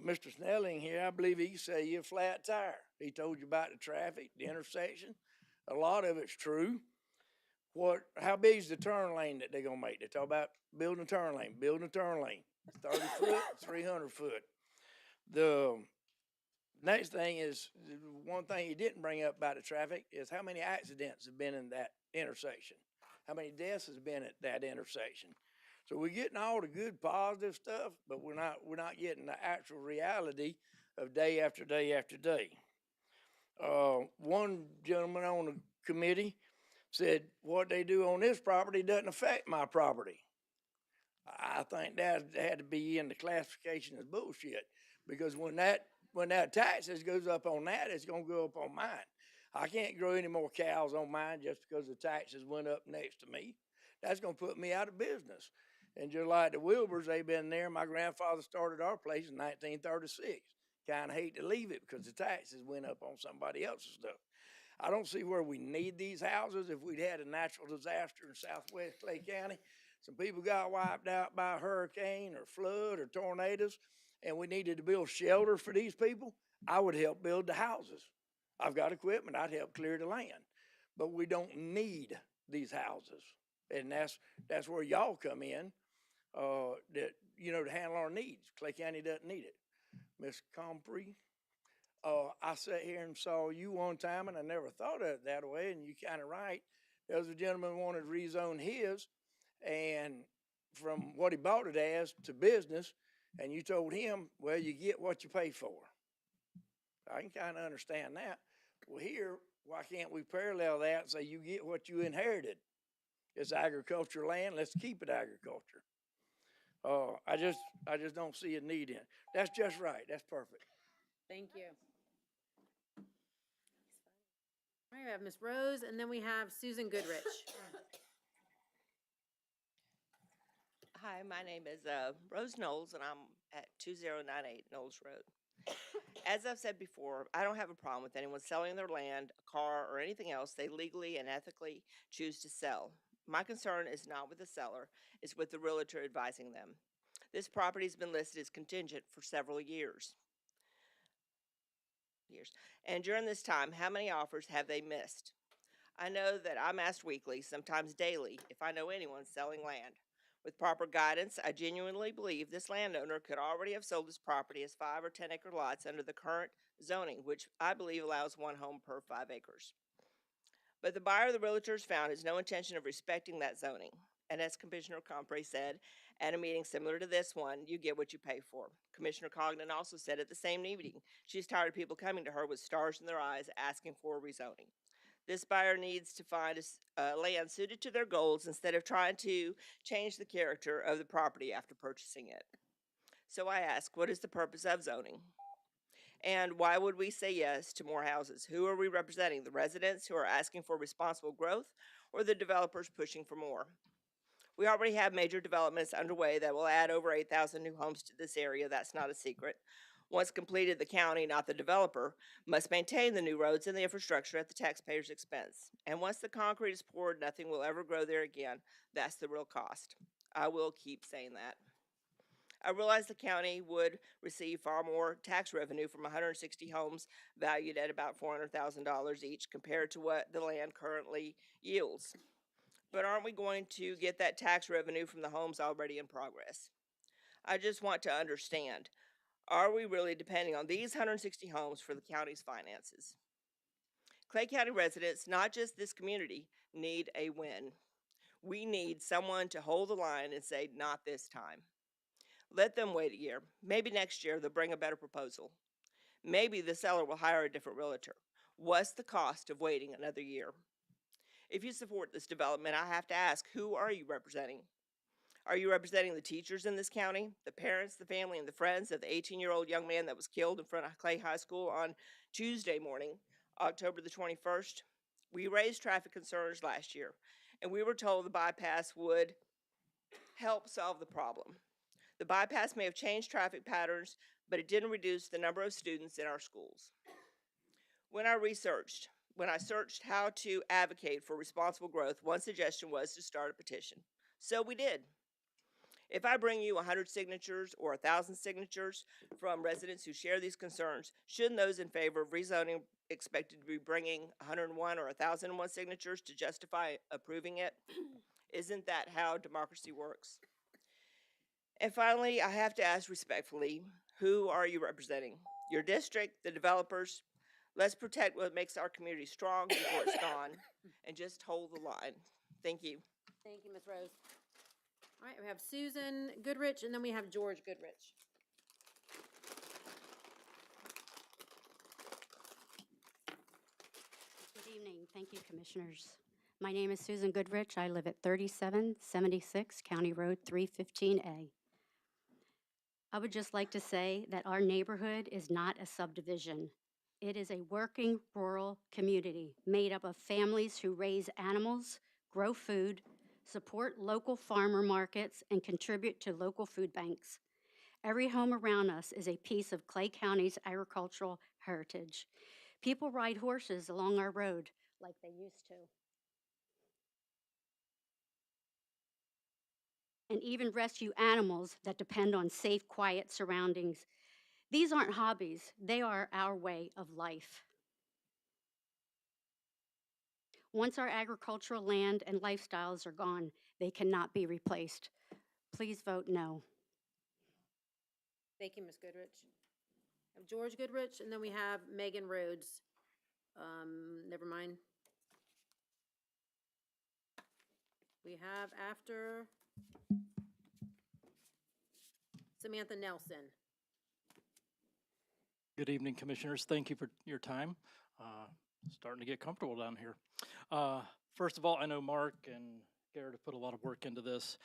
Mr. Snelling here, I believe he said you're a flat tire. He told you about the traffic, the intersection. A lot of it's true. How big is the turn lane that they're gonna make? They talk about building a turn lane, 30 foot, 300 foot. The next thing is, one thing he didn't bring up about the traffic is how many accidents have been in that intersection. How many deaths has been at that intersection. So we're getting all the good positive stuff, but we're not getting the actual reality of day after day after day. One gentleman on the committee said what they do on this property doesn't affect my property. I think that had to be in the classification as bullshit, because when that taxes goes up on that, it's gonna go up on mine. I can't grow any more cows on mine just because the taxes went up next to me. That's gonna put me out of business. And just like the Wilburs, they've been there. My grandfather started our place in 1936. Kind of hate to leave it because the taxes went up on somebody else's stuff. I don't see where we need these houses. If we'd had a natural disaster in southwest Clay County, some people got wiped out by a hurricane or flood or tornadoes, and we needed to build shelter for these people, I would help build the houses. I've got equipment, I'd help clear the land. But we don't need these houses. And that's where y'all come in, that, you know, to handle our needs. Clay County doesn't need it. Ms. Comrie, I sat here and saw you one time, and I never thought of it that way, and you kind of right. There was a gentleman wanted to rezone his, and from what he bought it as to business, and you told him, well, you get what you pay for. I can kind of understand that. Well, here, why can't we parallel that and say you get what you inherited? It's agricultural land, let's keep it agriculture. I just don't see a need in it. That's just right, that's perfect. Thank you. All right, we have Ms. Rose, and then we have Susan Goodrich. Hi, my name is Rose Knowles, and I'm at 2098 Knowles Road. As I've said before, I don't have a problem with anyone selling their land, a car, or anything else they legally and ethically choose to sell. My concern is not with the seller, it's with the realtor advising them. This property has been listed as contingent for several years. And during this time, how many offers have they missed? I know that I'm asked weekly, sometimes daily, if I know anyone selling land. With proper guidance, I genuinely believe this landowner could already have sold his property as 5 or 10 acre lots under the current zoning, which I believe allows 1 home per 5 acres. But the buyer the realtors found has no intention of respecting that zoning. And as Commissioner Compre said, at a meeting similar to this one, you get what you pay for. Commissioner Cognan also said at the same meeting, she's tired of people coming to her with stars in their eyes asking for rezoning. This buyer needs to find a land suited to their goals instead of trying to change the character of the property after purchasing it. So I ask, what is the purpose of zoning? And why would we say yes to more houses? Who are we representing? The residents who are asking for responsible growth, or the developers pushing for more? We already have major developments underway that will add over 8,000 new homes to this area. That's not a secret. Once completed, the county, not the developer, must maintain the new roads and the infrastructure at the taxpayer's expense. And once the concrete is poured, nothing will ever grow there again. That's the real cost. I will keep saying that. I realize the county would receive far more tax revenue from 160 homes valued at about $400,000 each compared to what the land currently yields. But aren't we going to get that tax revenue from the homes already in progress? I just want to understand, are we really depending on these 160 homes for the county's finances? Clay County residents, not just this community, need a win. We need someone to hold the line and say, not this time. Let them wait a year. Maybe next year they'll bring a better proposal. Maybe the seller will hire a different realtor. What's the cost of waiting another year? If you support this development, I have to ask, who are you representing? Are you representing the teachers in this county, the parents, the family, and the friends of the 18-year-old young man that was killed in front of Clay High School on Tuesday morning, October the 21st? We raised traffic concerns last year, and we were told the bypass would help solve the problem. The bypass may have changed traffic patterns, but it didn't reduce the number of students in our schools. When I searched how to advocate for responsible growth, one suggestion was to start a petition. So we did. If I bring you 100 signatures or 1,000 signatures from residents who share these concerns, shouldn't those in favor of rezoning expected to be bringing 101 or 1,001 signatures to justify approving it? Isn't that how democracy works? And finally, I have to ask respectfully, who are you representing? Your district, the developers? Let's protect what makes our community strong before it's gone, and just hold the line. Thank you. Thank you, Ms. Rose. All right, we have Susan Goodrich, and then we have George Goodrich. Good evening. Thank you, Commissioners. My name is Susan Goodrich. I live at 3776 County Road 315A. I would just like to say that our neighborhood is not a subdivision. It is a working rural community made up of families who raise animals, grow food, support local farmer markets, and contribute to local food banks. Every home around us is a piece of Clay County's agricultural heritage. People ride horses along our road like they used to. And even rescue animals that depend on safe, quiet surroundings. These aren't hobbies, they are our way of life. Once our agricultural land and lifestyles are gone, they cannot be replaced. Please vote no. Thank you, Ms. Goodrich. We have George Goodrich, and then we have Megan Rhodes. Never mind. We have after Samantha Nelson. Good evening, Commissioners. Thank you for your time. Starting to get comfortable down here. First of all, I know Mark and Garrett have put a lot of work into this,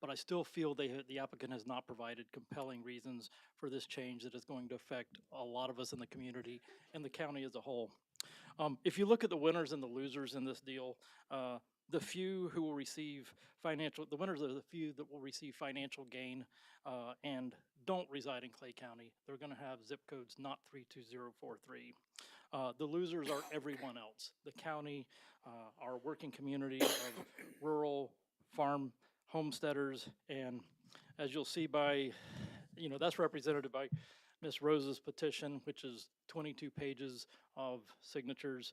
but I still feel the applicant has not provided compelling reasons for this change that is going to affect a lot of us in the community and the county as a whole. If you look at the winners and the losers in this deal, the few who will receive the winners are the few that will receive financial gain and don't reside in Clay County. They're going to have zip codes not 32043. The losers are everyone else. The county, our working community of rural farm homesteaders, and as you'll see by, that's represented by Ms. Rose's petition, which is 22 pages of signatures,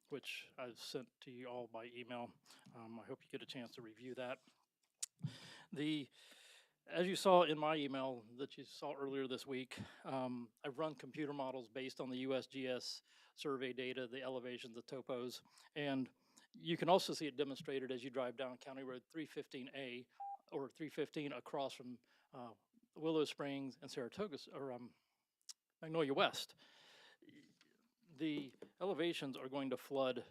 which I've sent to you all by email. I hope you get a chance to review that. As you saw in my email that you saw earlier this week, I've run computer models based on the USGS survey data, the elevations, the topos, and you can also see it demonstrated as you drive down County Road 315A or 315 across from Willow Springs and Saratoga, or Magnolia West. The elevations are going to flood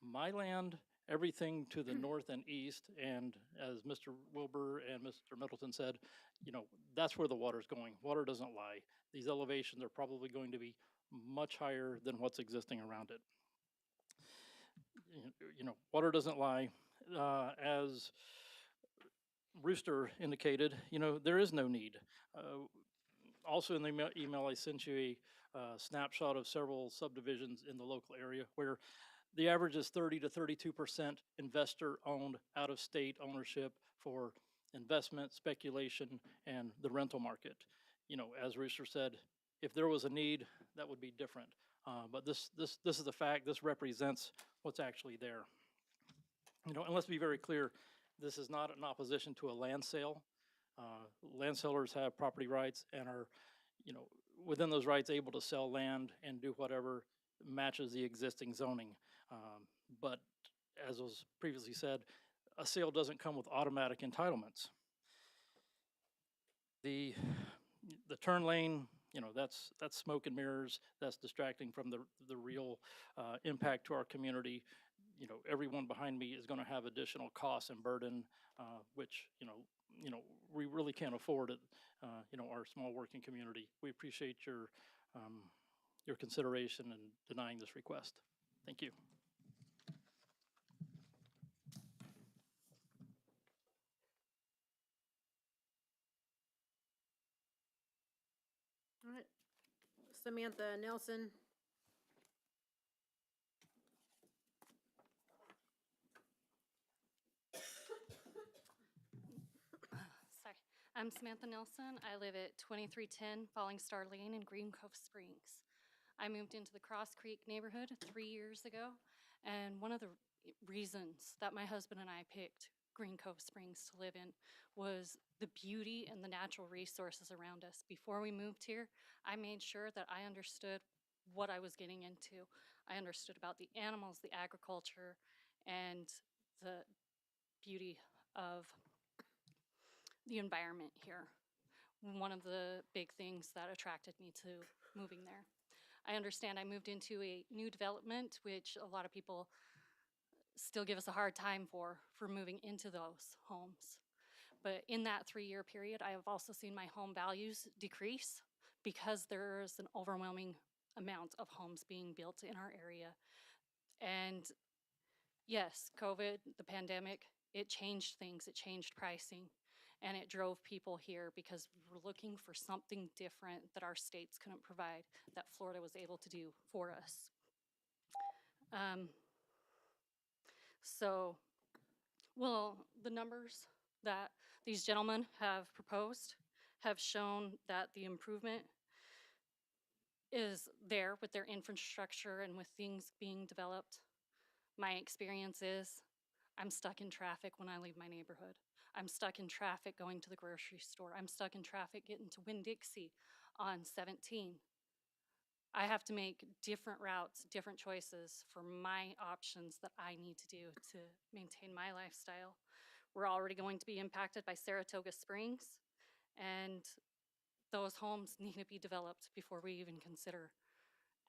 my land, everything to the north and east, and as Mr. Wilbur and Mr. Middleton said, that's where the water's going. Water doesn't lie. These elevations are probably going to be much higher than what's existing around it. Water doesn't lie. As Rooster indicated, there is no need. Also in the email, I sent you a snapshot of several subdivisions in the local area where the average is 30 to 32% investor-owned, out-of-state ownership for investment, speculation, and the rental market. As Rooster said, if there was a need, that would be different. But this is the fact. This represents what's actually there. And let's be very clear, this is not in opposition to a land sale. Land sellers have property rights and are, within those rights able to sell land and do whatever matches the existing zoning. But as was previously said, a sale doesn't come with automatic entitlements. The turn lane, that's smoke and mirrors. That's distracting from the real impact to our community. Everyone behind me is going to have additional costs and burden, which we really can't afford it. Our small working community. We appreciate your consideration in denying this request. Thank you. All right, Samantha Nelson. Sorry, I'm Samantha Nelson. I live at 2310 Falling Star Lane in Green Cove Springs. I moved into the Cross Creek neighborhood 3 years ago, and one of the reasons that my husband and I picked Green Cove Springs to live in was the beauty and the natural resources around us. Before we moved here, I made sure that I understood what I was getting into. I understood about the animals, the agriculture, and the beauty of the environment here. One of the big things that attracted me to moving there. I understand I moved into a new development, which a lot of people still give us a hard time for moving into those homes. But in that 3-year period, I have also seen my home values decrease because there's an overwhelming amount of homes being built in our area. And yes, COVID, the pandemic, it changed things, it changed pricing. and it drove people here because we were looking for something different that our states couldn't provide, that Florida was able to do for us. So, well, the numbers that these gentlemen have proposed have shown that the improvement is there with their infrastructure and with things being developed. My experience is I'm stuck in traffic when I leave my neighborhood. I'm stuck in traffic going to the grocery store. I'm stuck in traffic getting to Winn-Dixie on 17. I have to make different routes, different choices for my options that I need to do to maintain my lifestyle. We're already going to be impacted by Saratoga Springs, and those homes need to be developed before we even consider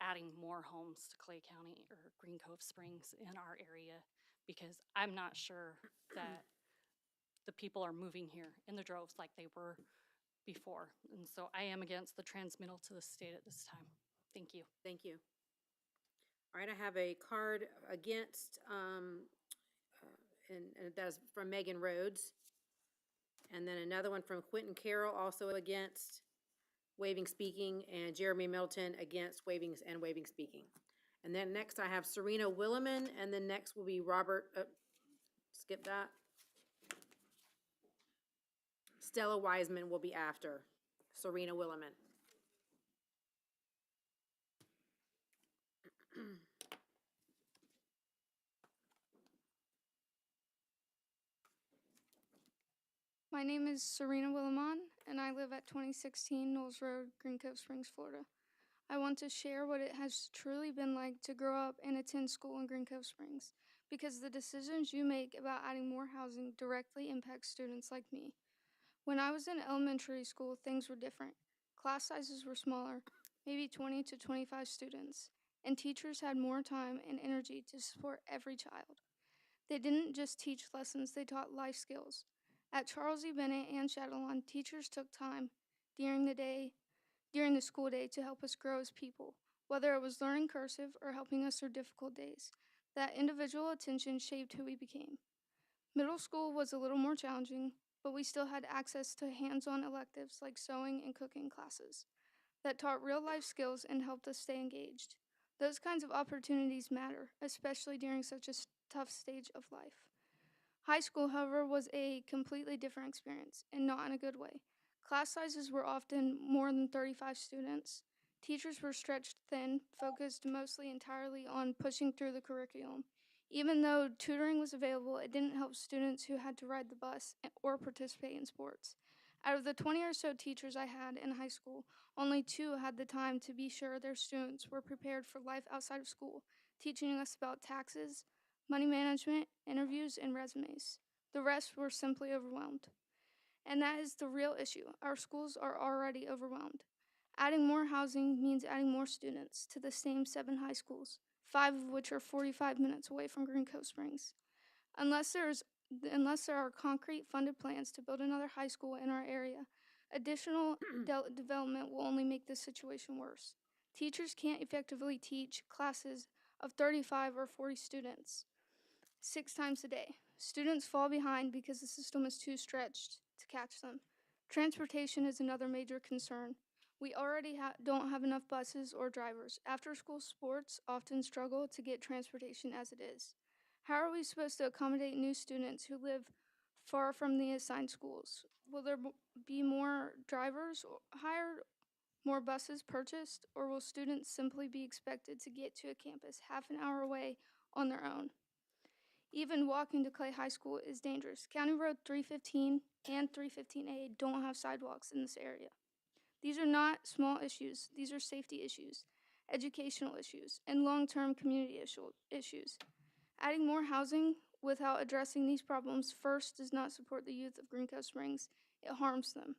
adding more homes to Clay County or Green Cove Springs in our area, because I'm not sure that the people are moving here in the droves like they were before. And so I am against the transmittal to the state at this time. Thank you. Thank you. All right, I have a card against, and that's from Megan Rhodes. And then another one from Quentin Carroll, also against waiving speaking, and Jeremy Middleton against waiving and waiving speaking. And then next I have Serena Williman, and then next will be Robert, skip that. Stella Wiseman will be after Serena Williman. My name is Serena Willimon, and I live at 2016 Knowles Road, Green Cove Springs, Florida. I want to share what it has truly been like to grow up and attend school in Green Cove Springs, because the decisions you make about adding more housing directly impact students like me. When I was in elementary school, things were different. Class sizes were smaller, maybe 20 to 25 students, and teachers had more time and energy to support every child. They didn't just teach lessons, they taught life skills. At Charles E. Bennett and Chatelawn, teachers took time during the school day to help us grow as people, whether it was learning cursive or helping us through difficult days. That individual attention shaped who we became. Middle school was a little more challenging, but we still had access to hands-on electives like sewing and cooking classes that taught real-life skills and helped us stay engaged. Those kinds of opportunities matter, especially during such a tough stage of life. High school, however, was a completely different experience, and not in a good way. Class sizes were often more than 35 students. Teachers were stretched thin, focused mostly entirely on pushing through the curriculum. Even though tutoring was available, it didn't help students who had to ride the bus or participate in sports. Out of the 20 or so teachers I had in high school, only 2 had the time to be sure their students were prepared for life outside of school, teaching us about taxes, money management, interviews, and resumes. The rest were simply overwhelmed. And that is the real issue. Our schools are already overwhelmed. Adding more housing means adding more students to the same 7 high schools, 5 of which are 45 minutes away from Green Cove Springs. Unless there are concrete funded plans to build another high school in our area, additional development will only make this situation worse. Teachers can't effectively teach classes of 35 or 40 students 6 times a day. Students fall behind because the system is too stretched to catch them. Transportation is another major concern. We already don't have enough buses or drivers. After-school sports often struggle to get transportation as it is. How are we supposed to accommodate new students who live far from the assigned schools? Will there be more drivers hired, more buses purchased, or will students simply be expected to get to a campus half an hour away on their own? Even walking to Clay High School is dangerous. County Road 315 and 315A don't have sidewalks in this area. These are not small issues. These are safety issues, educational issues, and long-term community issues. Adding more housing without addressing these problems first does not support the youth of Green Cove Springs. It harms them.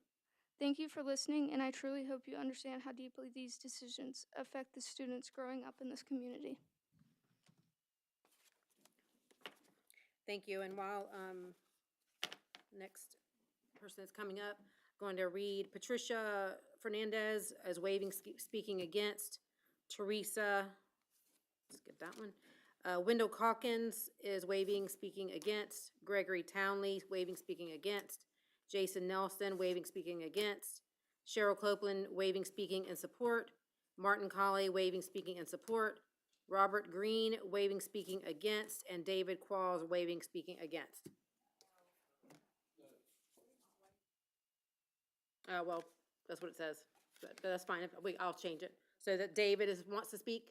Thank you for listening, and I truly hope you understand how deeply these decisions affect the students growing up in this community. Thank you. And while next person that's coming up, going to read Patricia Fernandez as waiving speaking against. Teresa, skip that one. Wendell Calkins is waiving speaking against. Gregory Townley waiving speaking against. Jason Nelson, waiving speaking against. Cheryl Copeland, waiving speaking in support. Martin Colley, waiving speaking in support. Robert Green, waiving speaking against, and David Qualls, waiving speaking against. Well, that's what it says, but that's fine, I'll change it. So that David wants to speak?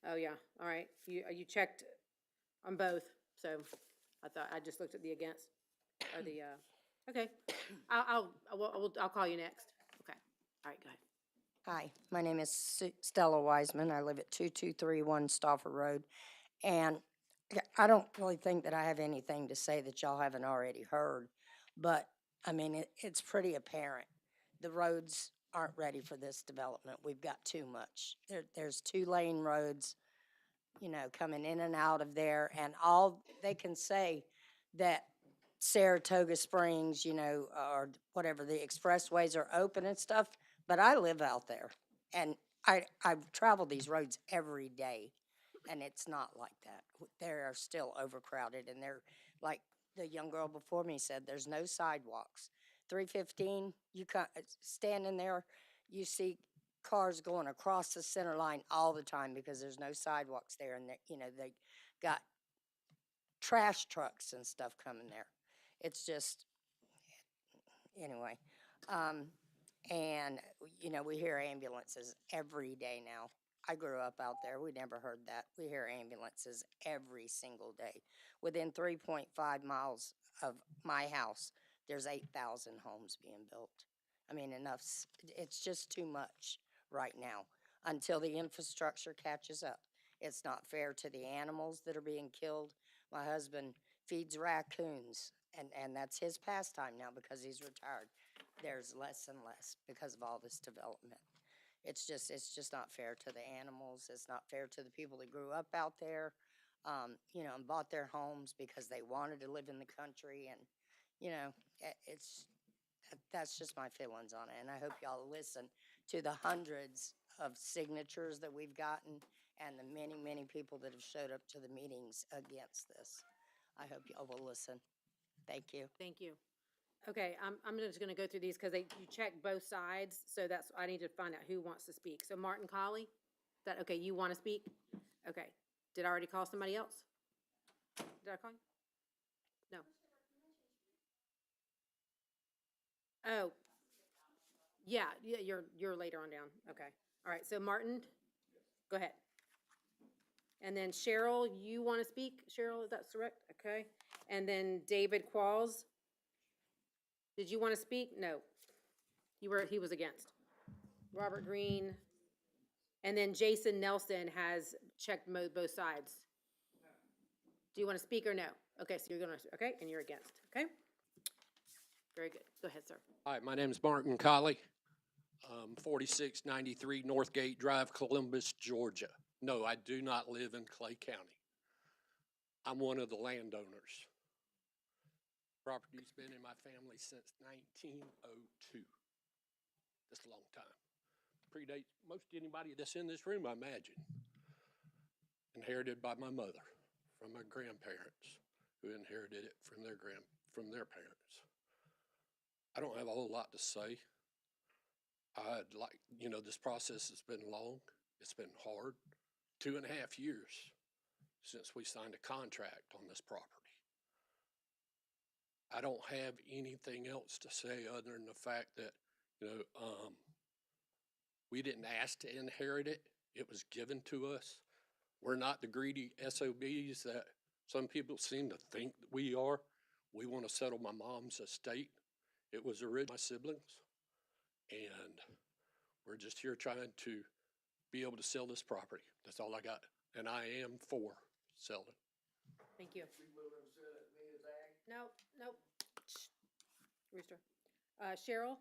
Oh, yeah, all right, you checked on both, so I thought, I just looked at the against, or the, okay. I'll call you next, okay, all right, go ahead. Hi, my name is Stella Wiseman. I live at 2231 Stauffer Road. And I don't really think that I have anything to say that y'all haven't already heard. But, I mean, it's pretty apparent. The roads aren't ready for this development. We've got too much. There's 2-lane roads, you know, coming in and out of there. And all they can say that Saratoga Springs, you know, or whatever, the expressways are open and stuff. But I live out there, and I've traveled these roads every day, and it's not like that. They are still overcrowded, and they're, like the young girl before me said, there's no sidewalks. 315, you can't, standing there, you see cars going across the center line all the time because there's no sidewalks there, and you know, they got trash trucks and stuff coming there. It's just, anyway. And, you know, we hear ambulances every day now. I grew up out there. We never heard that. We hear ambulances every single day. Within 3.5 miles of my house, there's 8,000 homes being built. I mean, it's just too much right now until the infrastructure catches up. It's not fair to the animals that are being killed. My husband feeds raccoons, and that's his pastime now because he's retired. There's less and less because of all this development. It's just not fair to the animals. It's not fair to the people that grew up out there, you know, and bought their homes because they wanted to live in the country. And, you know, that's just my feelings on it. And I hope y'all listen to the hundreds of signatures that we've gotten and the many, many people that have showed up to the meetings against this. I hope y'all will listen. Thank you. Thank you. Okay, I'm just gonna go through these because you checked both sides, so I need to find out who wants to speak. So Martin Colley, okay, you want to speak? Okay, did I already call somebody else? Did I call you? No. Oh, yeah, you're later on down, okay. All right, so Martin, go ahead. And then Cheryl, you want to speak? Cheryl, is that correct? Okay, and then David Qualls. Did you want to speak? No. He was against. Robert Green. And then Jason Nelson has checked both sides. Do you want to speak or no? Okay, so you're going to, okay, and you're against, okay? Very good. Go ahead, sir. Hi, my name is Martin Colley, 4693 Northgate Drive, Columbus, Georgia. No, I do not live in Clay County. I'm one of the landowners. Property's been in my family since 1902. That's a long time. Predates most anybody that's in this room, I imagine. Inherited by my mother from my grandparents, who inherited it from their parents. I don't have a whole lot to say. I'd like, you know, this process has been long. It's been hard. 2.5 years since we signed a contract on this property. I don't have anything else to say other than the fact that, you know, we didn't ask to inherit it. It was given to us. We're not the greedy SOBs that some people seem to think that we are. We want to settle my mom's estate. It was originally my siblings. And we're just here trying to be able to sell this property. That's all I got. And I am for selling. Thank you. Nope. Rooster. Cheryl?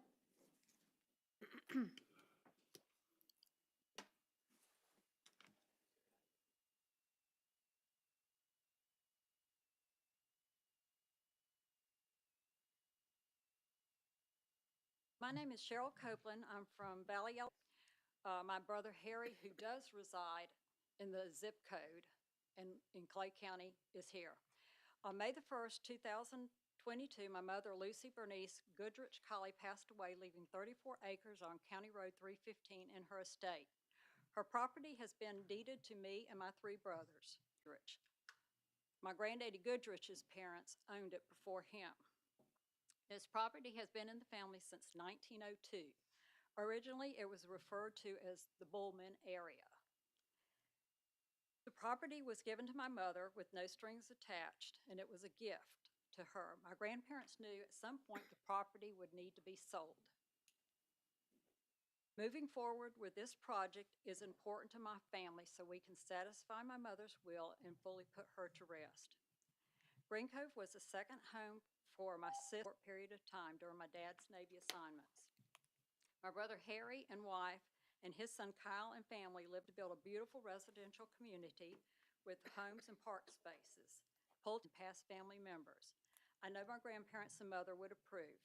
My name is Cheryl Copeland. I'm from Valley. My brother Harry, who does reside in the zip code in Clay County is here. On May the 1st, 2022, my mother, Lucy Bernice Goodrich Colley, passed away, leaving 34 acres on County Road 315 in her estate. Her property has been deeded to me and my 3 brothers, Goodrich. My granddaddy Goodrich's parents owned it before him. This property has been in the family since 1902. Originally, it was referred to as the Bullman area. The property was given to my mother with no strings attached, and it was a gift to her. My grandparents knew at some point the property would need to be sold. Moving forward with this project is important to my family so we can satisfy my mother's will and fully put her to rest. Green Cove was a second home for my sister period of time during my dad's Navy assignments. My brother Harry and wife and his son Kyle and family lived to build a beautiful residential community with homes and park spaces, pulled and past family members. I know my grandparents and mother would approve.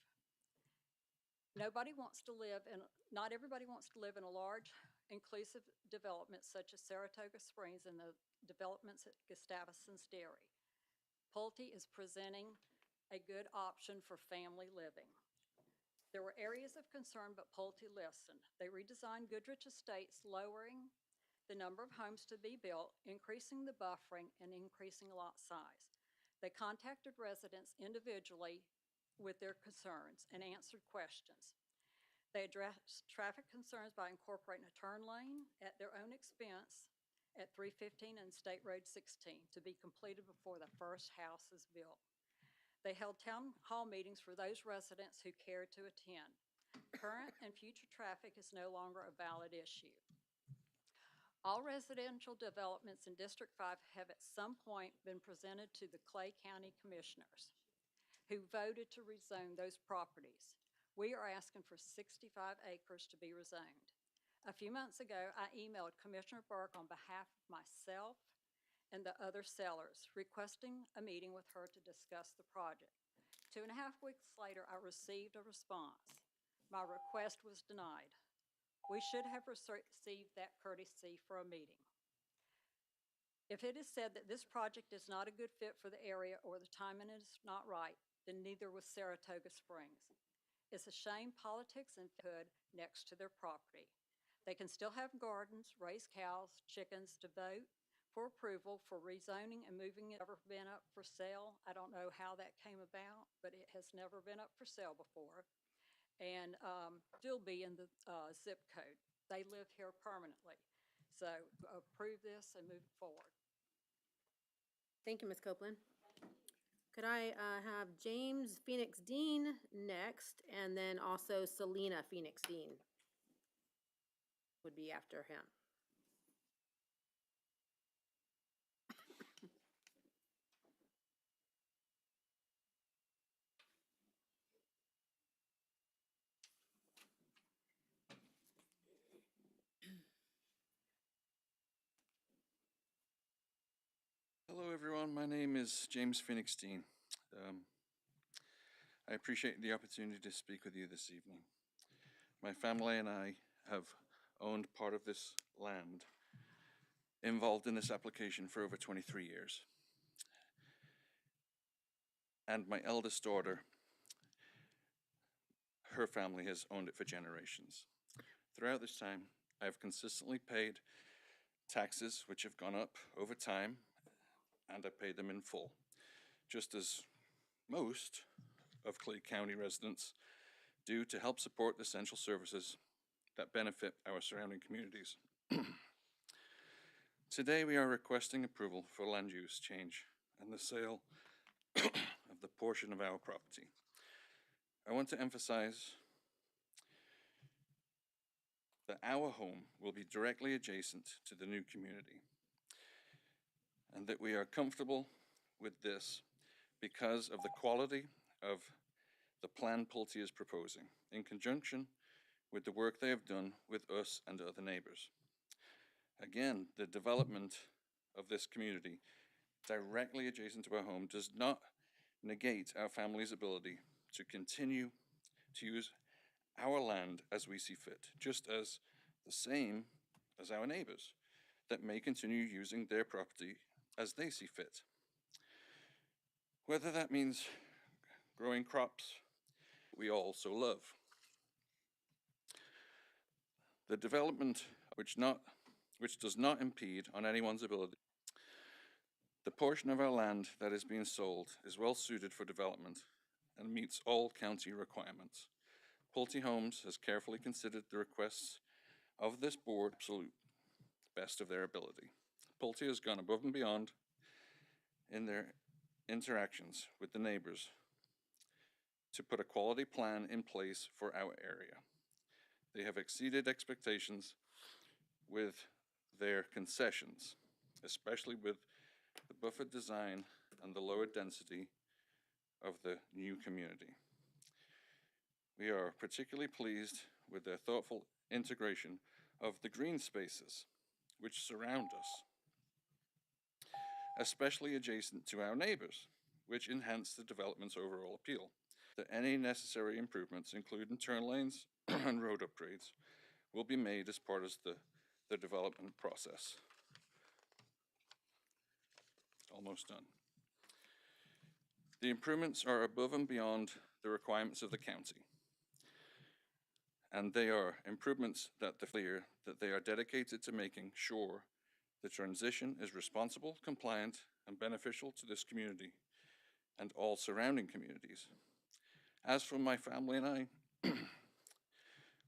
Not everybody wants to live in a large, inclusive development such as Saratoga Springs and the developments at Gustavuson's Dairy. Pulte is presenting a good option for family living. There were areas of concern, but Pulte listened. They redesigned Goodrich Estates, lowering the number of homes to be built, increasing the buffering, and increasing lot size. They contacted residents individually with their concerns and answered questions. They addressed traffic concerns by incorporating a turn lane at their own expense at 315 and State Road 16 to be completed before the first house is built. They held town hall meetings for those residents who cared to attend. Current and future traffic is no longer a valid issue. All residential developments in District 5 have at some point been presented to the Clay County Commissioners, who voted to rezone those properties. We are asking for 65 acres to be rezoned. A few months ago, I emailed Commissioner Burke on behalf of myself and the other sellers, requesting a meeting with her to discuss the project. 2.5 weeks later, I received a response. My request was denied. We should have received that courtesy for a meeting. If it is said that this project is not a good fit for the area or the timing is not right, then neither was Saratoga Springs. It's a shame politics and hood next to their property. They can still have gardens, raise cows, chickens, to vote for approval for rezoning and moving it. Never been up for sale. I don't know how that came about, but it has never been up for sale before. And still be in the zip code. They live here permanently. So approve this and move forward. Thank you, Ms. Copeland. Could I have James Phoenix Dean next, and then also Selena Phoenix Dean would be after him. Hello, everyone. My name is James Phoenix Dean. I appreciate the opportunity to speak with you this evening. My family and I have owned part of this land involved in this application for over 23 years. And my eldest daughter, her family has owned it for generations. Throughout this time, I have consistently paid taxes which have gone up over time, and I pay them in full, just as most of Clay County residents do to help support the essential services that benefit our surrounding communities. Today, we are requesting approval for land use change and the sale of the portion of our property. I want to emphasize that our home will be directly adjacent to the new community, and that we are comfortable with this because of the quality of the plan Pulte is proposing, in conjunction with the work they have done with us and other neighbors. Again, the development of this community directly adjacent to our home does not negate our family's ability to continue to use our land as we see fit, just as the same as our neighbors that may continue using their property as they see fit. Whether that means growing crops we all so love. The development which does not impede on anyone's ability. The portion of our land that is being sold is well suited for development and meets all county requirements. Pulte Homes has carefully considered the requests of this board absolute best of their ability. Pulte has gone above and beyond in their interactions with the neighbors to put a quality plan in place for our area. They have exceeded expectations with their concessions, especially with the buffer design and the lower density of the new community. We are particularly pleased with their thoughtful integration of the green spaces which surround us, especially adjacent to our neighbors, which enhance the development's overall appeal. That any necessary improvements, including turn lanes and road upgrades, will be made as part of the development process. Almost done. The improvements are above and beyond the requirements of the county, and they are improvements that clear that they are dedicated to making sure the transition is responsible, compliant, and beneficial to this community and all surrounding communities. As for my family and I,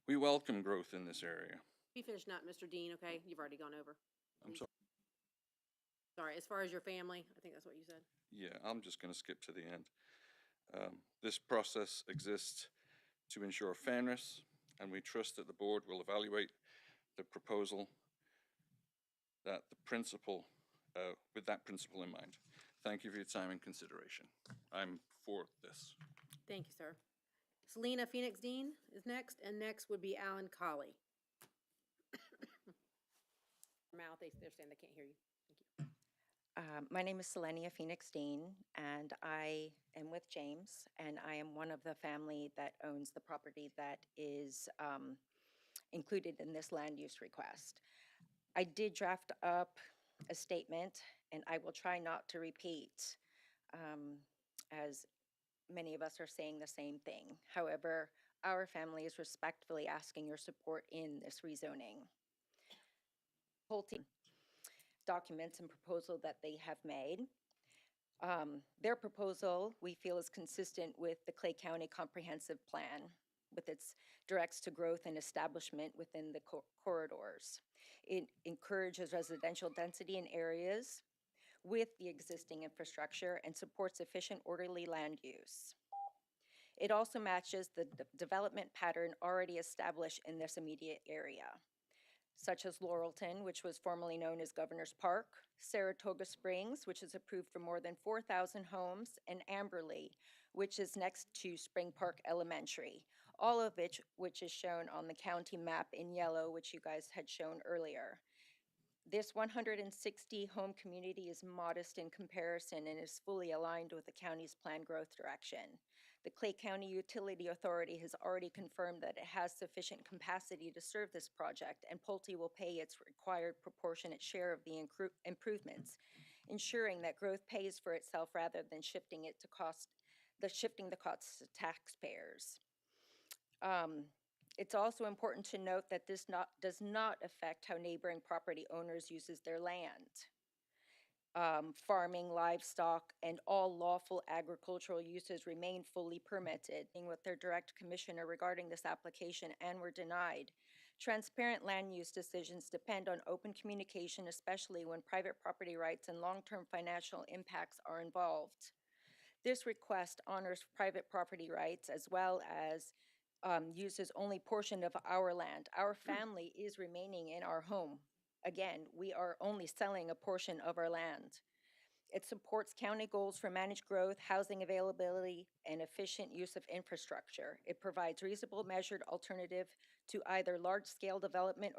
we welcome growth in this area. Be finished not, Mr. Dean, okay? You've already gone over. I'm sorry. Sorry, as far as your family, I think that's what you said. Yeah, I'm just going to skip to the end. This process exists to ensure fairness, and we trust that the board will evaluate the proposal with that principle in mind. Thank you for your time and consideration. I'm for this. Thank you, sir. Selena Phoenix Dean is next, and next would be Alan Colley. Mouth, they're saying they can't hear you. Thank you. My name is Selenia Phoenix Dean, and I am with James, and I am one of the family that owns the property that is included in this land use request. I did draft up a statement, and I will try not to repeat, as many of us are saying the same thing. However, our family is respectfully asking your support in this rezoning. Pulte documents and proposal that they have made. Their proposal, we feel, is consistent with the Clay County Comprehensive Plan, with its directs to growth and establishment within the corridors. It encourages residential density in areas with the existing infrastructure and supports efficient, orderly land use. It also matches the development pattern already established in this immediate area, such as Laurelton, which was formerly known as Governor's Park, Saratoga Springs, which is approved for more than 4,000 homes, and Amberley, which is next to Spring Park Elementary, all of which is shown on the county map in yellow, which you guys had shown earlier. This 160 home community is modest in comparison and is fully aligned with the county's planned growth direction. The Clay County Utility Authority has already confirmed that it has sufficient capacity to serve this project, and Pulte will pay its required proportionate share of the improvements, ensuring that growth pays for itself rather than shifting the costs to taxpayers. It's also important to note that this does not affect how neighboring property owners uses their land. Farming, livestock, and all lawful agricultural uses remain fully permitted. With their direct commissioner regarding this application and were denied. Transparent land use decisions depend on open communication, especially when private property rights and long-term financial impacts are involved. This request honors private property rights as well as uses only portion of our land. Our family is remaining in our home. Again, we are only selling a portion of our land. It supports county goals for managed growth, housing availability, and efficient use of infrastructure. It provides reasonable measured alternative to either large-scale development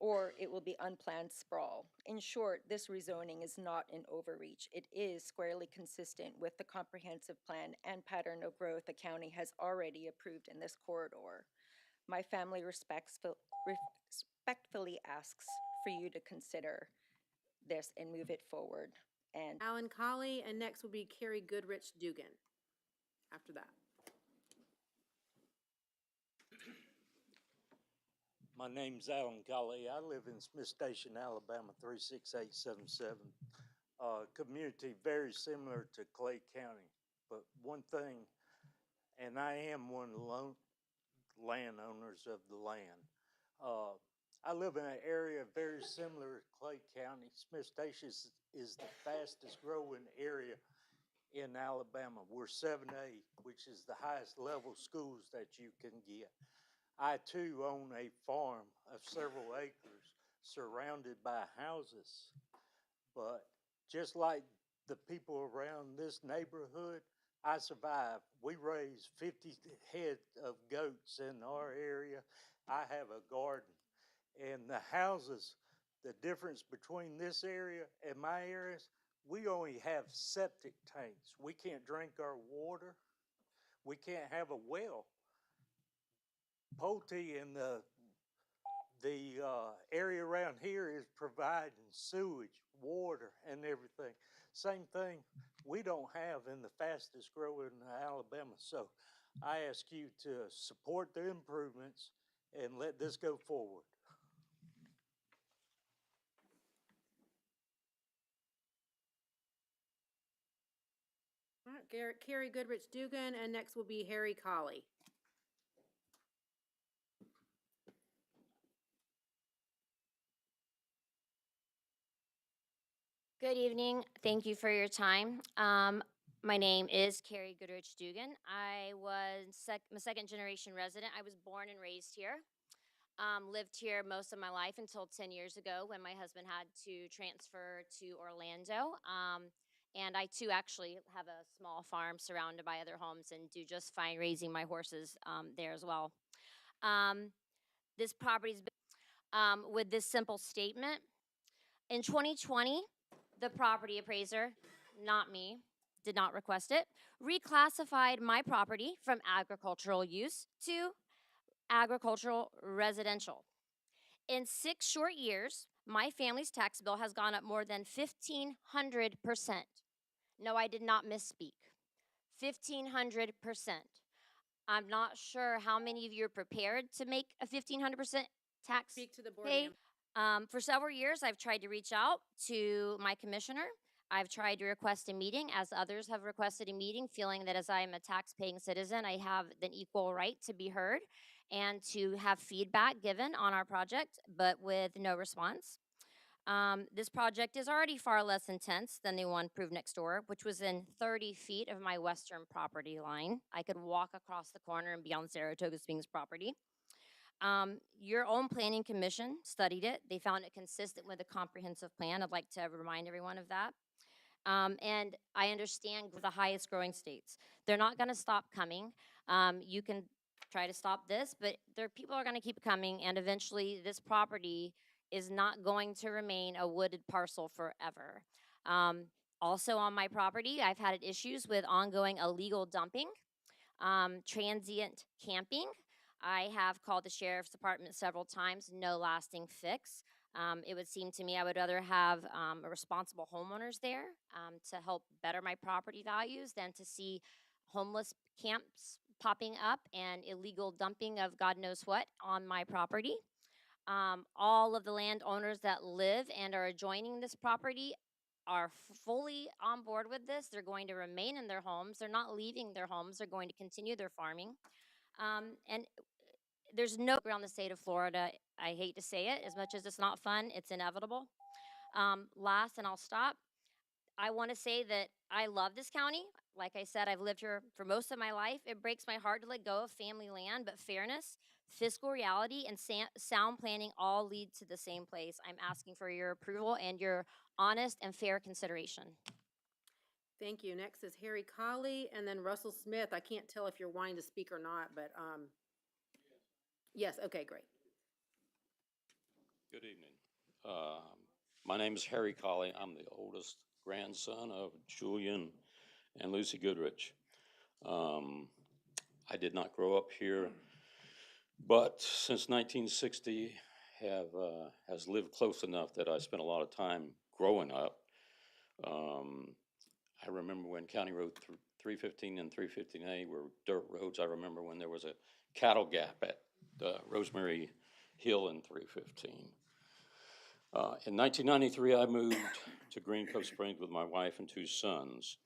or it will be unplanned sprawl. In short, this rezoning is not an overreach. It is squarely consistent with the comprehensive plan and pattern of growth the county has already approved in this corridor. My family respectfully asks for you to consider this and move it forward. And Alan Colley, and next will be Carrie Goodrich Dugan after that. My name's Alan Colley. I live in Smith Station, Alabama, 36877. Community very similar to Clay County, but one thing, and I am one of the landowners of the land. I live in an area very similar to Clay County. Smith Station is the fastest growing area in Alabama. We're 7A, which is the highest level schools that you can get. I too own a farm of several acres surrounded by houses. But just like the people around this neighborhood, I survive. We raise 50 head of goats in our area. I have a garden. And the houses, the difference between this area and my areas, we only have septic tanks. We can't drink our water. We can't have a well. Pulte and the area around here is providing sewage, water, and everything. Same thing we don't have in the fastest growing in Alabama. So I ask you to support the improvements and let this go forward. All right, Carrie Goodrich Dugan, and next will be Harry Colley. Good evening. Thank you for your time. My name is Carrie Goodrich Dugan. I'm a second generation resident. I was born and raised here. Lived here most of my life until 10 years ago when my husband had to transfer to Orlando. And I too actually have a small farm surrounded by other homes and do just fine raising my horses there as well. This property's been with this simple statement. In 2020, the property appraiser, not me, did not request it, reclassified my property from agricultural use to agricultural residential. In 6 short years, my family's tax bill has gone up more than 1,500%. No, I did not misspeak. 1,500%. I'm not sure how many of you are prepared to make a 1,500% tax Speak to the board, pay. ma'am. For several years, I've tried to reach out to my commissioner. I've tried to request a meeting, as others have requested a meeting, feeling that as I am a tax-paying citizen, I have an equal right to be heard and to have feedback given on our project, but with no response. This project is already far less intense than the one approved next door, which was in 30 feet of my western property line. I could walk across the corner and be on Saratoga Springs property. Your own planning commission studied it. They found it consistent with a comprehensive plan. I'd like to remind everyone of that. And I understand the highest growing states. They're not going to stop coming. You can try to stop this, but people are going to keep coming, and eventually this property is not going to remain a wooded parcel forever. Also on my property, I've had issues with ongoing illegal dumping, transient camping. I have called the sheriff's department several times, no lasting fix. It would seem to me I would rather have responsible homeowners there to help better my property values than to see homeless camps popping up and illegal dumping of God knows what on my property. All of the landowners that live and are adjoining this property are fully on board with this. They're going to remain in their homes. They're not leaving their homes. They're going to continue their farming. And there's no around the state of Florida. I hate to say it, as much as it's not fun, it's inevitable. Last, and I'll stop, I want to say that I love this county. Like I said, I've lived here for most of my life. It breaks my heart to let go of family land, but fairness, fiscal reality, and sound planning all lead to the same place. I'm asking for your approval and your honest and fair consideration. Thank you. Next is Harry Colley, and then Russell Smith. I can't tell if you're wanting to speak or not, but yes, okay, great. Good evening. My name is Harry Colley. I'm the oldest grandson of Julian and Lucy Goodrich. I did not grow up here, but since 1960 has lived close enough that I spent a lot of time growing up. I remember when County Road 315 and 315A were dirt roads. I remember when there was a cattle gap at Rosemary Hill in 315. In 1993, I moved to Green Cove Springs with my wife and 2 sons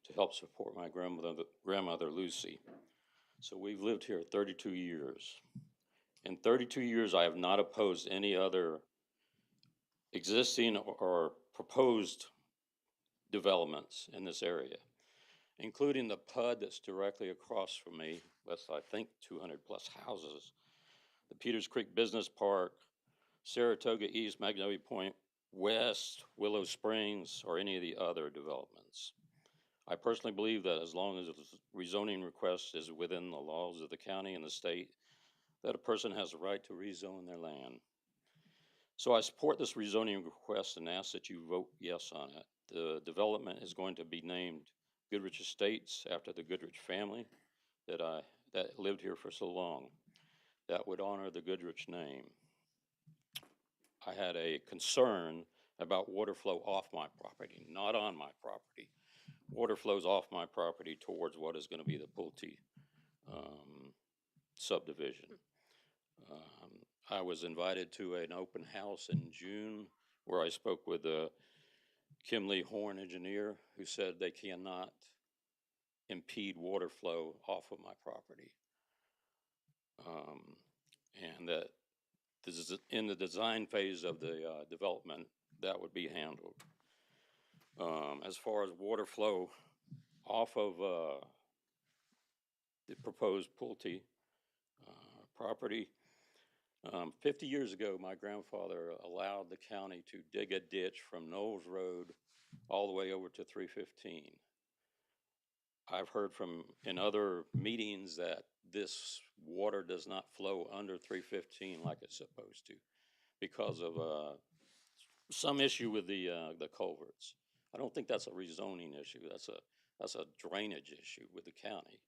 to help support my grandmother Lucy. So we've lived here 32 years. In 32 years, I have not opposed any other existing or proposed developments in this area, including the PUD that's directly across from me, with I think 200 plus houses, the Peters Creek Business Park, Saratoga East, Magnolia Point West, Willow Springs, or any of the other developments. I personally believe that as long as the rezoning request is within the laws of the county and the state, that a person has the right to rezone their land. So I support this rezoning request and ask that you vote yes on it. The development is going to be named Goodrich Estates after the Goodrich family that lived here for so long. That would honor the Goodrich name. I had a concern about water flow off my property, not on my property. Water flows off my property towards what is going to be the Pulte subdivision. I was invited to an open house in June where I spoke with Kim Lee Horn, engineer, who said they cannot impede water flow off of my property. And that this is in the design phase of the development, that would be handled. As far as water flow off of the proposed Pulte property, 50 years ago, my grandfather allowed the county to dig a ditch from Knowles Road all the way over to 315. I've heard from in other meetings that this water does not flow under 315 like it's supposed to because of some issue with the culverts. I don't think that's a rezoning issue. That's a drainage issue with the county.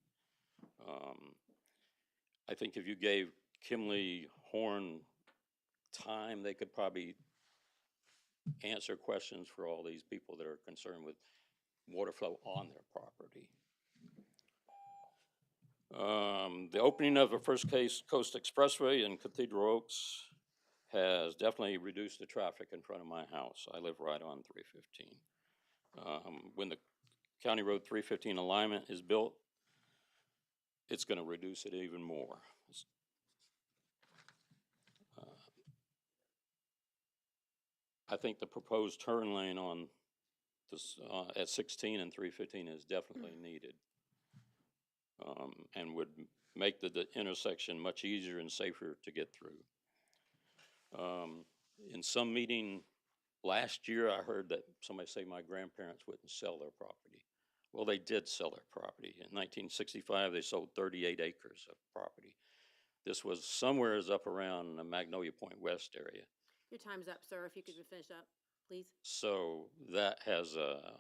I think if you gave Kim Lee Horn time, they could probably answer questions for all these people that are concerned with water flow on their property. The opening of the First Coast Expressway in Cathedral Oaks has definitely reduced the traffic in front of my house. I live right on 315. When the County Road 315 alignment is built, it's going to reduce it even more. I think the proposed turn lane on this at 16 and 315 is definitely needed, and would make the intersection much easier and safer to get through. In some meeting last year, I heard that somebody say my grandparents wouldn't sell their property. Well, they did sell their property. In 1965, they sold 38 acres of property. This was somewhere up around the Magnolia Point West area. Your time's up, sir. If you could finish up, please. So that has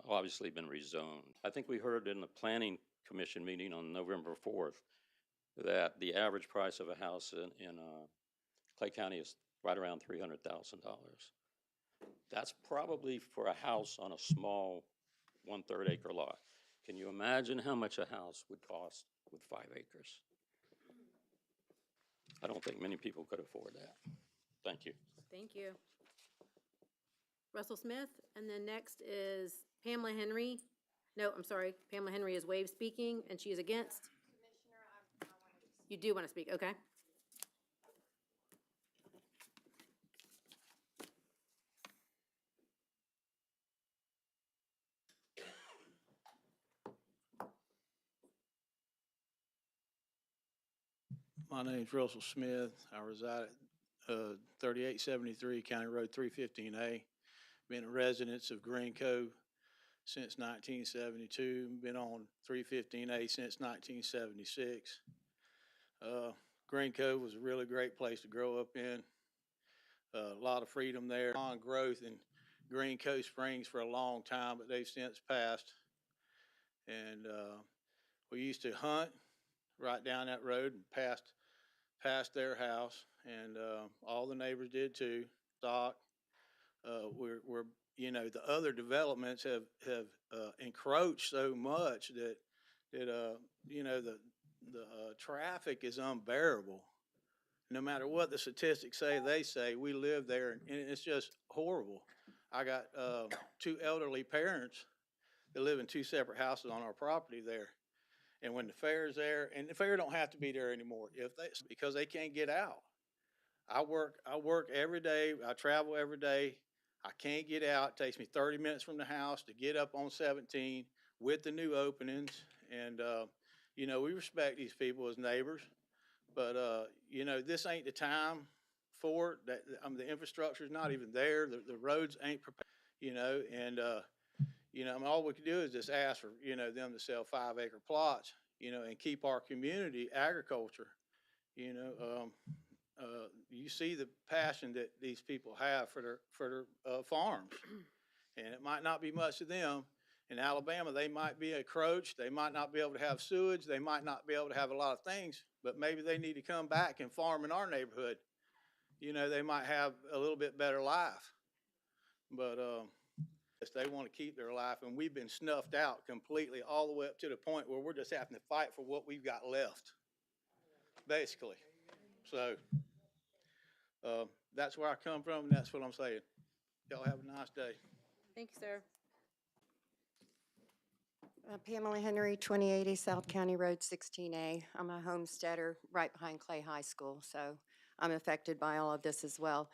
obviously been rezoned. I think we heard in the Planning Commission meeting on November 4th that the average price of a house in Clay County is right around $300,000. That's probably for a house on a small 1/3 acre lot. Can you imagine how much a house would cost with 5 acres? I don't think many people could afford that. Thank you. Thank you. Russell Smith, and then next is Pamela Henry. No, I'm sorry, Pamela Henry is waived speaking, and she is against. You do want to speak, okay. My name's Russell Smith. I reside at 3873 County Road 315A. Been a resident of Green Cove since 1972. Been on 315A since 1976. Green Cove was a really great place to grow up in. A lot of freedom there. On growth in Green Cove Springs for a long time, but they've since passed. And we used to hunt right down that road and past their house, and all the neighbors did too. Stock. We're you know, the other developments have encroached so much that, you know, the traffic is unbearable. No matter what the statistics say, they say, we live there, and it's just horrible. I got two elderly parents that live in two separate houses on our property there. And when the fair's there, and the fair don't have to be there anymore, because they can't get out. I work every day, I travel every day, I can't get out. It takes me 30 minutes from the house to get up on 17 with the new openings. And, you know, we respect these people as neighbors, but, you know, this ain't the time for it. The infrastructure's not even there. The roads ain't prepared, you know, and, you know, I mean, all we can do is just ask for, you know, them to sell 5-acre plots, you know, and keep our community agriculture, you know. You see the passion that these people have for their farms, and it might not be much to them. In Alabama, they might be encroached, they might not be able to have sewage, they might not be able to have a lot of things, but maybe they need to come back and farm in our neighborhood. You know, they might have a little bit better life, but they want to keep their life, and we've been snuffed out completely all the way up to the point where we're just having to fight for what we've got left, basically. So that's where I come from, and that's what I'm saying. Y'all have a nice day. Thank you, sir. Pamela Henry, 2080 South County Road 16A. I'm a homesteader right behind Clay High School, so I'm affected by all of this as well.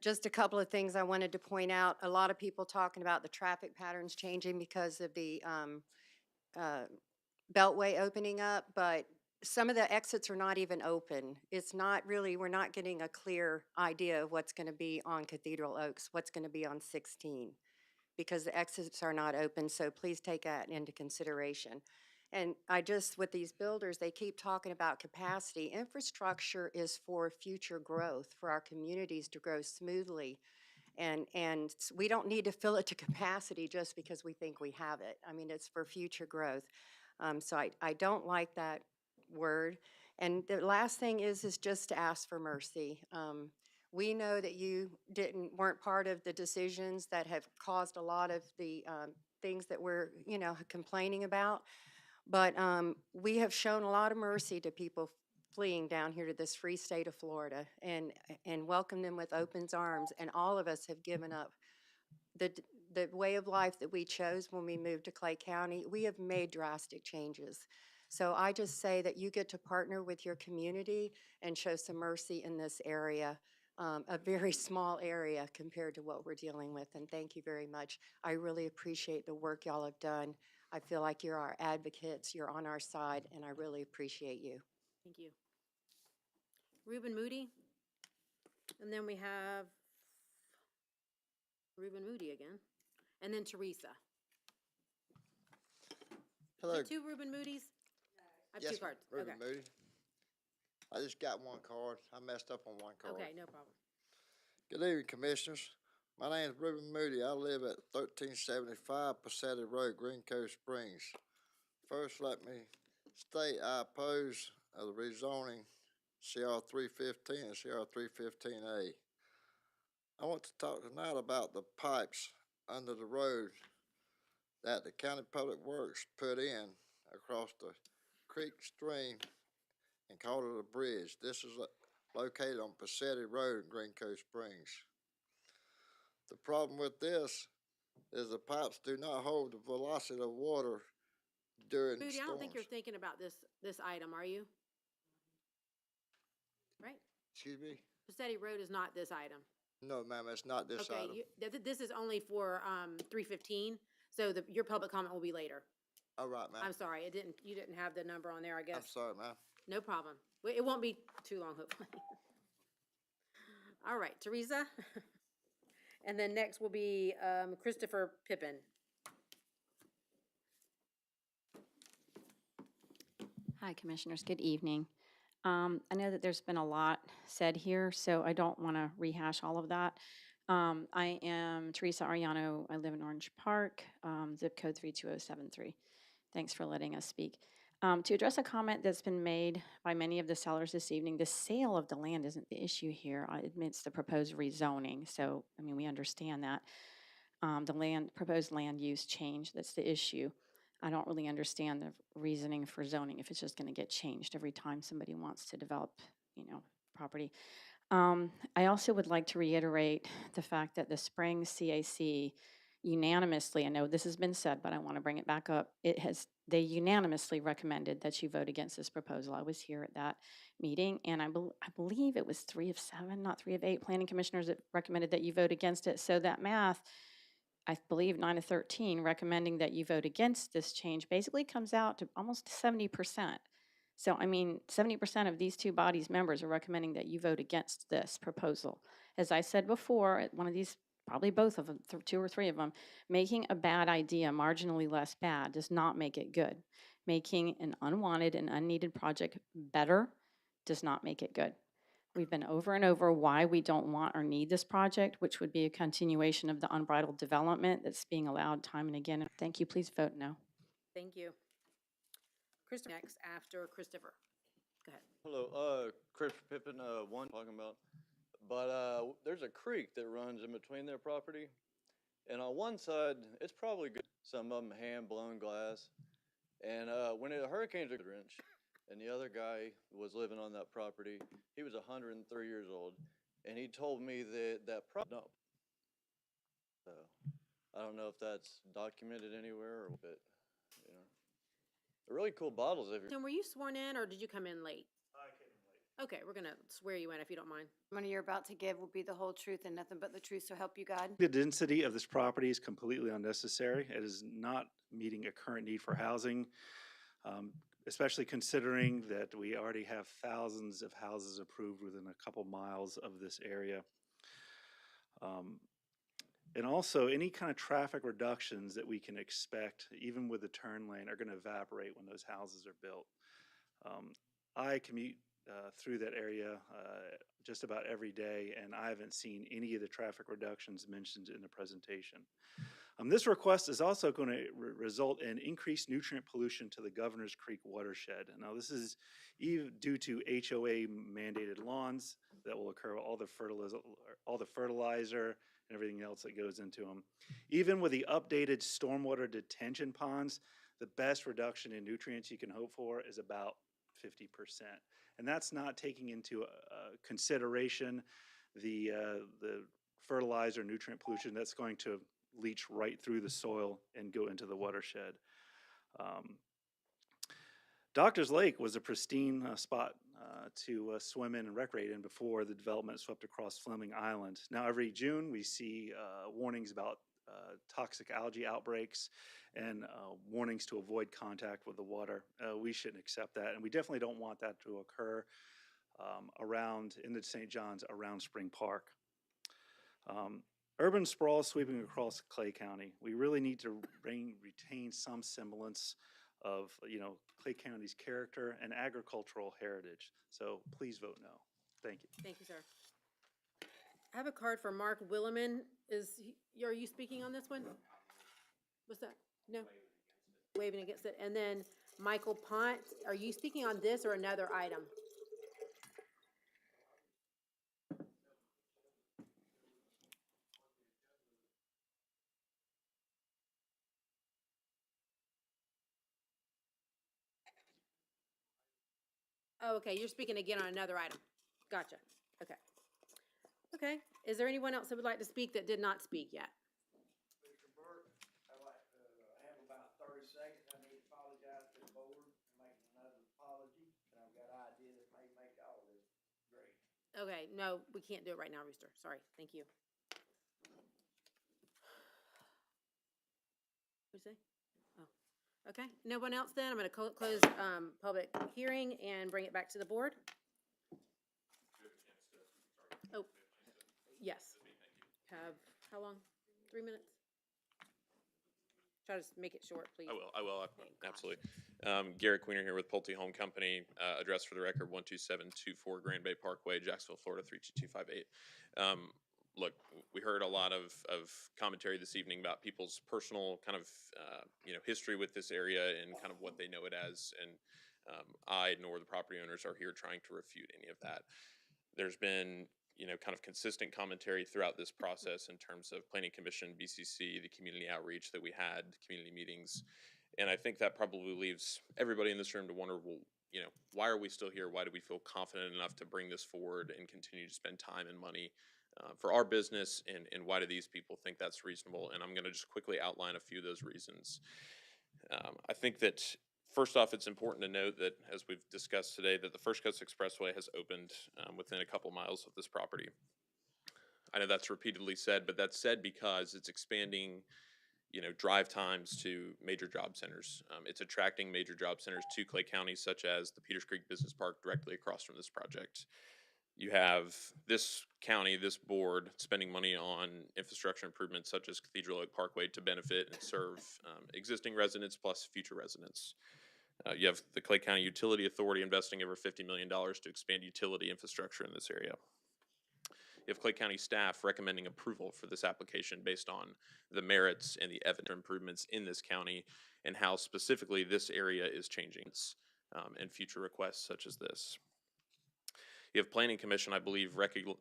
Just a couple of things I wanted to point out. A lot of people talking about the traffic patterns changing because of the Beltway opening up, but some of the exits are not even open. It's not really, we're not getting a clear idea of what's going to be on Cathedral Oaks, what's going to be on 16, because the exits are not open, so please take that into consideration. And with these builders, they keep talking about capacity. Infrastructure is for future growth, for our communities to grow smoothly. And we don't need to fill it to capacity just because we think we have it. I mean, it's for future growth. So I don't like that word. And the last thing is just to ask for mercy. We know that you weren't part of the decisions that have caused a lot of the things that we're, you know, complaining about. But we have shown a lot of mercy to people fleeing down here to this free state of Florida and welcomed them with open arms. And all of us have given up the way of life that we chose when we moved to Clay County. We have made drastic changes. So I just say that you get to partner with your community and show some mercy in this area, a very small area compared to what we're dealing with. And thank you very much. I really appreciate the work y'all have done. I feel like you're our advocates, you're on our side, and I really appreciate you. Thank you. Reuben Moody. And then we have Reuben Moody again. And then Teresa. Hello. Is it two Reuben Moody's? I have Yes, two cards. Reuben Okay. Moody. I just got one card. I messed up on one card. Okay, no problem. Good evening, Commissioners. My name is Reuben Moody. I live at 1375 Passetti Road, Green Cove Springs. First, let me state I oppose the rezoning CR 315 and CR 315A. I want to talk tonight about the pipes under the road that the County Public Works put in across the creek stream and called it a bridge. This is located on Passetti Road in Green Cove Springs. The problem with this is the pipes do not hold the velocity of water during Moody, I storms. don't think you're thinking about this item, are you? Right? Excuse me? Passetti Road is not this item. No, ma'am, it's not this Okay, item. this is only for 315, so your public comment will be later. All right, ma'am. I'm sorry, you didn't have the number on there, I guess. I'm sorry, ma'am. No problem. It won't be too long, hopefully. All right, Teresa. And then next will be Christopher Pippin. Hi, Commissioners. Good evening. I know that there's been a lot said here, so I don't want to rehash all of that. I am Teresa Ariano. I live in Orange Park, zip code 32073. Thanks for letting us speak. To address a comment that's been made by many of the sellers this evening, the sale of the land isn't the issue here. It's the proposed rezoning. So, I mean, we understand that. the proposed land use change. That's the issue. I don't really understand the reasoning for zoning if it's just going to get changed every time somebody wants to develop, property. I also would like to reiterate the fact that the Springs CAC unanimously, I know this has been said, but I want to bring it back up. They unanimously recommended that you vote against this proposal. I was here at that meeting, and I believe it was 3 of 7, not 3 of 8 planning commissioners that recommended that you vote against it. So that math, I believe 9 of 13 recommending that you vote against this change basically comes out to almost 70%. So, 70% of these two bodies' members are recommending that you vote against this proposal. As I said before, at one of these, probably both of them, 2 or 3 of them, making a bad idea marginally less bad does not make it good. Making an unwanted and unneeded project better does not make it good. We've been over and over why we don't want or need this project, which would be a continuation of the unbridled development that's being allowed time and again. Thank you. Please vote no. Thank you. Christopher next after Christopher. Go ahead. Hello, Chris Pippin, one talking about, but there's a creek that runs in between their property, and on one side, it's probably good, some of them hand-blown glass, and when a hurricane's a wrench, and the other guy was living on that property, he was 103 years old, and he told me that no. So, I don't know if that's documented anywhere, or but, they're really cool bottles if you're. Tim, were you sworn in or did you come in late? I came in late. Okay, we're gonna swear you in if you don't mind. Money you're about to give will be the whole truth and nothing but the truth, so help you God. The density of this property is completely unnecessary. It is not meeting a current need for housing, especially considering that we already have thousands of houses approved within a couple miles of this area. And also, any kind of traffic reductions that we can expect, even with the turn lane, are going to evaporate when those houses are built. I commute through that area just about every day, and I haven't seen any of the traffic reductions mentioned in the presentation. This request is also going to result in increased nutrient pollution to the Governor's Creek watershed. Now, this is even due to HOA mandated lawns that will occur, all the fertilizer, and everything else that goes into them. Even with the updated stormwater detention ponds, the best reduction in nutrients you can hope for is about 50%. And that's not taking into consideration the fertilizer nutrient pollution that's going to leach right through the soil and go into the watershed. Doctor's Lake was a pristine spot to swim in and recreate in before the development swept across Fleming Island. Now, every June, we see warnings about toxic algae outbreaks and warnings to avoid contact with the water. We shouldn't accept that, and we definitely don't want that to occur in the St. John's around Spring Park. Urban sprawl sweeping across Clay County. We really need to retain some semblance of Clay County's character and agricultural heritage. So please vote no. Thank you. Thank you, sir. I have a card for Mark Williman. Are you speaking on this one? What's that? No? Waving against it. And then Michael Pont, are you speaking on this or another item? Oh, okay, you're speaking again on another item. Gotcha. Okay. Okay, is there anyone else that would like to speak that did not speak yet? Mr. Burke, I'd like to have about 30 seconds. I need to apologize to the board and make another apology. And I've got an idea that may make all this great. Okay, no, we can't do it right now, Rooster. Sorry, thank you. What'd you say? Oh, okay. No one else then? I'm going to close public hearing and bring it back to the board. Oh, yes. How long? 3 minutes? Try to make it short, please. I will, absolutely. Garrett Queener here with Pulte Home Company, address for the record 12724 Grand Bay Parkway, Jacksonville, Florida 32258. Look, we heard a lot of commentary this evening about people's personal kind of, history with this area and kind of what they know it as, and I nor the property owners are here trying to refute any of that. There's been kind of consistent commentary throughout this process in terms of Planning Commission, BCC, the community outreach that we had, community meetings. And I think that probably leaves everybody in this room to wonder, well, why are we still here? Why do we feel confident enough to bring this forward and continue to spend time and money for our business? And why do these people think that's reasonable? And I'm going to just quickly outline a few of those reasons. I think that first off, it's important to note that, as we've discussed today, that the First Coast Expressway has opened within a couple miles of this property. I know that's repeatedly said, but that's said because it's expanding drive times to major job centers. It's attracting major job centers to Clay County, such as the Peters Creek Business Park directly across from this project. You have this county, this board, spending money on infrastructure improvements such as Cathedral Oak Parkway to benefit and serve existing residents plus future residents. You have the Clay County Utility Authority investing over $50 million to expand utility infrastructure in this area. You have Clay County staff recommending approval for this application based on the merits and the evidence improvements in this county and how specifically this area is changing and future requests such as this. You have Planning Commission, I believe,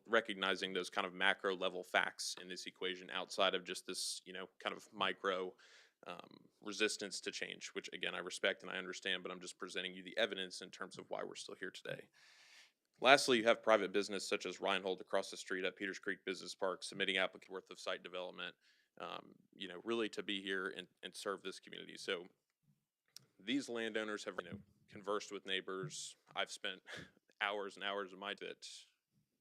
recognizing those kind of macro level facts in this equation outside of just this, kind of micro resistance to change, which again, I respect and I understand, but I'm just presenting you the evidence in terms of why we're still here today. Lastly, you have private business such as Reinhold across the street at Peters Creek Business Park submitting applicant worth of site development, really to be here and serve this community. So these landowners have, conversed with neighbors. I've spent hours and hours of my time that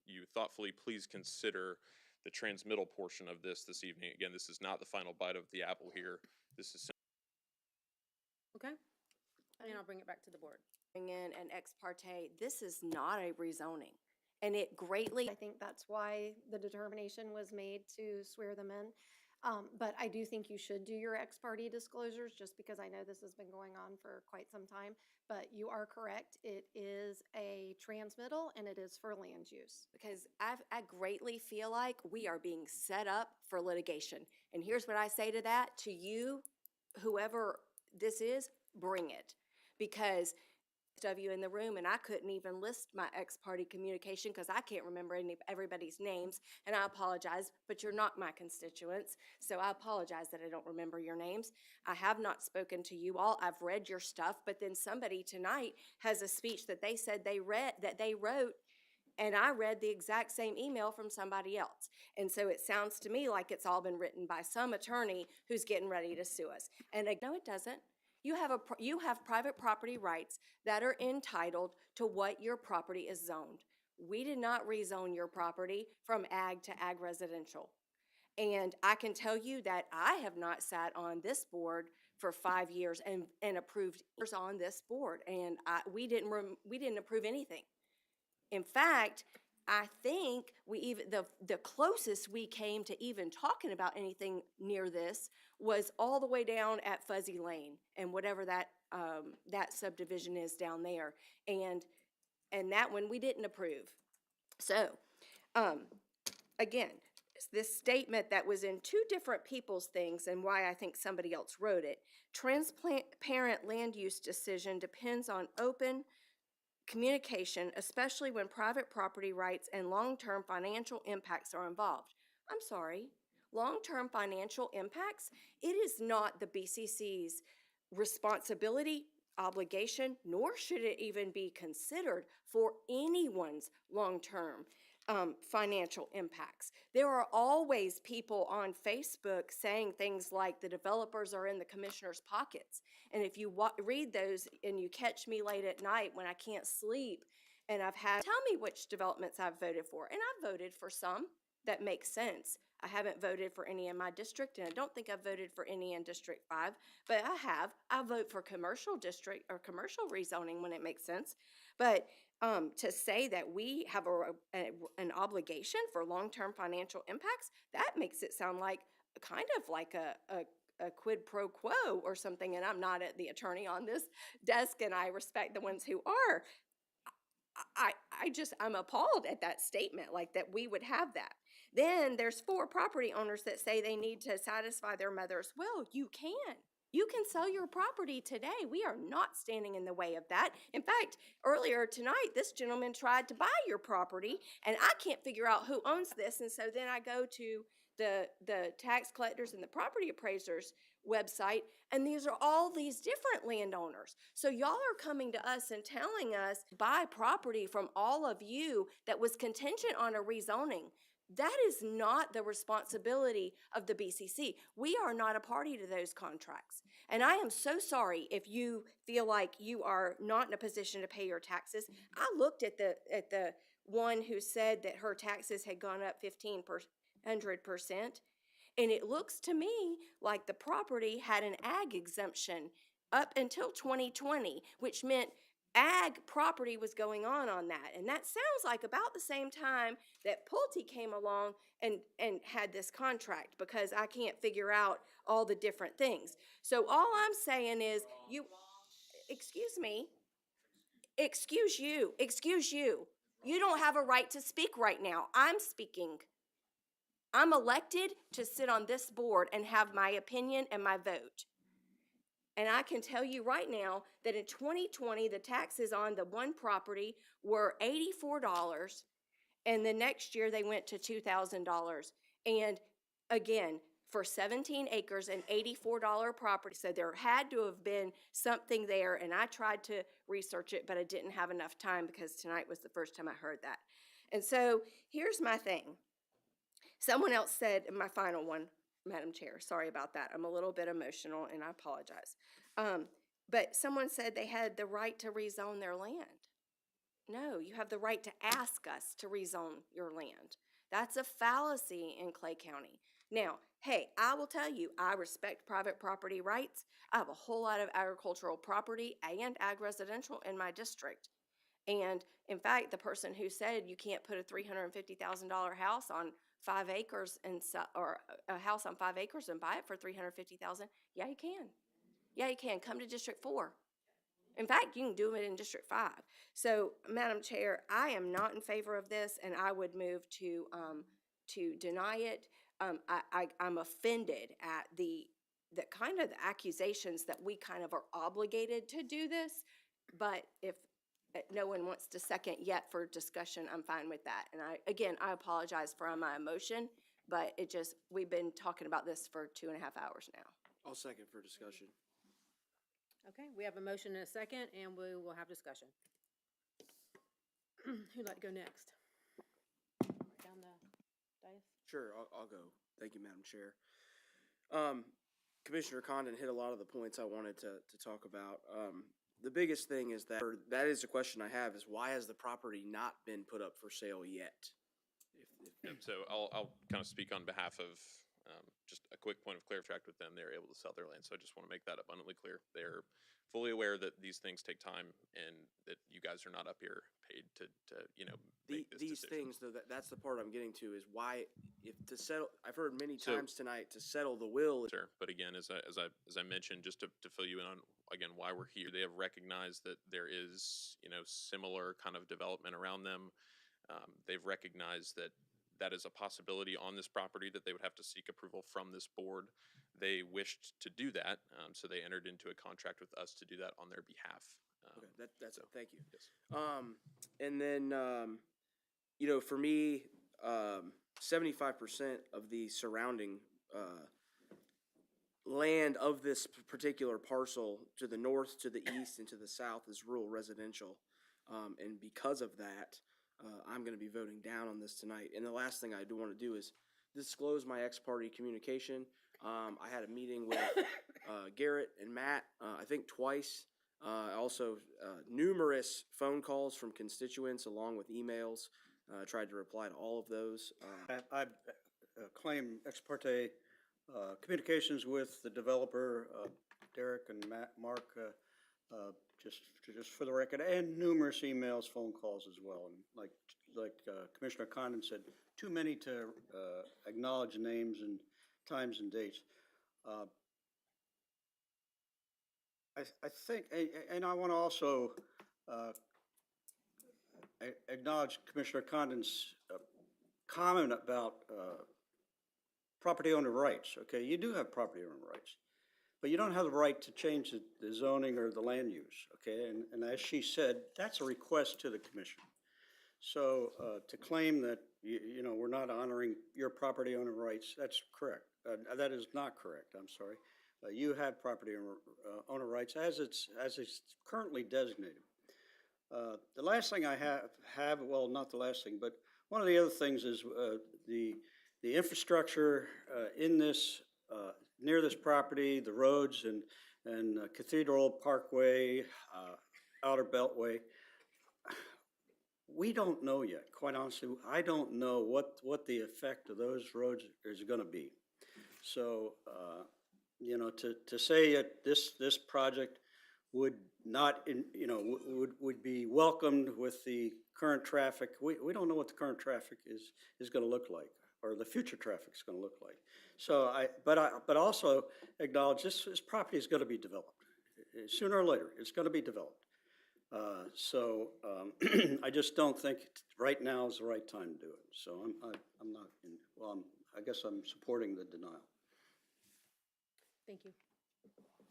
you thoughtfully please consider the transmittal portion of this evening. Again, this is not the final bite of the apple here. This is Okay? And I'll bring it back to the board. Bring in an ex parte, this is not a rezoning. And it greatly, I think that's why the determination was made to swear them in. But I do think you should do your ex parte disclosures, just because I know this has been going on for quite some time. But you are correct, it is a transmittal and it is for land use. because I greatly feel like we are being set up for litigation. And here's what I say to that, to you, whoever this is, bring it. Because of you in the room, and I couldn't even list my ex-party communication because I can't remember everybody's names, and I apologize, but you're not my constituents, so I apologize that I don't remember your names. I have not spoken to you all. I've read your stuff, but then somebody tonight has a speech that they said they wrote, and I read the exact same email from somebody else. And so it sounds to me like it's all been written by some attorney who's getting ready to sue us. And no, it doesn't. You have private property rights that are entitled to what your property is zoned. We did not rezone your property from ag to ag residential. And I can tell you that I have not sat on this board for 5 years and approved on this board, and we didn't approve anything. In fact, I think the closest we came to even talking about anything near this was all the way down at Fuzzy Lane and whatever that subdivision is down there, and that one we didn't approve. So, again, this statement that was in two different people's things, and why I think somebody else wrote it. Transparent land use decision depends on open communication, especially when private property rights and long-term financial impacts are involved. I'm sorry, long-term financial impacts? It is not the BCC's responsibility, obligation, nor should it even be considered for anyone's long-term financial impacts. There are always people on Facebook saying things like the developers are in the commissioner's pockets. And if you read those and you catch me late at night when I can't sleep and tell me which developments I've voted for. And I've voted for some that make sense. I haven't voted for any in my district, and I don't think I've voted for any in District 5, but I have. I vote for commercial district or commercial rezoning when it makes sense. But to say that we have an obligation for long-term financial impacts, that makes it sound like kind of like a quid pro quo or something, and I'm not the attorney on this desk, and I respect the ones who are. I'm appalled at that statement, like that we would have that. Then there's 4 property owners that say they need to satisfy their mother's will. You can. You can sell your property today. We are not standing in the way of that. In fact, earlier tonight, this gentleman tried to buy your property, and I can't figure out who owns this. And so then I go to the tax collectors and the property appraisers website, and these are all these different landowners. So y'all are coming to us and telling us buy property from all of you that was contingent on a rezoning. That is not the responsibility of the BCC. We are not a party to those contracts. And I am so sorry if you feel like you are not in a position to pay your taxes. I looked at the one who said that her taxes had gone up 1,500%. And it looks to me like the property had an ag exemption up until 2020, which meant ag property was going on that. And that sounds like about the same time that Pulte came along and had this contract, because I can't figure out all the different things. So all I'm saying is excuse me, excuse you. You don't have a right to speak right now. I'm speaking. I'm elected to sit on this board and have my opinion and my vote. And I can tell you right now that in 2020, the taxes on the one property were $84, and the next year they went to $2,000. And again, for 17 acres and $84 property. So there had to have been something there, and I tried to research it, but I didn't have enough time because tonight was the first time I heard that. And so here's my thing. Someone else said, my final one, Madam Chair, sorry about that. I'm a little bit emotional and I apologize. But someone said they had the right to rezone their land. No, you have the right to ask us to rezone your land. That's a fallacy in Clay County. Now, hey, I will tell you, I respect private property rights. I have a whole lot of agricultural property and ag residential in my district. And in fact, the person who said you can't put a $350,000 house on 5 acres or a house on 5 acres and buy it for $350,000, yeah, you can. Yeah, you can. Come to District 4. In fact, you can do it in District 5. So, Madam Chair, I am not in favor of this, and I would move to deny it. I'm offended at the kind of the accusations that we kind of are obligated to do this, but if no one wants to second yet for discussion, I'm fine with that. And I apologize for my emotion, but we've been talking about this for 2.5 hours now. I'll second for discussion. Okay, we have a motion and a second, and we will have discussion. Who'd like to go next? Down the dais? Sure, I'll go. Thank you, Madam Chair. Commissioner Condon hit a lot of the points I wanted to talk about. The biggest thing is that is a question I have, is why has the property not been put up for sale yet? So I'll kind of speak on behalf of just a quick point of clarification with them. They're able to sell their land, so I just want to make that abundantly clear. They're fully aware that these things take time and that you guys are not up here paid to make this These decision. things, though, that's the part I'm getting to, is why, if to settle, I've heard many times tonight, to settle the will. Sure, but again, as I mentioned, just to fill you in on again why we're here, they have recognized that there is similar kind of development around them. They've recognized that is a possibility on this property, that they would have to seek approval from this board. They wished to do that, so they entered into a contract with us to do that on their behalf. Okay, that's it. Thank you. Yes. And then, for me, 75% of the surrounding land of this particular parcel to the north, to the east, and to the south is rural residential. And because of that, I'm going to be voting down on this tonight. And the last thing I do want to do is disclose my ex-party communication. I had a meeting with Garrett and Matt, I think twice. Also, numerous phone calls from constituents along with emails. Tried to reply to all of those. I claim ex parte communications with the developer, Derek and Mark, just for the record, and numerous emails, phone calls as well. And like Commissioner Condon said, too many to acknowledge names and times and dates. I think, and I want to also acknowledge Commissioner Condon's comment about property owner rights. Okay, you do have property owner rights. but you don't have the right to change the zoning or the land use, okay? And as she said, that's a request to the commission. So to claim that, you know, we're not honoring your property owner rights, that's correct. That is not correct, I'm sorry. You have property owner rights as it's currently designated. The last thing I have, well, not the last thing, but one of the other things is the infrastructure in this, near this property, the roads and Cathedral Parkway, Outer Beltway. We don't know yet, quite honestly. I don't know what the effect of those roads is going to be. So, you know, to say that this project would not, you know, would be welcomed with the current traffic. We don't know what the current traffic is going to look like, or the future traffic is going to look like. So but also acknowledge this property is going to be developed. Sooner or later, it's going to be developed. So I just don't think right now is the right time to do it. So I'm not, well, I guess I'm supporting the denial. Thank you.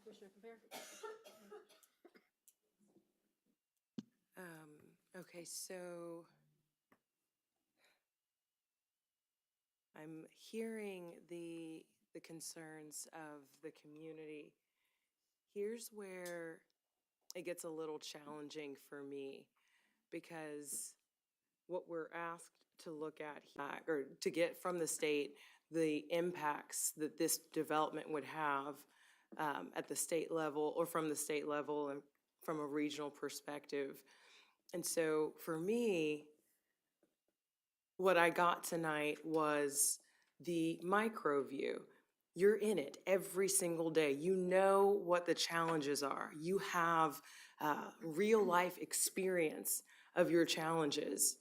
Commissioner Compare? Okay, so I'm hearing the concerns of the community. Here's where it gets a little challenging for me, because what we're asked to look at or to get from the state, the impacts that this development would have at the state level, or from the state level and from a regional perspective. And so for me, what I got tonight was the micro view. You're in it every single day. You know what the challenges are. You have real life experience of your challenges.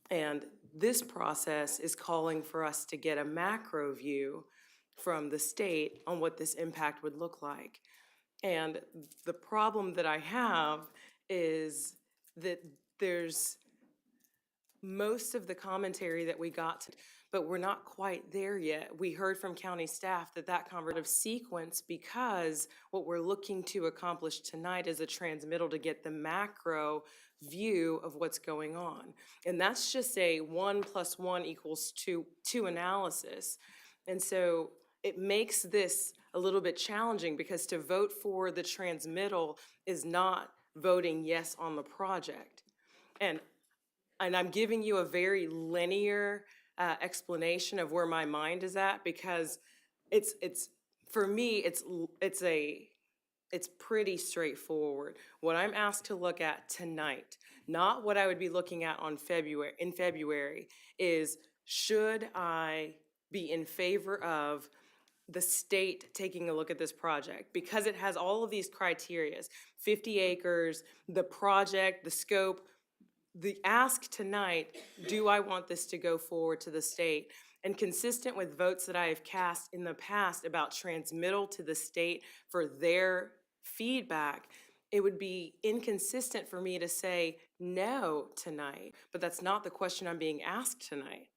And this process is calling for us to get a macro view from the state on what this impact would look like. And the problem that I have is that there's most of the commentary that we got, but we're not quite there yet. We heard from county staff that conversative sequence, because what we're looking to accomplish tonight is a transmittal to get the macro view of what's going on. And that's just a 1 + 1 = 2 analysis. And so it makes this a little bit challenging, because to vote for the transmittal is not voting yes on the project. And I'm giving you a very linear explanation of where my mind is at, because it's for me, it's pretty straightforward. What I'm asked to look at tonight, not what I would be looking at in February, is should I be in favor of the state taking a look at this project, because it has all of these criterias: 50 acres, the project, the scope. The ask tonight, do I want this to go forward to the state? And consistent with votes that I have cast in the past about transmittal to the state for their feedback, it would be inconsistent for me to say no tonight, but that's not the question I'm being asked tonight.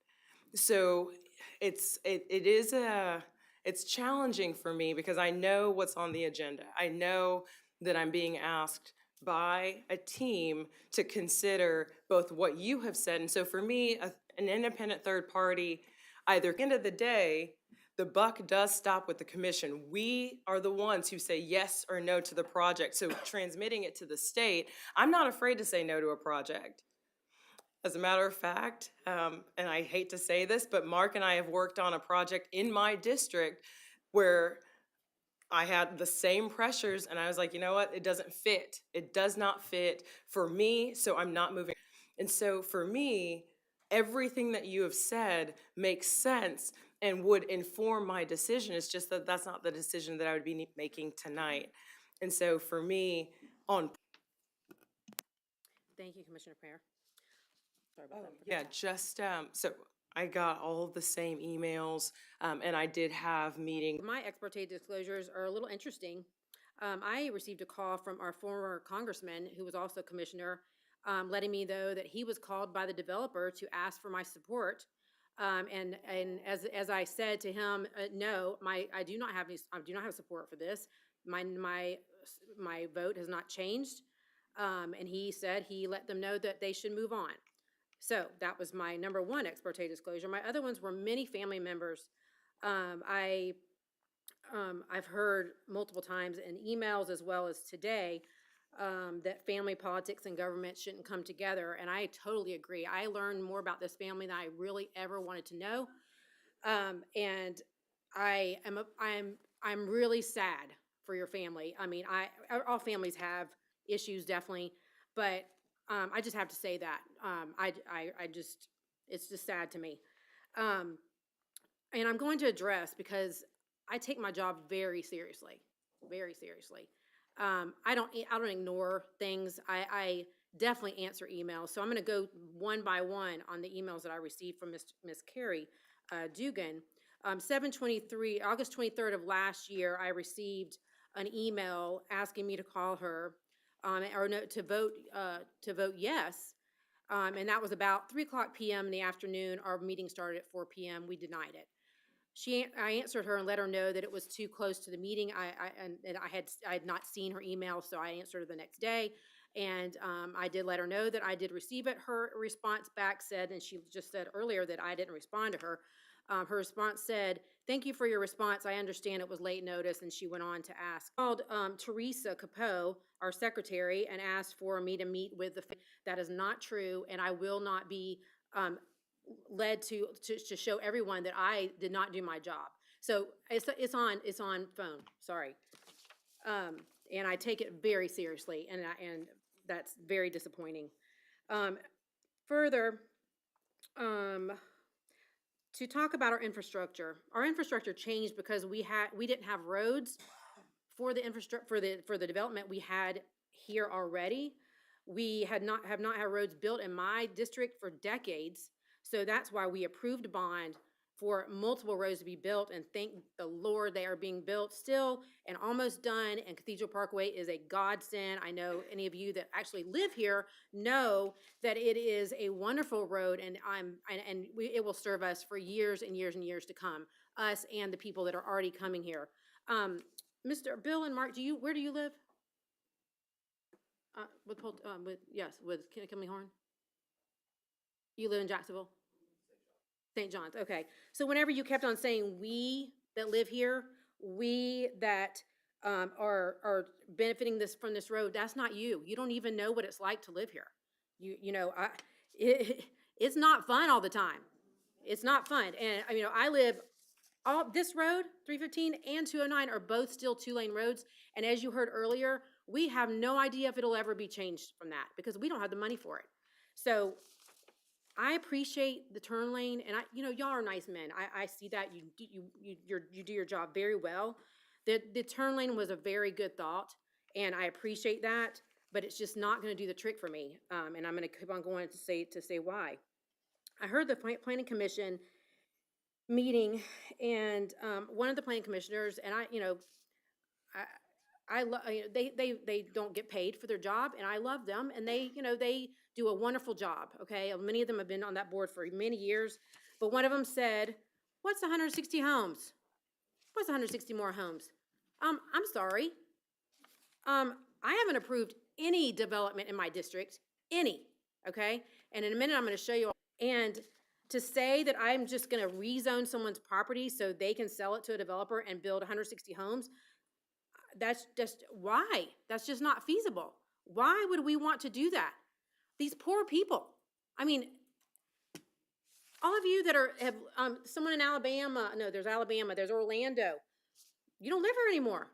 So it's challenging for me, because I know what's on the agenda. I know that I'm being asked by a team to consider both what you have said. And so for me, an independent third party, either at the end of the day, the buck does stop with the commission. We are the ones who say yes or no to the project. So transmitting it to the state, I'm not afraid to say no to a project. As a matter of fact, and I hate to say this, but Mark and I have worked on a project in my district where I had the same pressures, and I was like, you know what? It doesn't fit. It does not fit for me, so I'm not moving. And so for me, everything that you have said makes sense and would inform my decision. It's just that that's not the decision that I would be making tonight. And so for me, Thank you, Commissioner Pear. Sorry about that. yeah, just, so I got all of the same emails, and I did have meetings. My ex parte disclosures are a little interesting. I received a call from our former congressman, who was also commissioner, letting me know that he was called by the developer to ask for my support And as I said to him, no, I do not have support for this. My vote has not changed. And he said he let them know that they should move on. So that was my number one ex parte disclosure. My other ones were many family members. I've heard multiple times in emails as well as today that family politics and government shouldn't come together, and I totally agree. I learned more about this family than I really ever wanted to know, and I'm really sad for your family. I mean, all families have issues, definitely, but I just have to say that it's just sad to me, and I'm going to address, because I take my job very seriously, very seriously. I don't ignore things. I definitely answer emails. So I'm going to go one by one on the emails that I received from Miss Carrie Dugan. August 23rd of last year, I received an email asking me to call her to vote yes. And that was about 3:00 p.m. in the afternoon. Our meeting started at 4 p.m. We denied it. I answered her and let her know that it was too close to the meeting. I had not seen her email, so I answered her the next day, and I did let her know that I did receive it. Her response back said, and she just said earlier that I didn't respond to her. Her response said, "Thank you for your response. I understand it was late notice," and she went on to ask. Called Teresa Capo, our secretary, and asked for me to meet with the. That is not true, and I will not be. Led to show everyone that I did not do my job. So it's on phone. Sorry, and I take it very seriously, and that's very disappointing. Further, to talk about our infrastructure. Our infrastructure changed because we didn't have roads for the infrastructure for the development we had here already. We have not had roads built in my district for decades. So that's why we approved a bond for multiple roads to be built, and thank the Lord they are being built still and almost done, and Cathedral Parkway is a godsend. I know any of you that actually live here know that it is a wonderful road, and it will serve us for years and years and years to come, us and the people that are already coming here. Mr. Bill and Mark, where do you live? With Kimley Horn? You live in Jacksonville? St. John's, okay. So whenever you kept on saying we that live here, we that are benefiting from this road, that's not you. You don't even know what it's like to live here. It's not fun all the time. It's not fun. And I live this road, 315 and 209 are both still 2-lane roads. And as you heard earlier, we have no idea if it'll ever be changed from that because we don't have the money for it. So I appreciate the turn lane, and y'all are nice men. I see that you do your job very well. The turn lane was a very good thought, and I appreciate that. But it's just not going to do the trick for me, and I'm going to keep on going to say why. I heard the Planning Commission meeting, and one of the planning commissioners, and they don't get paid for their job, and I love them, and they do a wonderful job, okay? Many of them have been on that board for many years, but one of them said, "What's 160 homes? What's 160 more homes?" I'm sorry. I haven't approved any development in my district, okay? And in a minute, I'm gonna show you. And to say that I'm just gonna rezone someone's property so they can sell it to a developer and build 160 homes, that's just, why? That's just not feasible. Why would we want to do that? These poor people. I mean, all of you that have someone in Alabama, no, there's Alabama, there's Orlando. You don't live here anymore.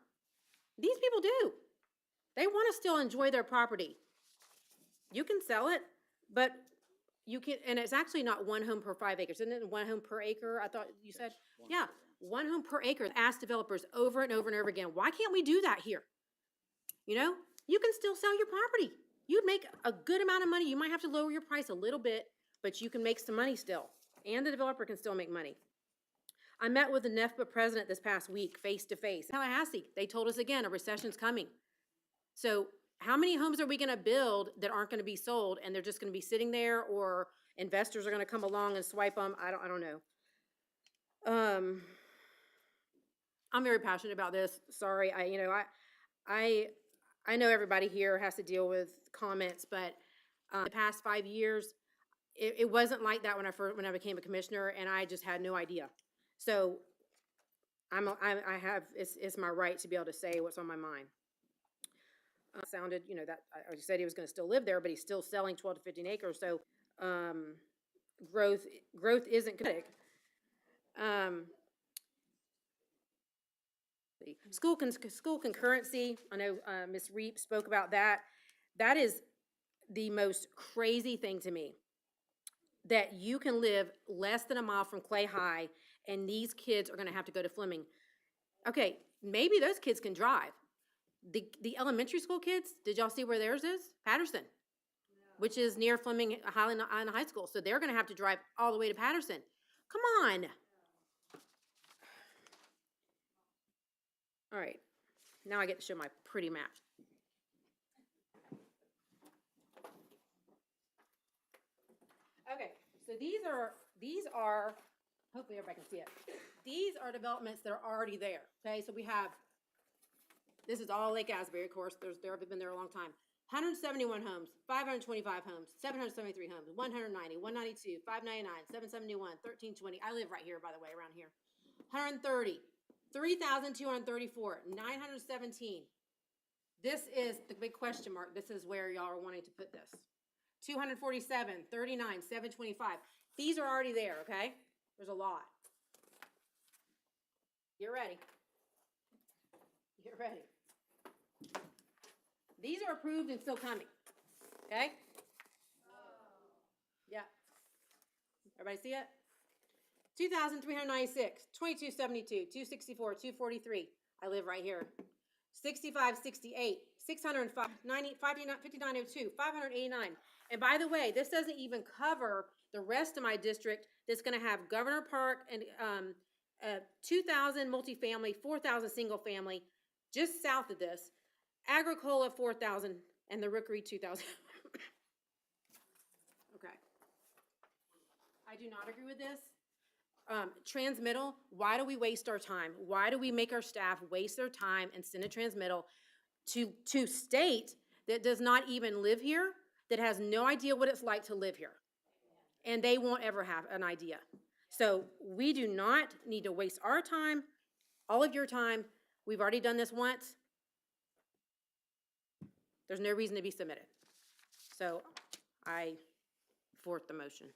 These people do. They want to still enjoy their property. You can sell it, but you can, and it's actually not one home per 5 acres. Isn't it 1 home per acre? I thought you said, yeah, 1 home per acre. Ask developers over and over and over again, why can't we do that here? You can still sell your property. You'd make a good amount of money. You might have to lower your price a little bit, but you can make some money still, and the developer can still make money. I met with the NEFPA president this past week, face to face. Tallahassee, they told us again, a recession's coming. So how many homes are we gonna build that aren't gonna be sold and they're just gonna be sitting there, or investors are gonna come along and swipe them. I don't know. I'm very passionate about this. Sorry, I know everybody here has to deal with comments, but the past 5 years, it wasn't like that when I became a commissioner, and I just had no idea. So it's my right to be able to say what's on my mind. Sounded, that I said he was going to still live there, but he's still selling 12 to 15 acres. So growth isn't good. School concurrency. I know Ms. Reep spoke about that. That is the most crazy thing to me. That you can live less than a mile from Clay High, and these kids are going to have to go to Fleming. Okay, maybe those kids can drive. The elementary school kids, did y'all see where theirs is? Patterson, which is near Fleming Highland High School. So they're going to have to drive all the way to Patterson. Come on. All right, now I get to show my pretty map. Okay, so these are, hopefully everybody can see it. These are developments that are already there, okay? So we have, this is all Lake Asbury, of course. They've been there a long time. 171 homes, 525 homes, 773 homes, 190, 192, 599, 771, 1320. I live right here, by the way, around here. 130, 3,234, 917. This is the big question mark. This is where y'all are wanting to put this. 247, 39, 725. These are already there, okay? There's a lot. Get ready. Get ready. These are approved and still coming, okay? Yeah. Everybody see it? 2,396, 2272, 264, 243. I live right here. 6568, 605, 5902, 589. And by the way, this doesn't even cover the rest of my district that's going to have Governor Park and 2,000 multifamily, 4,000 single family, just south of this. Agricola 4,000 and the Rookery 2,000. Okay. I do not agree with this. Transmittal, why do we waste our time? Why do we make our staff waste their time and send a transmittal to state that does not even live here, that has no idea what it's like to live here? And they won't ever have an idea. So we do not need to waste our time, all of your time. We've already done this once. There's no reason to be submitted. So I support the motion.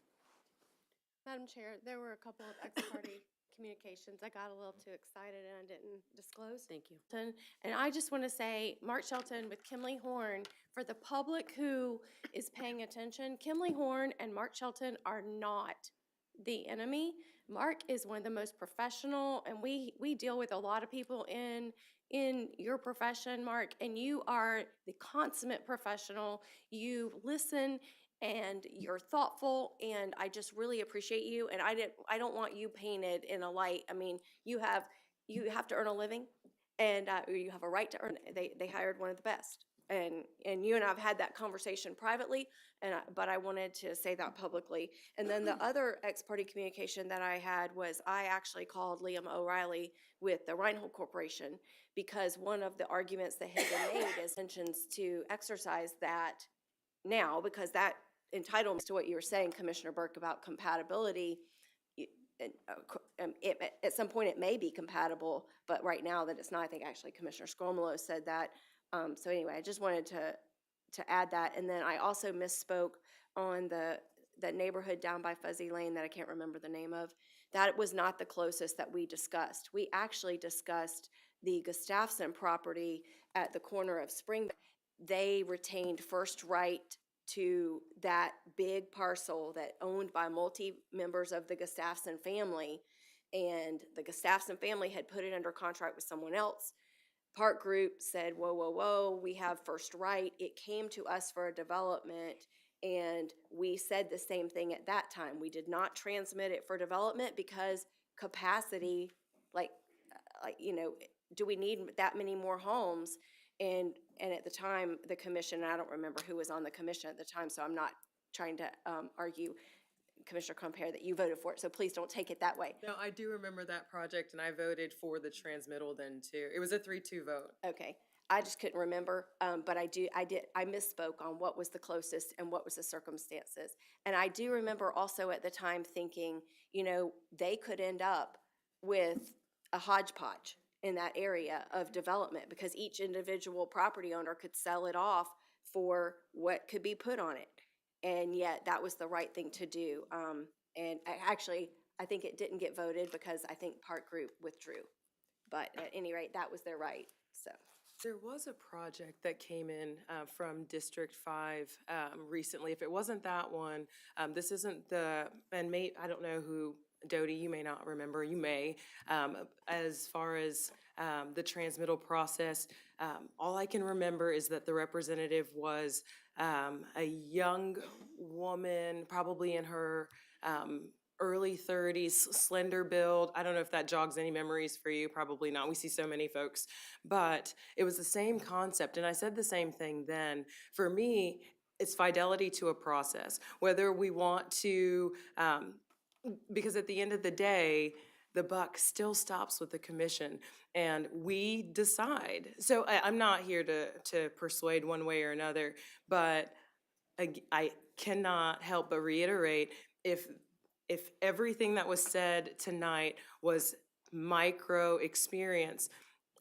Madam Chair, there were a couple of ex-parte communications. I got a little too excited and I didn't disclose. Thank you. And I just want to say, Mark Shelton with Kimley Horn, for the public who is paying attention, Kimley Horn and Mark Shelton are not the enemy. Mark is one of the most professional, and we deal with a lot of people in your profession, Mark, and you are the consummate professional. You listen and you're thoughtful, and I just really appreciate you. And I don't want you painted in a light. I mean, you have to earn a living, and you have a right to earn it. They hired one of the best, and you and I have had that conversation privately, but I wanted to say that publicly. And then the other ex-parte communication that I had was I actually called Liam O'Reilly with the Reinhold Corporation, because one of the arguments that had been made is intentions to exercise that now, because that entitlements to what you were saying, Commissioner Burke, about compatibility. At some point it may be compatible, but right now that it's not. I think actually Commissioner Scromolo said that. So anyway, I just wanted to add that. And then I also misspoke on the neighborhood down by Fuzzy Lane that I can't remember the name of. That was not the closest that we discussed. We actually discussed the Gustafson property at the corner of Spring. They retained first right to that big parcel that owned by members of the Gustafson family, and the Gustafson family had put it under contract with someone else. Park Group said, whoa, whoa, whoa, we have first right. It came to us for a development, and we said the same thing at that time. We did not transmit it for development because capacity, do we need that many more homes? And at the time, the commission, I don't remember who was on the commission at the time, so I'm not trying to argue, Commissioner Compare, that you voted for it, so please don't take it that way. No, I do remember that project, and I voted for the transmittal then too. It was a 3-2 vote. Okay, I just couldn't remember, but I misspoke on what was the closest and what was the circumstances. And I do remember also at the time thinking, you know, they could end up with a hodgepodge in that area of development because each individual property owner could sell it off for what could be put on it. And yet that was the right thing to do. And I think it didn't get voted because I think Park Group withdrew. But at any rate, that was their right, so. There was a project that came in from District 5 recently. If it wasn't that one, this isn't the, and I don't know who, Dodie, you may not remember, you may. As far as the transmittal process, all I can remember is that the representative was a young woman, probably in her early 30s, slender build. I don't know if that jogs any memories for you, probably not. We see so many folks. But it was the same concept, and I said the same thing then. For me, it's fidelity to a process. Whether we want to, because at the end of the day, the buck still stops with the commission, and we decide. So I'm not here to persuade one way or another, but I cannot help but reiterate, if everything that was said tonight was micro experience,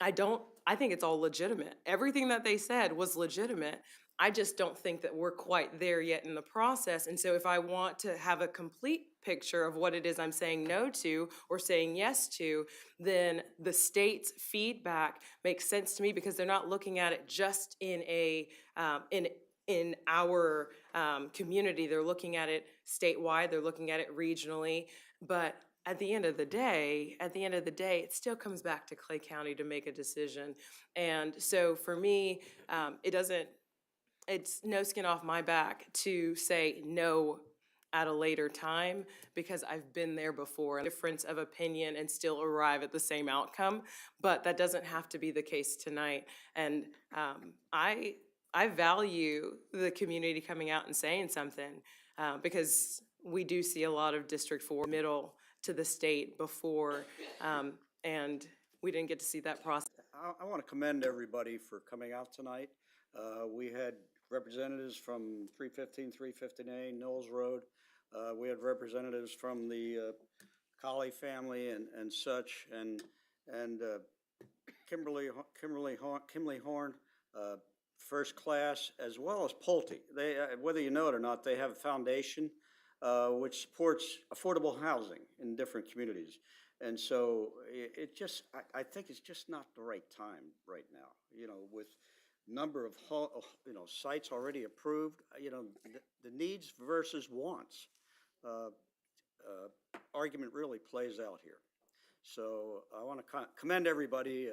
I think it's all legitimate. Everything that they said was legitimate. I just don't think that we're quite there yet in the process. And so if I want to have a complete picture of what it is I'm saying no to or saying yes to, then the state's feedback makes sense to me, because they're not looking at it just in our community. They're looking at it statewide, they're looking at it regionally, but at the end of the day, it still comes back to Clay County to make a decision. And so for me, it's no skin off my back to say no at a later time, because I've been there before, difference of opinion and still arrive at the same outcome. But that doesn't have to be the case tonight. And I value the community coming out and saying something, because we do see a lot of District 4 middle to the state before, and we didn't get to see that process. I want to commend everybody for coming out tonight. We had representatives from 315, 315A, Knowles Road. We had representatives from the Colley family and such, and Kimberly Horn, First Class, as well as Pulte. They, whether you know it or not, they have a foundation which supports affordable housing in different communities. And so I think it's just not the right time right now, you know, with number of, sites already approved, the needs versus wants argument really plays out here. So I want to commend everybody.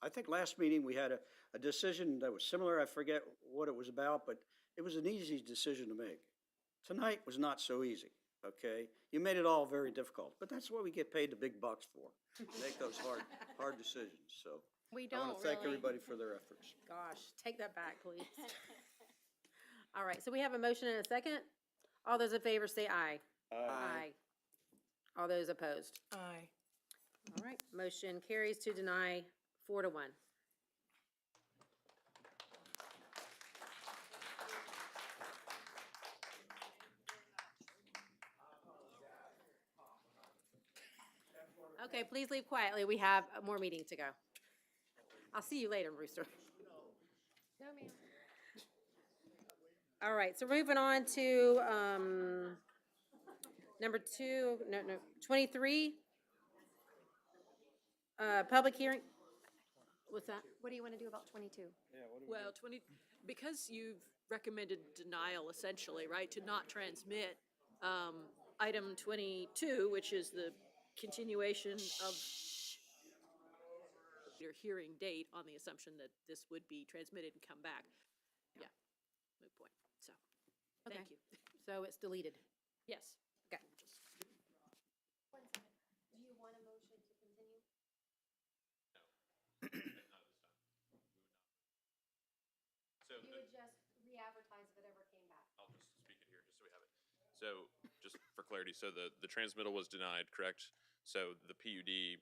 I think last meeting we had a decision that was similar. I forget what it was about, but it was an easy decision to make. Tonight was not so easy, okay? You made it all very difficult, but that's what we get paid the big bucks for, make those hard decisions. So We I want don't to thank really. everybody for their efforts. Gosh, take that back, please. All right, so we have a motion and a second. All those in favor say aye. Aye. All those opposed? Aye. All right, motion carries to deny 4-1. Okay, please leave quietly. We have more meeting to go. I'll see you later, Brewster. No, ma'am. All right, so moving on to number 23. Public hearing. What's that? What do you want to do about 22? Well, because you've recommended denial essentially, right, to not transmit, item 22, which is the continuation of your hearing date on the assumption that this would be transmitted and come back. Yeah, moot point, so, Okay. thank you. So it's deleted. Yes. Okay. Do you want a motion to continue? So You would just re-advertise if it ever came back. I'll just speak it here just so we have it. So just for clarity, so the transmittal was denied, correct? So the PUD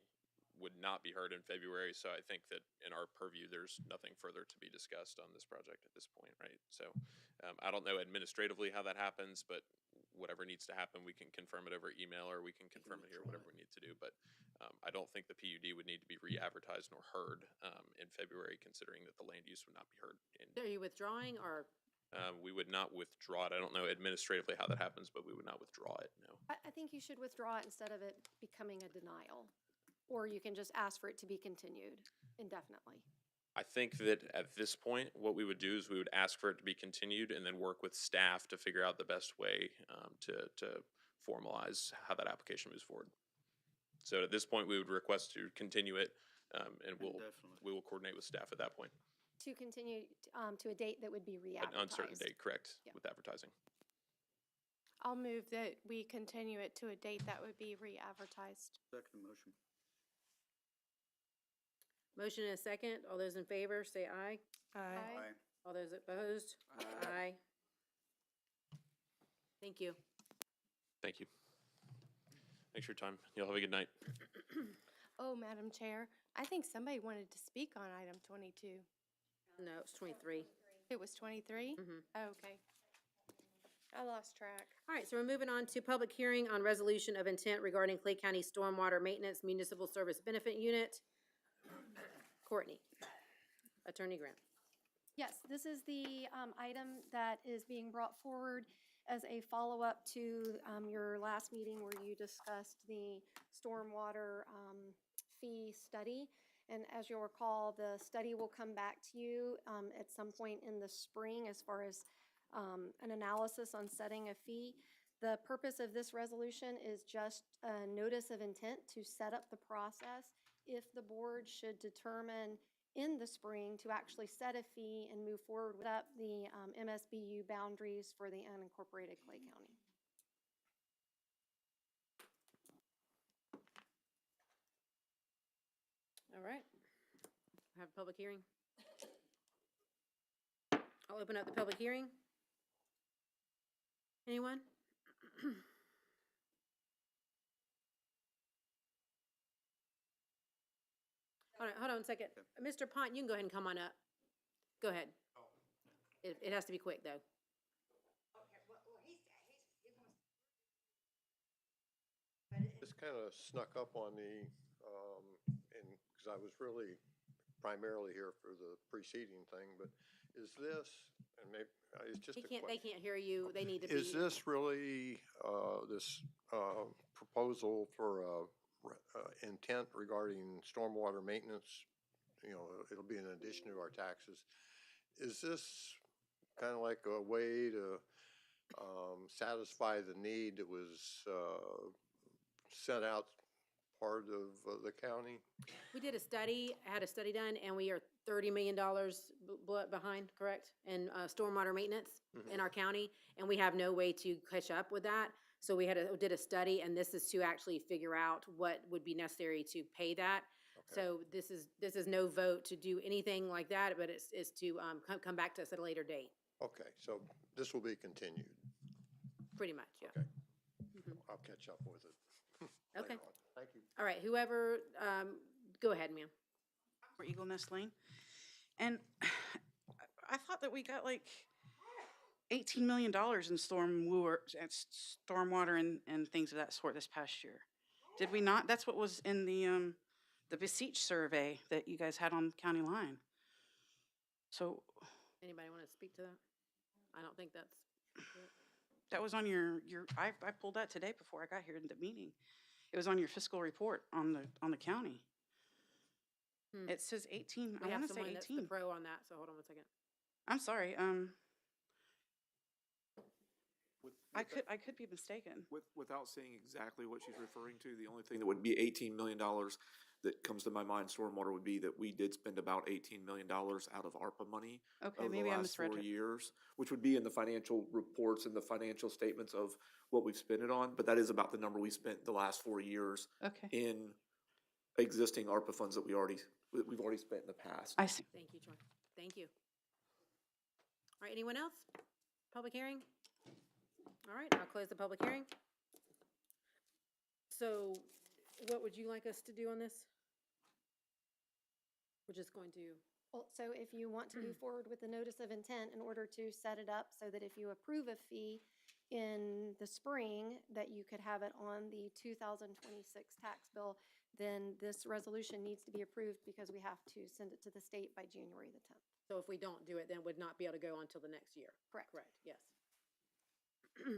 would not be heard in February, so I think that in our purview, there's nothing further to be discussed on this project at this point, right? So I don't know administratively how that happens, but whatever needs to happen, we can confirm it over email or we can confirm it here, whatever we need to do. But I don't think the PUD would need to be re-advertised nor heard in February, considering that the land use would not be heard in Are you withdrawing or? we would not withdraw it. I don't know administratively how that happens, but we would not withdraw it, no. I think you should withdraw it instead of it becoming a denial. Or you can just ask for it to be continued indefinitely. I think that at this point, what we would do is we would ask for it to be continued and then work with staff to figure out the best way to formalize how that application moves forward. So at this point, we would request to continue it, and we will coordinate with staff at that point. To continue to a date that would be An re-advertised. uncertain date, correct, Yeah. with advertising. I'll move that we continue it to a date that would be re-advertised. Second motion. Motion and a second. All those in favor, say aye. Aye. All those opposed? Aye. Thank you. Thank you. Thanks for your time. Y'all have a good night. Oh, Madam Chair, I think somebody wanted to speak on item 22. No, it's 23. It was 23? Mhm. Oh, okay. I lost track. All right, so we're moving on to public hearing on resolution of intent regarding Clay County Stormwater Maintenance Municipal Service Benefit Unit. Courtney, Attorney Grant. Yes, this is the item that is being brought forward as a follow-up to your last meeting where you discussed the stormwater fee study. And as you'll recall, the study will come back to you at some point in the spring as far as an analysis on setting a fee. The purpose of this resolution is just a notice of intent to set up the process if the board should determine in the spring to actually set a fee and move forward with up the MSBU boundaries for the unincorporated Clay County. All right. Have a public hearing. I'll open up the public hearing. Anyone? Hold on a second. Mr. Pont, you can go ahead and come on up. Go ahead. It has to be quick, though. This kind of snuck up on me, and, because I was really primarily here for the preceding thing, but is this, and maybe, it's just a They question. can't hear you. They need to be. Is this really, this, proposal for, intent regarding stormwater maintenance? You know, it'll be in addition to our taxes. Is this kind of like a way to, satisfy the need that was, sent out part of the county? We did a study, had a study done, and we are $30 million behind, correct? In stormwater maintenance in our county, and we have no way to catch up with that. So we did a study, and this is to actually figure out what would be necessary to pay that. So this is no vote to do anything like that, but it's to come back to us at a later date, Okay, so this will be continued. pretty much, yeah. Okay. I'll catch up with it. Okay. later on. Thank you. All right, whoever, go ahead, ma'am. For Eagle Nest Lane. And I thought that we got like $18 million in stormwater and things of that sort this past year. Did we not? That's what was in the Beseech survey that you guys had on County Line. So Anybody want to speak to that? I don't think that's. that was on your I pulled that today before I got here in the meeting. It was on your fiscal report on the county. It says 18. We I have want to say someone that's 18. the pro on that, so hold on one second. I'm sorry. I could be mistaken. Without saying exactly what she's referring to, the only thing that would be $18 million that comes to my mind, stormwater, would be that we did spend about $18 million out of ARPA money Okay, over maybe the I last misread 4 it. years, which would be in the financial reports and the financial statements of what we've spent it on. But that is about the number we spent the last 4 years Okay. in existing ARPA funds that we've already spent in the past. I see. Thank you, Troy. Thank you. All right, anyone else? Public hearing? All right, I'll close the public hearing. So what would you like us to do on this? We're just going to, Well, so if you want to move forward with the notice of intent in order to set it up so that if you approve a fee in the spring, that you could have it on the 2026 tax bill, then this resolution needs to be approved because we have to send it to the state by January the 10th. so if we don't do it, then would not be able to go on till the next year. Correct. Correct, yes.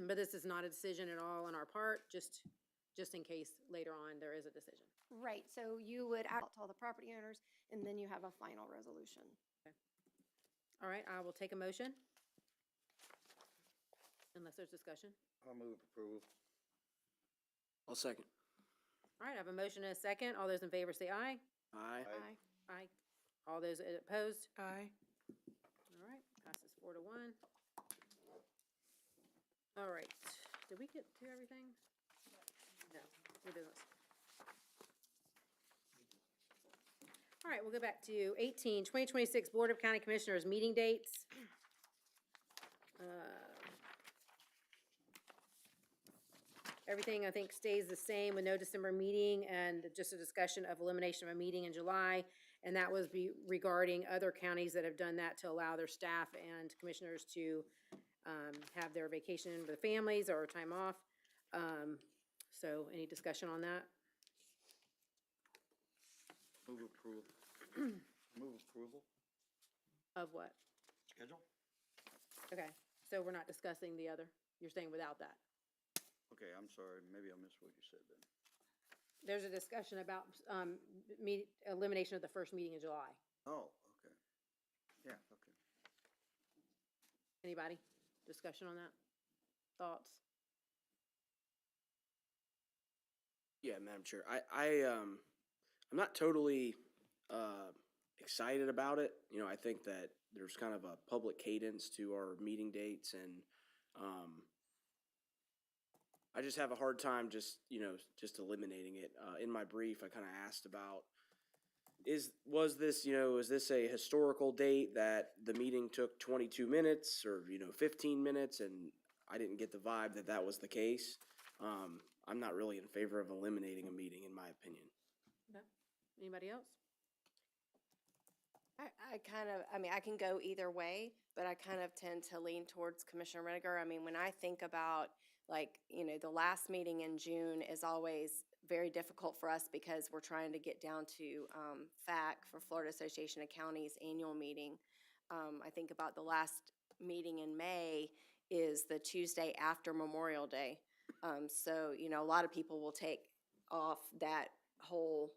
But this is not a decision at all on our part, just in case later on there is a decision. Right, so you would out to all the property owners, and then you have a final resolution. All right, I will take a motion. Unless there's discussion. I'll move approval. I'll second. All right, I have a motion and a second. All those in favor say aye. Aye. Aye. Aye. All those opposed? Aye. All right, passes 4-1. All right, did we get to everything? No, new business. All right, we'll go back to 18, 2026 Board of County Commissioners meeting dates. Everything, I think, stays the same with no December meeting and just a discussion of elimination of a meeting in July. And that was regarding other counties that have done that to allow their staff and commissioners to have their vacation with families or time off. So any discussion on that? Move approval. Move approval. Of what? Schedule? Okay, so we're not discussing the other, you're saying without that? Okay, I'm sorry, maybe I missed what you said then. There's a discussion about elimination of the first meeting in July. Oh, okay. Yeah, okay. Anybody? Discussion on that? Thoughts? Yeah, Madam Chair, I'm not totally excited about it. You know, I think that there's kind of a public cadence to our meeting dates, and I just have a hard time just eliminating it. In my brief, I kind of asked about, was this a historical date that the meeting took 22 minutes or 15 minutes, and I didn't get the vibe that that was the case. I'm not really in favor of eliminating a meeting, in my opinion. Okay. Anybody else? I can go either way, but I kind of tend to lean towards Commissioner Reniger. I mean, when I think about, the last meeting in June is always very difficult for us because we're trying to get down to FAC, for Florida Association of Counties annual meeting. I think about the last meeting in May is the Tuesday after Memorial Day. So, a lot of people will take off that whole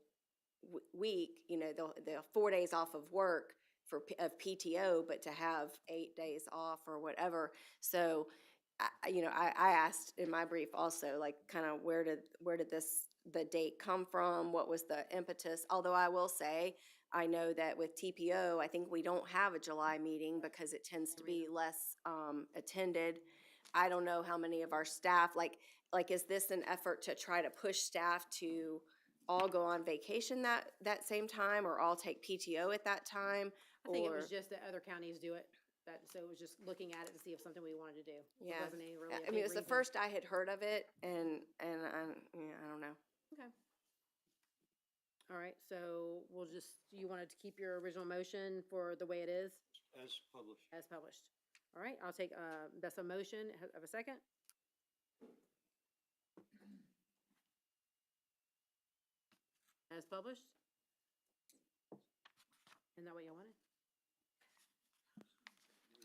week, the 4 days off of work of PTO, but to have 8 days off or whatever. So, I asked in my brief also, kind of where did the date come from? What was the impetus? Although I will say, I know that with TPO, I think we don't have a July meeting because it tends to be less attended. I don't know how many of our staff, is this an effort to try to push staff to all go on vacation that same time, or all take PTO at that time? I think it was just that other counties do it. So it was just looking at it to see if something we wanted to do. Yeah. It wasn't any really. I mean, it was the first I had heard of it, and I don't know. Okay. All right, so you wanted to keep your original motion for the way it is? As published. As published. All right, I'll take, that's a motion. Have a second? As published? Isn't that what you wanted?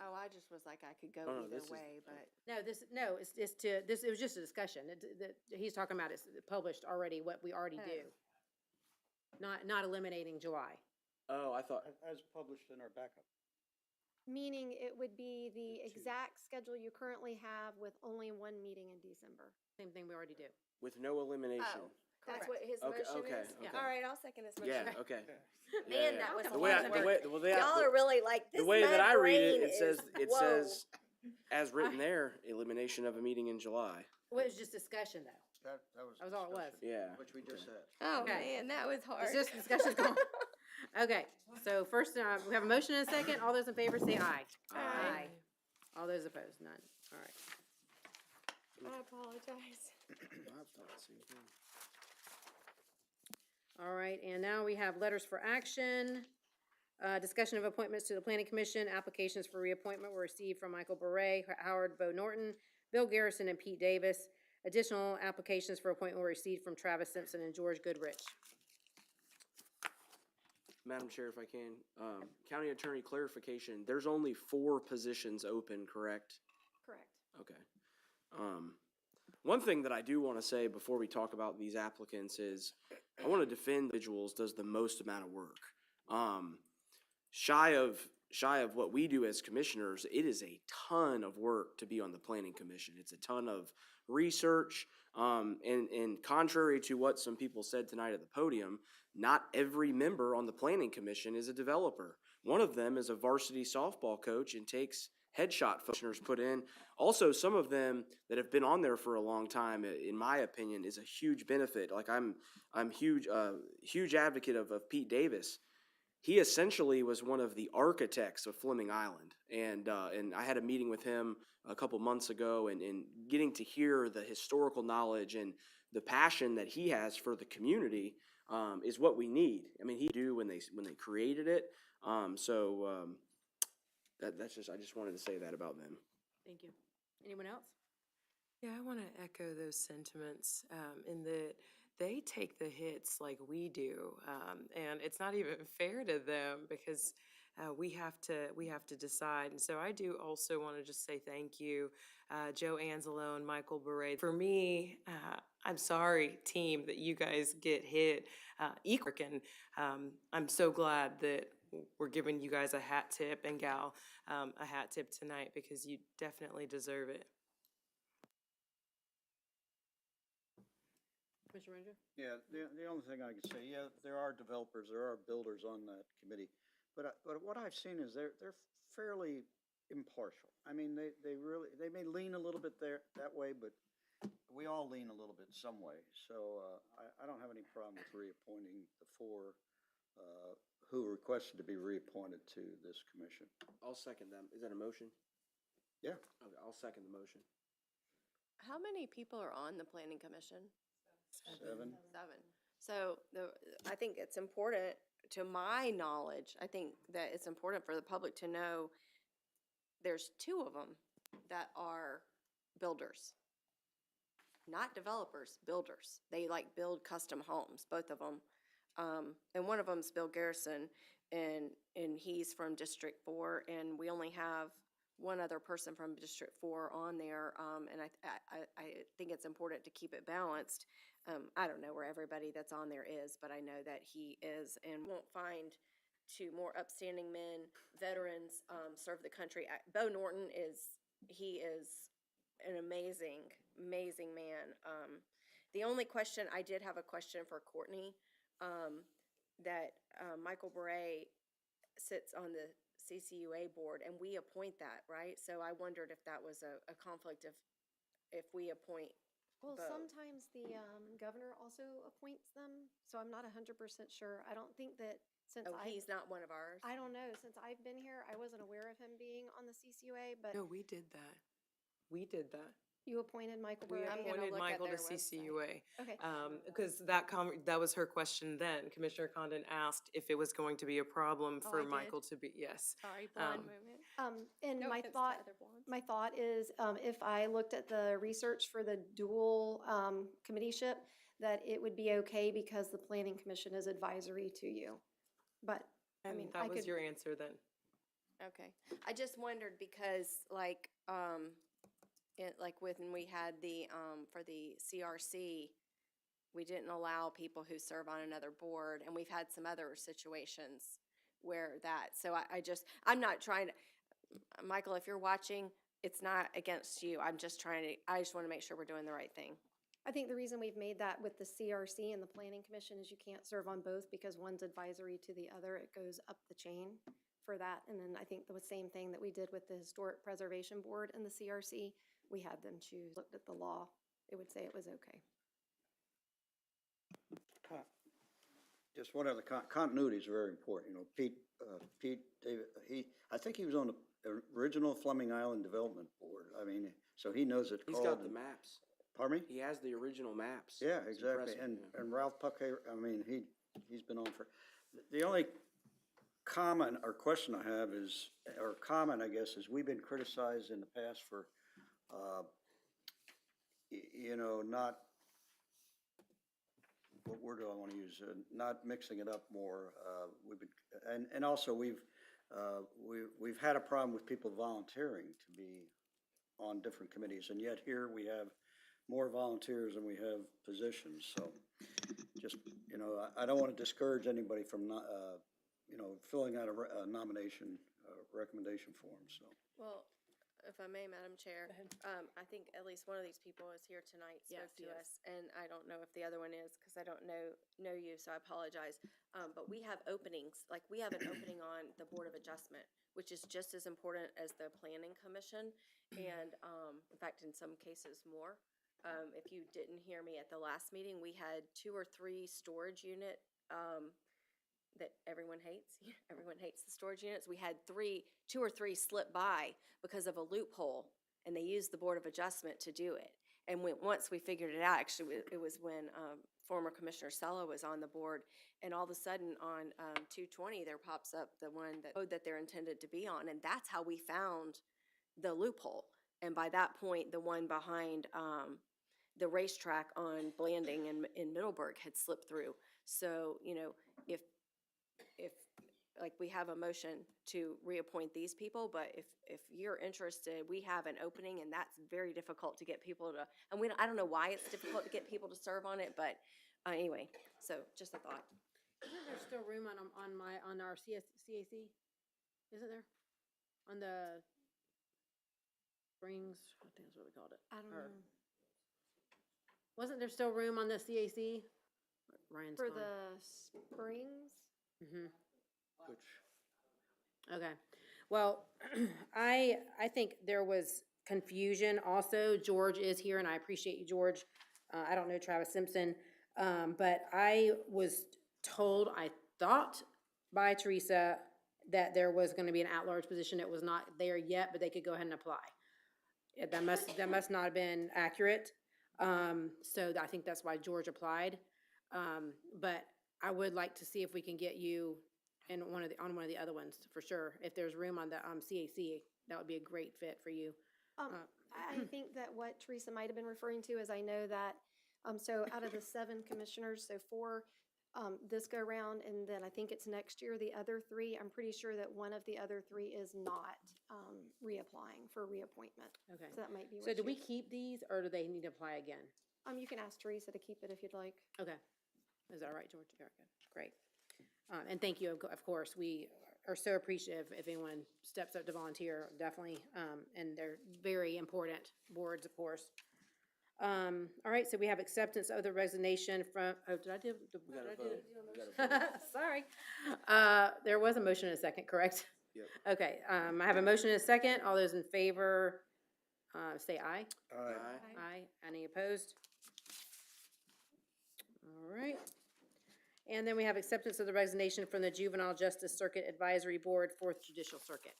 Oh, I just was like, I could go Oh, no, either this is- way, but. It was just a discussion. He's talking about it's published already, what we already do. Not eliminating July. Oh, I thought, As published in our backup. Meaning it would be the exact schedule you currently have with only one meeting in December. Same thing we already do. with no elimination. Oh, that's what his Okay, motion okay, is? okay. All right, I'll second his motion. Yeah, okay. Man, Yeah, that was yeah. a lot of work. way- Y'all are really like, this The way that my I read it, brain it says, is- whoa. as written there, elimination of a meeting in July. Well, it was just discussion, though. That was. That was all it was. Yeah. Which we just said. Oh, Okay. man, that was hard. It's just discussion's going. Okay, so first, we have a motion and a second. All those in favor say aye. Aye. All those opposed, none. All right. I apologize. I thought the same thing. All right, and now we have letters for action. Discussion of appointments to the Planning Commission. Applications for reappointment were received from Michael Beret, Howard Bo Norton, Bill Garrison, and Pete Davis. Additional applications for appointment were received from Travis Simpson and George Goodrich. Madam Chair, if I can, County Attorney clarification, there's only 4 positions open, correct? Correct. Okay. One thing that I do want to say before we talk about these applicants is I want to defend individuals does the most amount of work. Shy of what we do as commissioners, it is a ton of work to be on the Planning Commission. It's a ton of research, and contrary to what some people said tonight at the podium, not every member on the Planning Commission is a developer. One of them is a varsity softball coach and takes headshot commissioners put in. Also, some of them that have been on there for a long time, in my opinion, is a huge benefit. Like I'm huge advocate of Pete Davis. He essentially was one of the architects of Fleming Island, and I had a meeting with him a couple months ago, and getting to hear the historical knowledge and the passion that he has for the community is what we need. I mean, he do when they created it. That's just, I just wanted to say that about them. Thank you. Anyone else? Yeah, I want to echo those sentiments in that they take the hits like we do, and it's not even fair to them because we have to decide. And so I do also want to just say thank you, Joe Anzalone, Michael Beret. For me, I'm sorry, team, that you guys get hit equal. And I'm so glad that we're giving you guys a hat tip and gal a hat tip tonight because you definitely deserve it. Commissioner Ranger? Yeah, the only thing I can say, yeah, there are developers, there are builders on that committee, but what I've seen is they're fairly impartial. I mean, they may lean a little bit that way, but we all lean a little bit some way. So I don't have any problem with reappointing the 4 who requested to be reappointed to this commission. I'll second them. Is that a motion? Yeah. Okay, I'll second the motion. How many people are on the Planning Commission? 7. 7. So I think it's important, to my knowledge, I think that it's important for the public to know there's 2 of them that are builders. Not developers, builders. They build custom homes, both of them. And one of them's Bill Garrison, and he's from District 4, and we only have one other person from District 4 on there, and I think it's important to keep it balanced. I don't know where everybody that's on there is, but I know that he is, and won't find 2 more upstanding men, veterans, serve the country. Bo Norton is an amazing man. The only question, I did have a question for Courtney, that Michael Beret sits on the CCUA board, and we appoint that, right? So I wondered if that was a conflict if we appoint Well, Bo. sometimes the governor also appoints them, so I'm not 100% sure. I don't think that since he's not one of ours? I don't know. Since I've been here, I wasn't aware of him being on the CCUA, but No, we did that. We did that. you appointed Michael We Beret. appointed Michael to CCUA. Okay. Because that was her question then. Commissioner Condon asked if it was going to be a problem Oh, for I did? Michael to be, yes. Sorry, blonde movement. And No my offense to thought, other blondes. my thought is, if I looked at the research for the dual committeeship, that it would be okay because the planning commission is advisory to you. But I And mean, that I was could. your answer then. Okay. I just wondered because when we had for the CRC, we didn't allow people who serve on another board, and we've had some other situations where so I'm not trying to, Michael, if you're watching, it's not against you. I just want to make sure we're doing the right thing. I think the reason we've made that with the CRC and the planning commission is you can't serve on both because one's advisory to the other. It goes up the chain for that. And then I think the same thing that we did with the Historic Preservation Board and the CRC, we had them choose, looked at the law, it would say it was okay. Just one other, continuity is very important. You know, Pete David, I think he was on the original Fleming Island Development Board. I mean, so he knows it. He's got the maps. Pardon me? He has the original maps. Yeah, It's exactly. impressive, And Ralph Puckhaver, I mean, he's been on for, the only comment or question I have is, or comment, I guess, is we've been criticized in the past for, you know, not, what word do I want to use? Not mixing it up more. We've been, and also we've had a problem with people volunteering to be on different committees, and yet here we have more volunteers than we have positions. So just, you know, I don't want to discourage anybody from not, you know, filling out a nomination, recommendation form, so. Well, if I may, Madam Chair, I think at least one of these people is here tonight, spoke Yes, to yes. us, and I don't know if the other one is, because I don't know you, so I apologize. But we have openings, like, we have an opening on the Board of Adjustment, which is just as important as the Planning Commission, and, in fact, in some cases more. If you didn't hear me at the last meeting, we had 2 or 3 storage unit, that everyone hates. Everyone hates the storage units. We had 2 or 3 slip by because of a loophole, and they used the Board of Adjustment to do it. And once we figured it out, actually, it was when former Commissioner Sella was on the board, and all of a sudden on 220, there pops up the one that they're intended to be on, and that's how we found the loophole. And by that point, the one behind the racetrack on Blanding in Middleburg had slipped through. So, you know, if like, we have a motion to reappoint these people, but if you're interested, we have an opening, and that's very difficult to get people to, and I don't know why it's difficult to get people to serve on it, but anyway, so just a thought. Isn't there still room on our CAC? Isn't there? On the Springs, I think that's what we called it. I don't Or- know. Wasn't there still room on the CAC? Ryan's For gone. the Springs? Mm-hmm. Which, Okay. Well, I think there was confusion also. George is here, and I appreciate you, George. I don't know Travis Simpson, but I was told, I thought by Teresa, that there was gonna be an at-large position. It was not there yet, but they could go ahead and apply. That must not have been accurate. So I think that's why George applied. But I would like to see if we can get you in on one of the other ones, for sure. If there's room on the CAC, that would be a great fit for you. I think that what Teresa might have been referring to is, I know that, so out of the 7 commissioners, so 4 this go round, and then I think it's next year, the other 3, I'm pretty sure that one of the other 3 is not reapplying for reappointment. Okay. So that might be what So do we she- keep these, or do they need to apply again? You can ask Teresa to keep it if you'd like. Okay. Is that all right, George? Very good. Great. And thank you, of course. We are so appreciative if anyone steps up to volunteer, definitely. And they're very important boards, of course. All right, so we have acceptance of the resignation from, oh, did I do? We gotta did I do vote. the- We gotta vote. Sorry. There was a motion and a second, correct? Yep. Okay, I have a motion and a second. All those in favor, say aye. Aye. Aye. Any opposed? All right. And then we have acceptance of the resignation from the Juvenile Justice Circuit Advisory Board, 4th Judicial Circuit.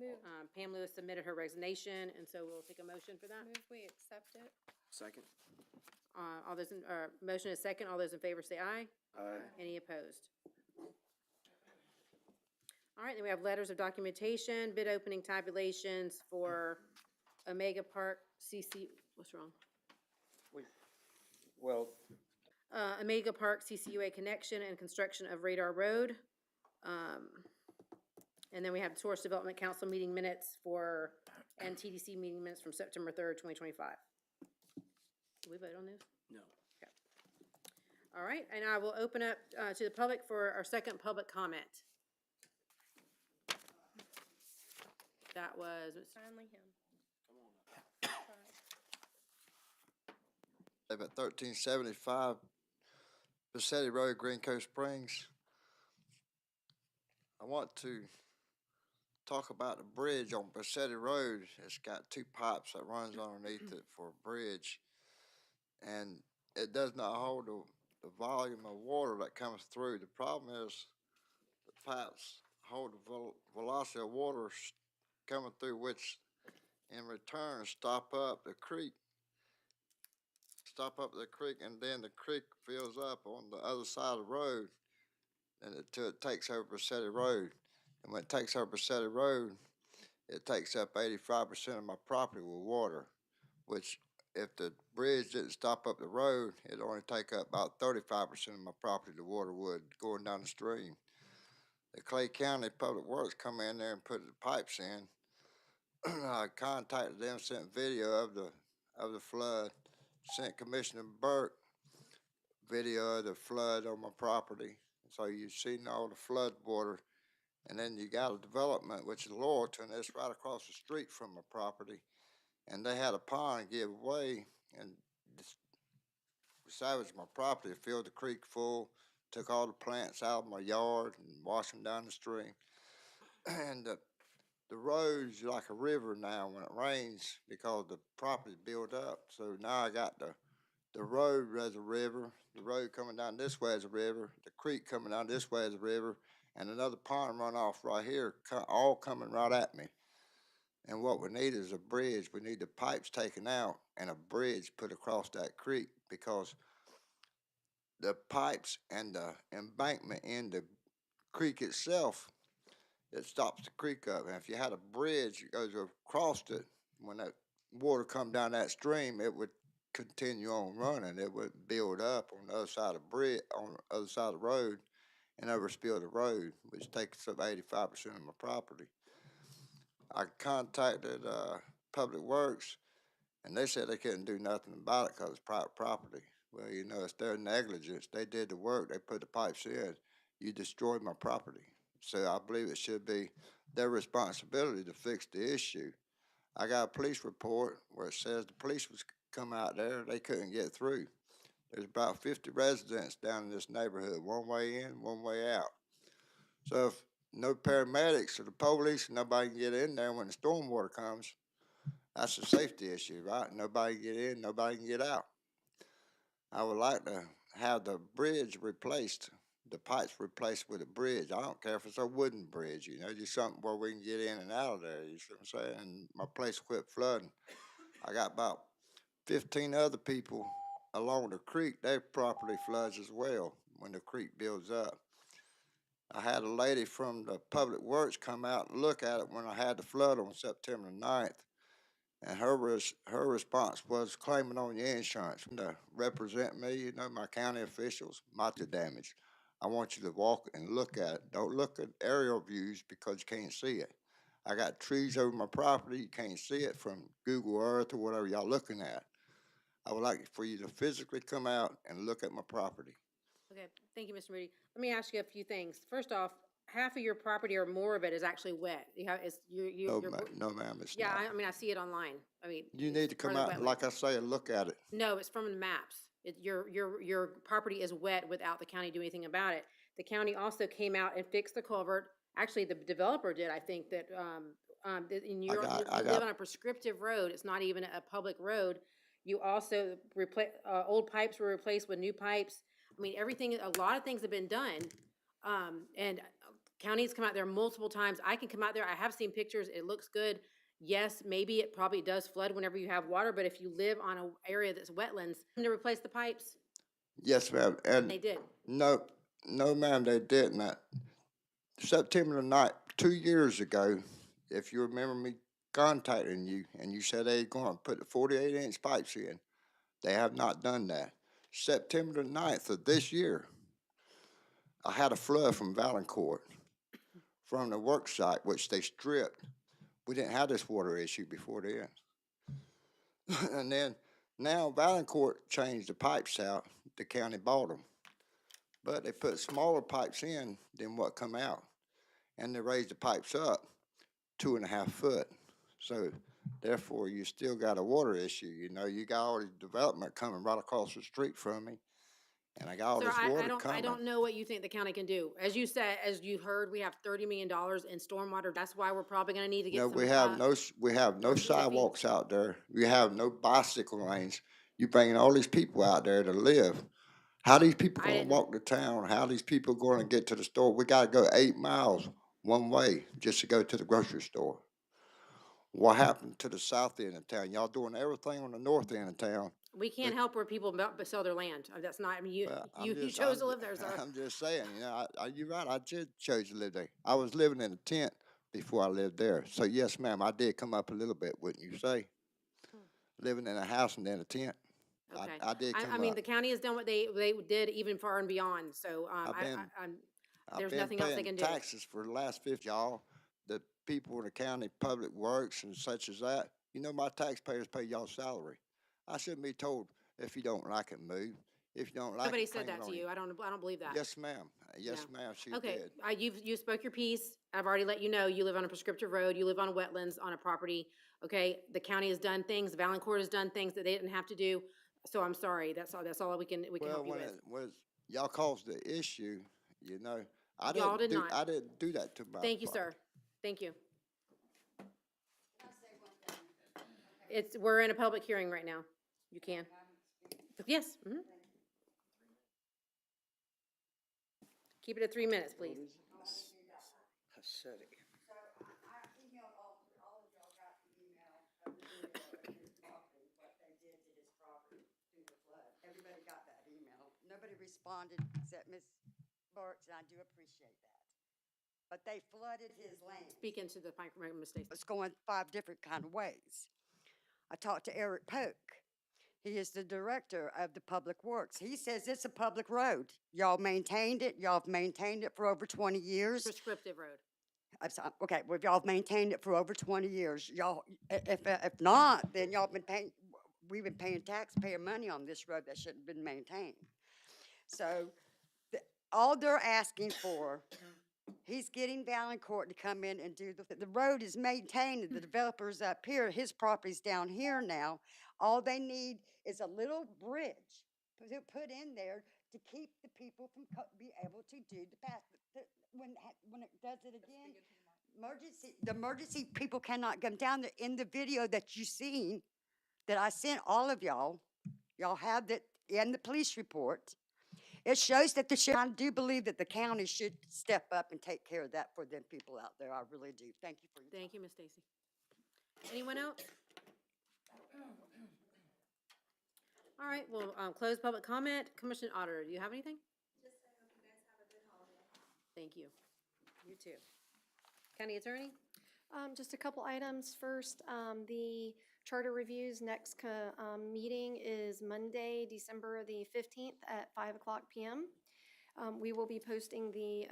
Move, Pam Lewis submitted her resignation, and so we'll take a motion for that. move we accept it. Second. All those in, motion is second. All those in favor say aye. Aye. Any opposed? All right, then we have letters of documentation, bid opening tabulations for Omega Park CC, what's wrong? Well, Omega Park CCUA connection and construction of Radar Road. And then we have Source Development Council meeting minutes and TDC meeting minutes from September 3rd, 2025. Did we vote on this? No. Okay. All right, and I will open up to the public for our second public comment. That was, Finally him. Live at 1375 Bassetti Road, Green Coast Springs. I want to talk about the bridge on Bassetti Road. It's got 2 pipes that runs underneath it for a bridge. And it does not hold the volume of water that comes through. The problem is the pipes hold the velocity of water coming through, which in return stop up the creek stop up the creek, and then the creek fills up on the other side of the road, and till it takes over Pacetti Road. And when it takes over Pacetti Road, it takes up 85% of my property with water, which if the bridge didn't stop up the road, it'd only take up about 35% of my property, the water would, going down the stream. The Clay County Public Works come in there and put the pipes in. I contacted them, sent video of the flood, sent Commissioner Burke video of the flood on my property. So you've seen all the flood water. And then you got a development, which is Laurelton, that's right across the street from my property. And they had a pond give away and savaged my property, filled the creek full, took all the plants out of my yard and washed them down the stream. And the road's like a river now when it rains because the property built up. So now I got the road as a river, the road coming down this way as a river, the creek coming down this way as a river, and another pond runoff right here, all coming right at me. And what we need is a bridge. We need the pipes taken out and a bridge put across that creek, because the pipes and the embankment in the creek itself, it stops the creek up. And if you had a bridge that goes across it, when that water come down that stream, it would continue on running. It would build up on the other side of the bridge, on the other side of the road, and overspill the road, which takes up 85% of my property. I contacted Public Works, and they said they couldn't do nothing about it because it's private property. Well, you know, it's their negligence. They did the work. They put the pipes in. You destroyed my property. So I believe it should be their responsibility to fix the issue. I got a police report where it says the police was come out there. They couldn't get through. There's about 50 residents down in this neighborhood, one way in, one way out. So if no paramedics or the police, nobody can get in there when the stormwater comes, that's a safety issue, right? Nobody can get in, nobody can get out. I would like to have the bridge replaced, the pipes replaced with a bridge. I don't care if it's a wooden bridge, you know, just something where we can get in and out of there, you see what I'm saying? And my place quit flooding. I got about 15 other people along the creek, their property floods as well when the creek builds up. I had a lady from the Public Works come out and look at it when I had the flood on September 9th. And her response was claiming on your insurance to represent me, you know, my county officials, my damage. I want you to walk and look at it. Don't look at aerial views because you can't see it. I got trees over my property. You can't see it from Google Earth or whatever y'all looking at. I would like for you to physically come out and look at my property. Okay, thank you, Mr. Moody. Let me ask you a few things. First off, half of your property or more of it is actually wet. You have, it's, No, ma'am, it's yeah, not. I mean, I see it online. I mean. You need to come further out, and wetland. like I say, and look at it. No, it's from the maps. Your property is wet without the county doing anything about it. The county also came out and fixed the culvert. Actually, the developer did, I think, that, and you live on a prescriptive road. It's not even a public road. You also old pipes were replaced with new pipes. I mean, a lot of things have been done. And counties come out there multiple times. I can come out there. I have seen pictures. It looks good. Yes, maybe it probably does flood whenever you have water, but if you live on an area that's wetlands, to replace the pipes, Yes, ma'am. And they did. no, ma'am, they didn't. September the 9th, 2 years ago, if you remember me contacting you, and you said they were going to put the 48-inch pipes in, they have not done that. September the 9th of this year, I had a flood from Valancourt, from the work site, which they stripped. We didn't have this water issue before then. And then, now Valancourt changed the pipes out, the county bought them. But they put smaller pipes in than what come out. And they raised the pipes up 2.5 foot. So therefore, you still got a water issue. You know, you got all this development coming right across the street from me. And I got all Sir, this water I coming. don't know what you think the county can do. As you said, as you heard, we have $30 million in stormwater. That's why we're probably gonna need to get No, some. we have no sidewalks out there. We have no bicycle lanes. You bringing all these people out there to live. How these people gonna walk to town? How these people gonna get to the store? We gotta go 8 miles one way just to go to the grocery store. What happened to the south end of town? Y'all doing everything on the north end of town. We can't help where people sell their land. That's not, I mean, Well, you chose to live there, sir. I'm just saying, you know, you're right, I did chose to live there. I was living in a tent before I lived there. So yes, ma'am, I did come up a little bit, wouldn't you say? Living in a house and then a tent. Okay. I did come I mean, up. the county has done what they did even far and beyond, so, there's nothing else they can do. I've been paying taxes for the last 50, y'all, the people in the county public works and such as that. You know, my taxpayers pay y'all salary. I shouldn't be told, if you don't like it, move. If you don't like Nobody it, said hang that on to you. I don't believe that. Yes, ma'am. Yes, No. ma'am, she Okay, did. you spoke your piece. I've already let you know, you live on a prescriptive road, you live on wetlands, on a property, okay? The county has done things, Valancourt has done things that they didn't have to do, so I'm sorry, that's all we can Well, help you when with. it was, y'all caused the issue, you know, Y'all did not. I didn't do that to my Thank you, property. sir. Thank you. We're in a public hearing right now. You can. Yes. Keep it at 3 minutes, please. Pathetic. Everybody got that email. Nobody responded except Ms. Burks, and I do appreciate that. But they flooded his land. Speak into the microphone, Ms. Stacy. It's going 5 different kind of ways. I talked to Eric Polk. He is the director of the Public Works. He says it's a public road. Y'all maintained it. Y'all have maintained it for over 20 years. Prescriptive road. I'm sorry, okay, well, y'all have maintained it for over 20 years. Y'all, if not, then y'all been paying, we've been paying taxpayer money on this road that shouldn't have been maintained. So, all they're asking for, he's getting Valancourt to come in and do the road is maintained, and the developer's up here, his property's down here now. All they need is a little bridge put in there to keep the people from be able to do the path. When it does it again, the emergency people cannot come down there. In the video that you seen, that I sent all of y'all have that in the police report. It shows that I do believe that the county should step up and take care of that for them people out there. I really do. Thank you for your Thank you, Ms. Stacy. Anyone else? All right, we'll close public comment. Commissioner Otter, do you have anything? Just I hope you guys have a good holiday. Thank you. You too. County Attorney? Just a couple items. First, the Charter Review's next meeting is Monday, December the 15th at 5:00 p.m. We will be posting the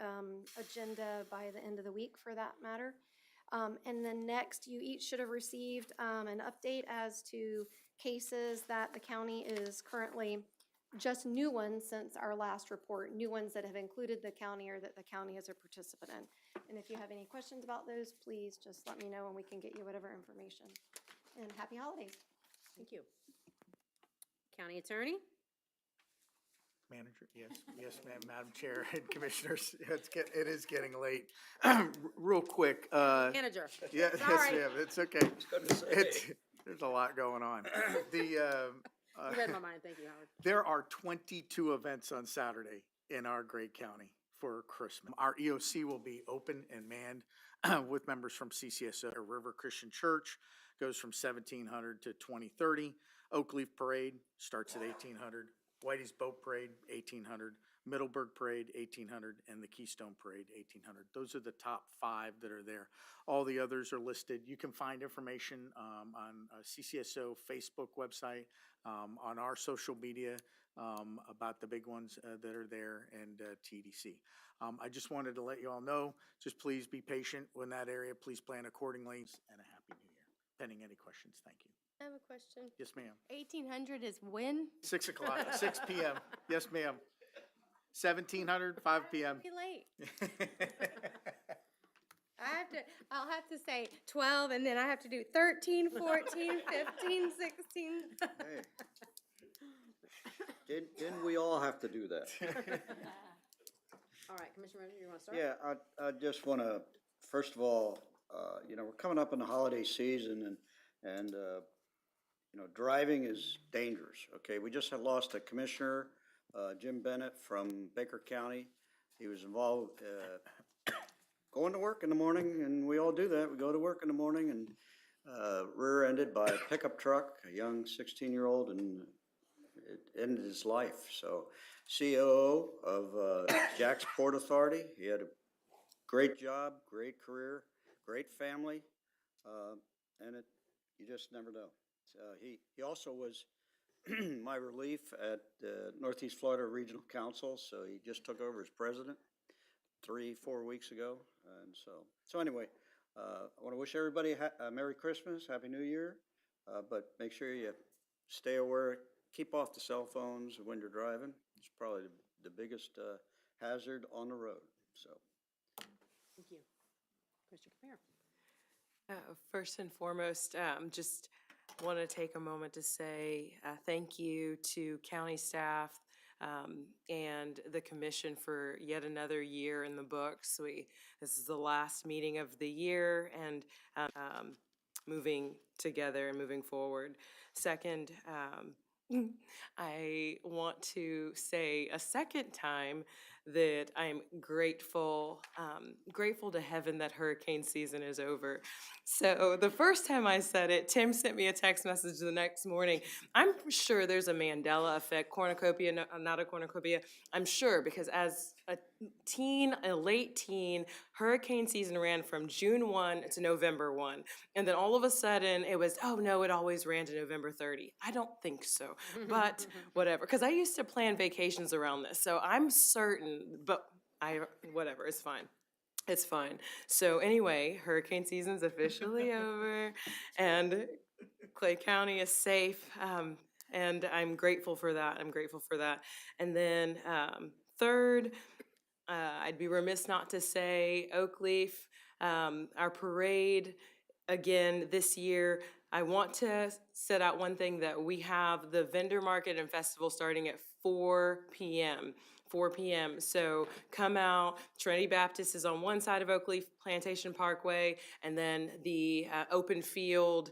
agenda by the end of the week for that matter. And then next, you each should have received an update as to cases that the county is currently, just new ones since our last report, new ones that have included the county or that the county is a participant in. And if you have any questions about those, please just let me know and we can get you whatever information. And happy holidays. Thank you. County Attorney? Manager, yes, ma'am, Madam Chair and Commissioners, it is getting late. Real quick. Manager. Yeah, yes, Sorry. ma'am, it's okay. There's a lot going on. You read my mind. Thank you, Howard. There are 22 events on Saturday in our great county for Christmas. Our EOC will be open and manned with members from CCSO. River Christian Church goes from 1700 to 2030. Oak Leaf Parade starts at 1800. Whitey's Boat Parade, 1800. Middleburg Parade, 1800, and the Keystone Parade, 1800. Those are the top 5 that are there. All the others are listed. You can find information on CCSO Facebook website, on our social media about the big ones that are there, and TDC. I just wanted to let you all know, just please be patient in that area. Please plan accordingly, and a Happy New Year. Pending any questions, thank you. I have a question. Yes, ma'am. 1800 is when? 6 o'clock, 6 p.m. Yes, ma'am. 1700, 5 p.m. Be late. I'll have to say 12 and then I have to do 13, 14, 15, 16. Hey. Didn't we all have to do that? All right, Commissioner Manager, you want to start? Yeah, I just want to, first of all, you know, we're coming up in the holiday season and you know, driving is dangerous, okay? We just had lost a commissioner, Jim Bennett from Baker County. He was involved going to work in the morning, and we all do that. We go to work in the morning and rear-ended by a pickup truck, a young 16-year-old, and it ended his life. So COO of Jack's Port Authority, he had a great job, great career, great family, and you just never know. He also was my relief at Northeast Florida Regional Council, so he just took over as president 3-4 weeks ago, and so anyway, I want to wish everybody a Merry Christmas, Happy New Year, but make sure you stay aware, keep off the cell phones when you're driving. It's probably the biggest hazard on the road. So. Thank you. Commissioner Camara. First and foremost, just want to take a moment to say thank you to county staff and the commission for yet another year in the books. This is the last meeting of the year, and moving together and moving forward. Second, I want to say a second time that I'm grateful to heaven that hurricane season is over. So the first time I said it, Tim sent me a text message the next morning. I'm sure there's a Mandela effect, cornucopia, not a cornucopia. I'm sure, because as a late teen, hurricane season ran from June 1 to November 1. And then all of a sudden it was, oh no, it always ran to November 30. I don't think so, but whatever. Because I used to plan vacations around this. So I'm certain, but whatever, it's fine. It's fine. So anyway, hurricane season's officially over and Clay County is safe. And I'm grateful for that. And then third, I'd be remiss not to say Oakleaf, our parade, again, this year, I want to set out one thing, that we have the vendor market and festival starting at 4 p.m. 4 p.m. So come out. Trinity Baptist is on one side of Oakleaf Plantation Parkway, and then the open field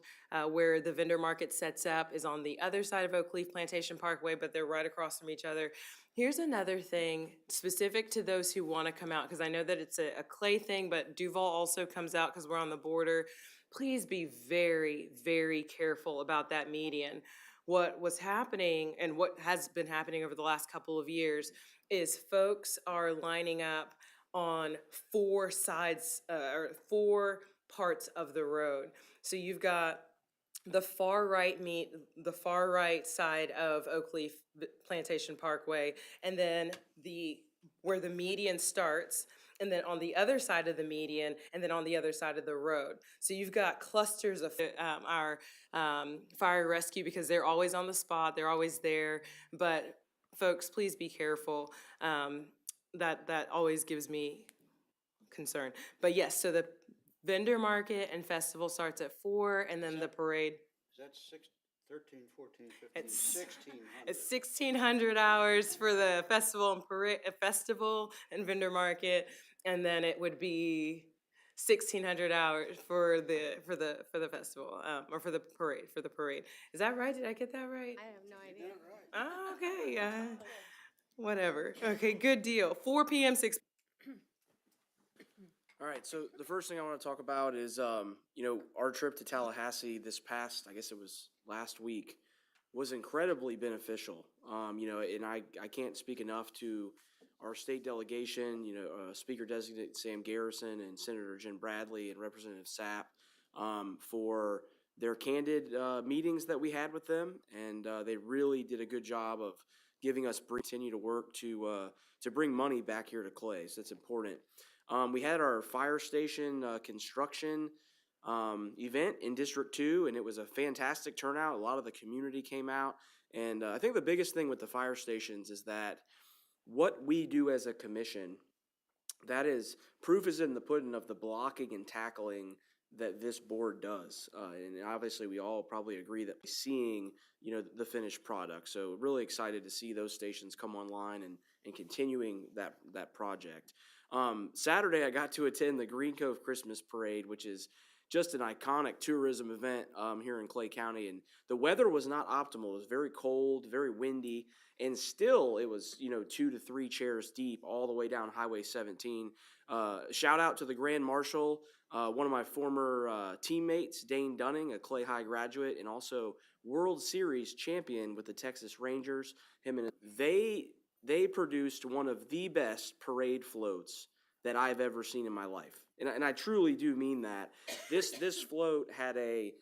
where the vendor market sets up is on the other side of Oakleaf Plantation Parkway, but they're right across from each other. Here's another thing specific to those who want to come out, because I know that it's a Clay thing, but Duval also comes out because we're on the border. Please be very, very careful about that median. What was happening, and what has been happening over the last couple of years, is folks are lining up on 4 sides or 4 parts of the road. So you've got the far right side of Oakleaf Plantation Parkway, and then where the median starts, and then on the other side of the median, and then on the other side of the road. So you've got clusters of our fire rescue, because they're always on the spot, they're always there. But folks, please be careful. That always gives me concern. But yes, so the vendor market and festival starts at 4, and then the parade. Is that 13, 14, 15, It's 1600? It's 1,600 hours for the festival and parade, festival and vendor market, and then it would be 1,600 hours for the festival, or for the parade. Is that right? Did I get that right? I have no idea. Oh, okay. Whatever. Okay, good deal. 4 p.m. 6. All right, so the first thing I want to talk about is, our trip to Tallahassee this past, I guess it was last week, was incredibly beneficial. And I can't speak enough to our state delegation, Speaker Designate Sam Garrison and Senator Jen Bradley and Representative Sapp for their candid meetings that we had with them, and they really did a good job of giving us continue to work to bring money back here to Clay. So that's important. We had our fire station construction event in District 2, and it was a fantastic turnout. A lot of the community came out, and I think the biggest thing with the fire stations is that what we do as a commission, that is, proof is in the pudding of the blocking and tackling that this board does. And obviously we all probably agree that seeing, the finished product. So really excited to see those stations come online and continuing that project. Saturday, I got to attend the Green Cove Christmas Parade, which is just an iconic tourism event here in Clay County. And the weather was not optimal. It was very cold, very windy, and still it was, 2 to 3 chairs deep all the way down Highway 17. Shout out to the Grand Marshal, one of my former teammates, Dane Dunning, a Clay High graduate, and also World Series champion with the Texas Rangers. They produced one of the best parade floats that I've ever seen in my life, and I truly do mean that. This float had a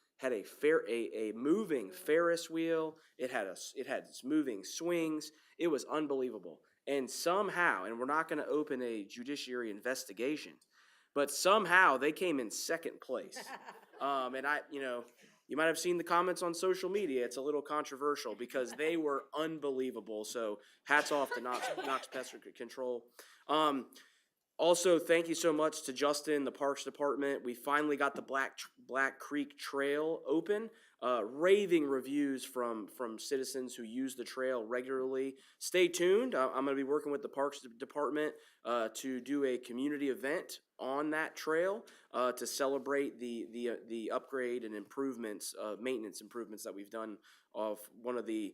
moving Ferris wheel. It had moving swings. It was unbelievable. And somehow, and we're not going to open a judiciary investigation, but somehow they came in second place. And you might have seen the comments on social media. It's a little controversial because they were unbelievable. So hats off to Knox Pest Control. Also, thank you so much to Justin, the Parks Department. We finally got the Black Creek Trail open. Raving reviews from citizens who use the trail regularly. Stay tuned. I'm going to be working with the Parks Department to do a community event on that trail to celebrate the upgrade and improvements, maintenance improvements that we've done of one of the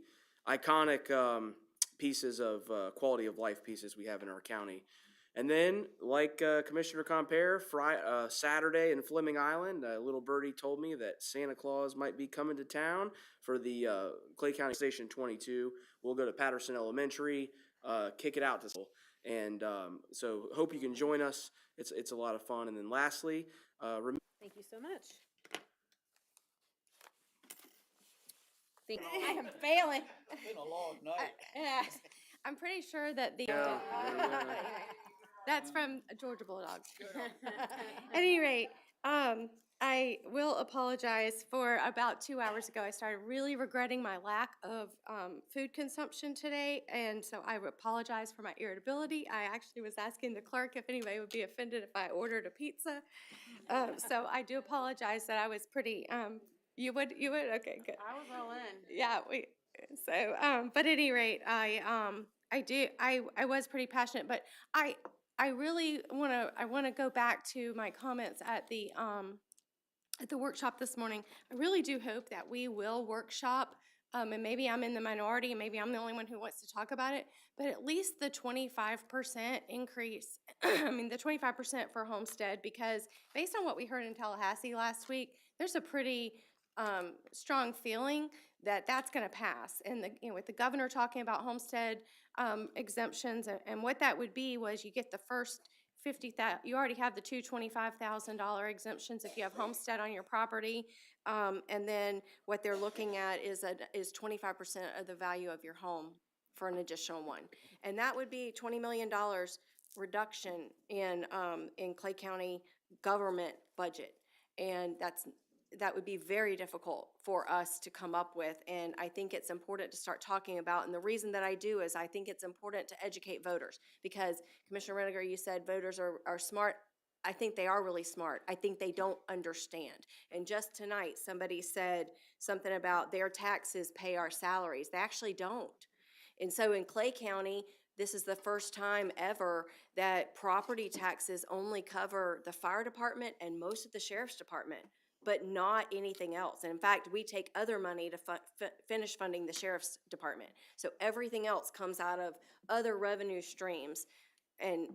iconic pieces of quality of life pieces we have in our county. And then, like Commissioner Compere, Saturday in Fleming Island, little birdie told me that Santa Claus might be coming to town for the Clay County Station 22. We'll go to Patterson Elementary, kick it out to school. And so hope you can join us. It's a lot of fun. And then lastly, Thank you so much. I am failing. It's been a long night. I'm pretty sure that the, that's from Georgia Bulldogs. At any rate, I will apologize. For about 2 hours ago, I started really regretting my lack of food consumption today, and so I apologize for my irritability. I actually was asking the clerk if anybody would be offended if I ordered a pizza. So I do apologize that I was pretty, you would? Okay, good. I was all in. Yeah, so, but at any rate, I was pretty passionate, but I really want to go back to my comments at the workshop this morning. I really do hope that we will workshop, and maybe I'm in the minority and maybe I'm the only one who wants to talk about it, but at least the 25% increase, the 25% for Homestead, because based on what we heard in Tallahassee last week, there's a pretty strong feeling that that's going to pass. And with the governor talking about homestead exemptions, and what that would be was you get the first $50,000. You already have the two $25,000 exemptions if you have homestead on your property, and then what they're looking at is 25% of the value of your home for an additional one, and that would be $20 million reduction in Clay County government budget, and that would be very difficult for us to come up with, and I think it's important to start talking about, and the reason that I do is I think it's important to educate voters, because Commissioner Reniger, you said voters are smart. I think they are really smart. I think they don't understand. And just tonight, somebody said something about their taxes pay our salaries. They actually don't. And so in Clay County, this is the first time ever that property taxes only cover the fire department and most of the sheriff's department, but not anything else. And in fact, we take other money to finish funding the sheriff's department. So everything else comes out of other revenue streams. And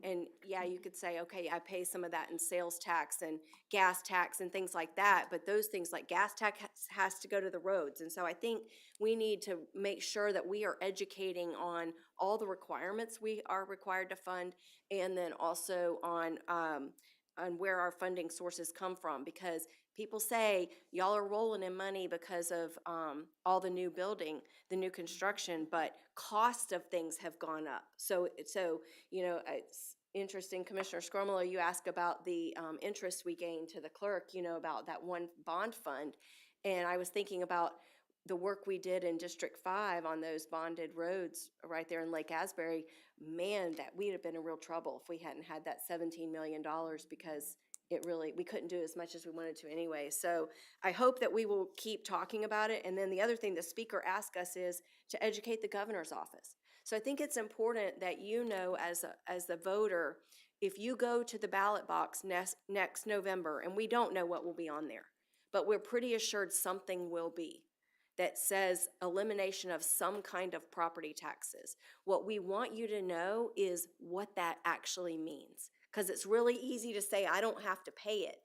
yeah, you could say, okay, I pay some of that in sales tax and gas tax and things like that, but those things like gas tax has to go to the roads. And so I think we need to make sure that we are educating on all the requirements we are required to fund, and then also on where our funding sources come from, because people say y'all are rolling in money because of all the new building, the new construction, but cost of things have gone up. So it's interesting, Commissioner Skromelo, you asked about the interest we gained to the clerk, about that one bond fund. And I was thinking about the work we did in District 5 on those bonded roads right there in Lake Asbury. Man, that we'd have been in real trouble if we hadn't had that $17 million, because we couldn't do as much as we wanted to anyway. So I hope that we will keep talking about it. And then the other thing the speaker asked us is to educate the governor's office. So I think it's important that as the voter, if you go to the ballot box next November, and we don't know what will be on there, but we're pretty assured something will be that says elimination of some kind of property taxes. What we want you to know is what that actually means. Because it's really easy to say, I don't have to pay it.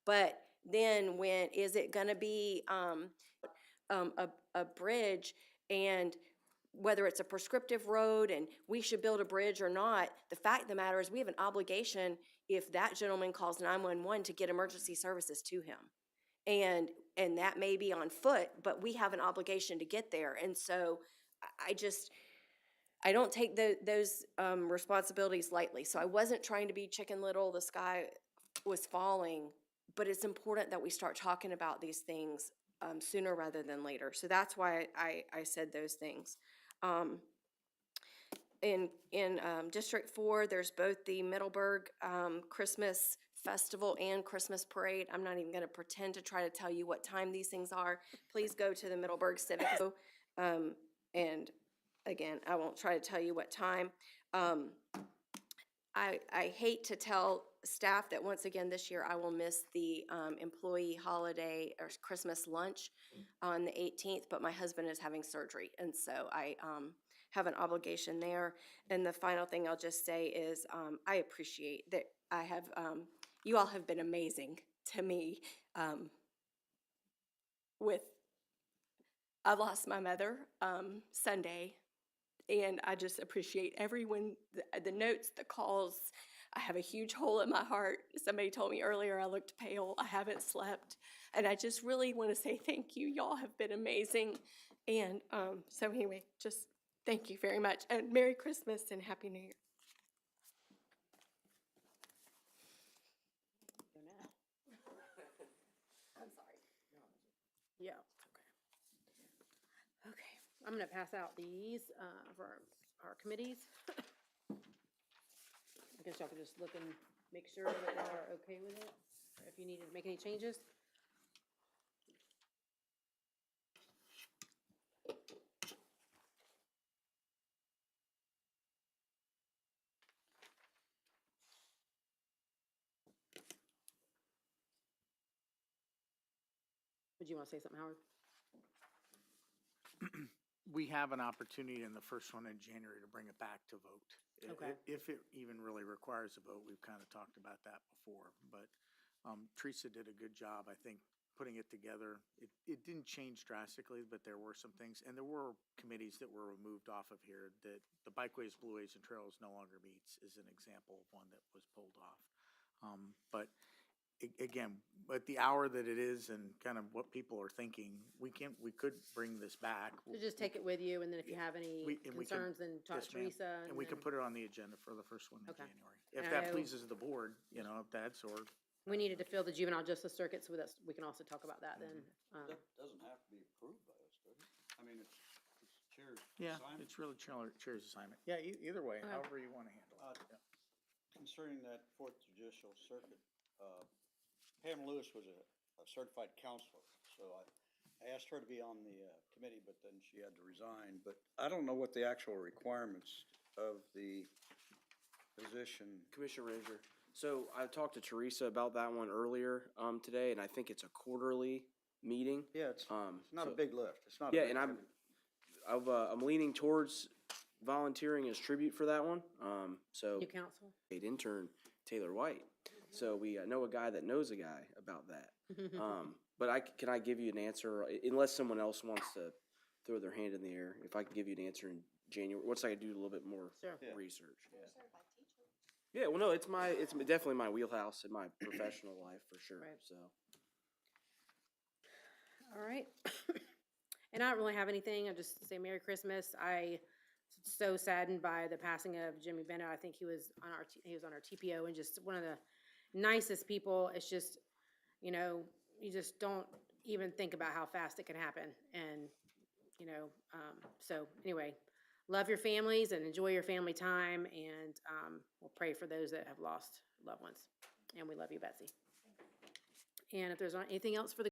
But then is it going to be a bridge, and whether it's a prescriptive road and we should build a bridge or not, the fact of the matter is we have an obligation, if that gentleman calls 911, to get emergency services to him. And that may be on foot, but we have an obligation to get there. And so I don't take those responsibilities lightly. So I wasn't trying to be Chicken Little, the sky was falling, but it's important that we start talking about these things sooner rather than later. So that's why I said those things. In District 4, there's both the Middleburg Christmas Festival and Christmas Parade. I'm not even going to pretend to try to tell you what time these things are. Please go to the Middleburg Civic. And again, I won't try to tell you what time. I hate to tell staff that once again this year I will miss the employee holiday or Christmas lunch on the 18th, but my husband is having surgery, and so I have an obligation there. And the final thing I'll just say is I appreciate that I have, you all have been amazing to me I lost my mother Sunday, and I just appreciate everyone, the notes, the calls. I have a huge hole in my heart. Somebody told me earlier I looked pale. I haven't slept. And I just really want to say thank you. Y'all have been amazing. And so anyway, just thank you very much. And Merry Christmas and Happy New Year. I'm sorry. Yeah. Okay, I'm gonna pass out these for our committees. I guess y'all can just look and make sure that y'all are okay with it, or if you need to make any changes. Would you want to say something, Howard? We have an opportunity in the first one in January to bring it back to vote. Okay. If it even really requires a vote, we've kind of talked about that before, but Teresa did a good job, I think, putting it together. It didn't change drastically, but there were some things, and there were committees that were removed off of here. That the Bikeways, Blueways, and Trails no longer meets is an example of one that was pulled off. But again, at the hour that it is and kind of what people are thinking, we could bring this back. So just take it with you, and then if you have any We can- concerns, then talk Yes, to ma'am. Teresa. And we can then- put it on the agenda for the first one in Okay. January. If And I that know- pleases the board, you know, if that's, or, We needed to fill the juvenile justice circuit, so that's, we can also talk about that then. That doesn't have to be approved by us, does it? I mean, it's chair's yeah, assignment. it's really chair's assignment. Yeah, either way, Okay. however you want to handle it. Yeah. Concerning that Fourth Judicial Circuit, Pam Lewis was a certified counselor, so I asked her to be on the committee, but then she had to resign. But I don't know what the actual requirements of the position. Commissioner Ranger, so I talked to Teresa about that one earlier today, and I think it's a quarterly meeting. Yeah, it's not a so- big lift. It's not. a Yeah, big and committee. I'm leaning towards volunteering as tribute for that one. So New council? paid intern Taylor White. So we know a guy that knows a guy about that. But can I give you an answer, unless someone else wants to throw their hand in the air, if I can give you an answer in January, once I do a little bit more Sure. Yeah. research. Yeah, well, no, it's definitely my wheelhouse in my professional life for sure, Right. so. All right. And I don't really have anything. I just say Merry Christmas. So saddened by the passing of Jimmy Bennett. I think he was on our TPO, and just one of the nicest people. It's just, you just don't even think about how fast it can happen. And, so anyway, love your families and enjoy your family time. And we'll pray for those that have lost loved ones. And we love you, Betsy. And if there's not anything else for the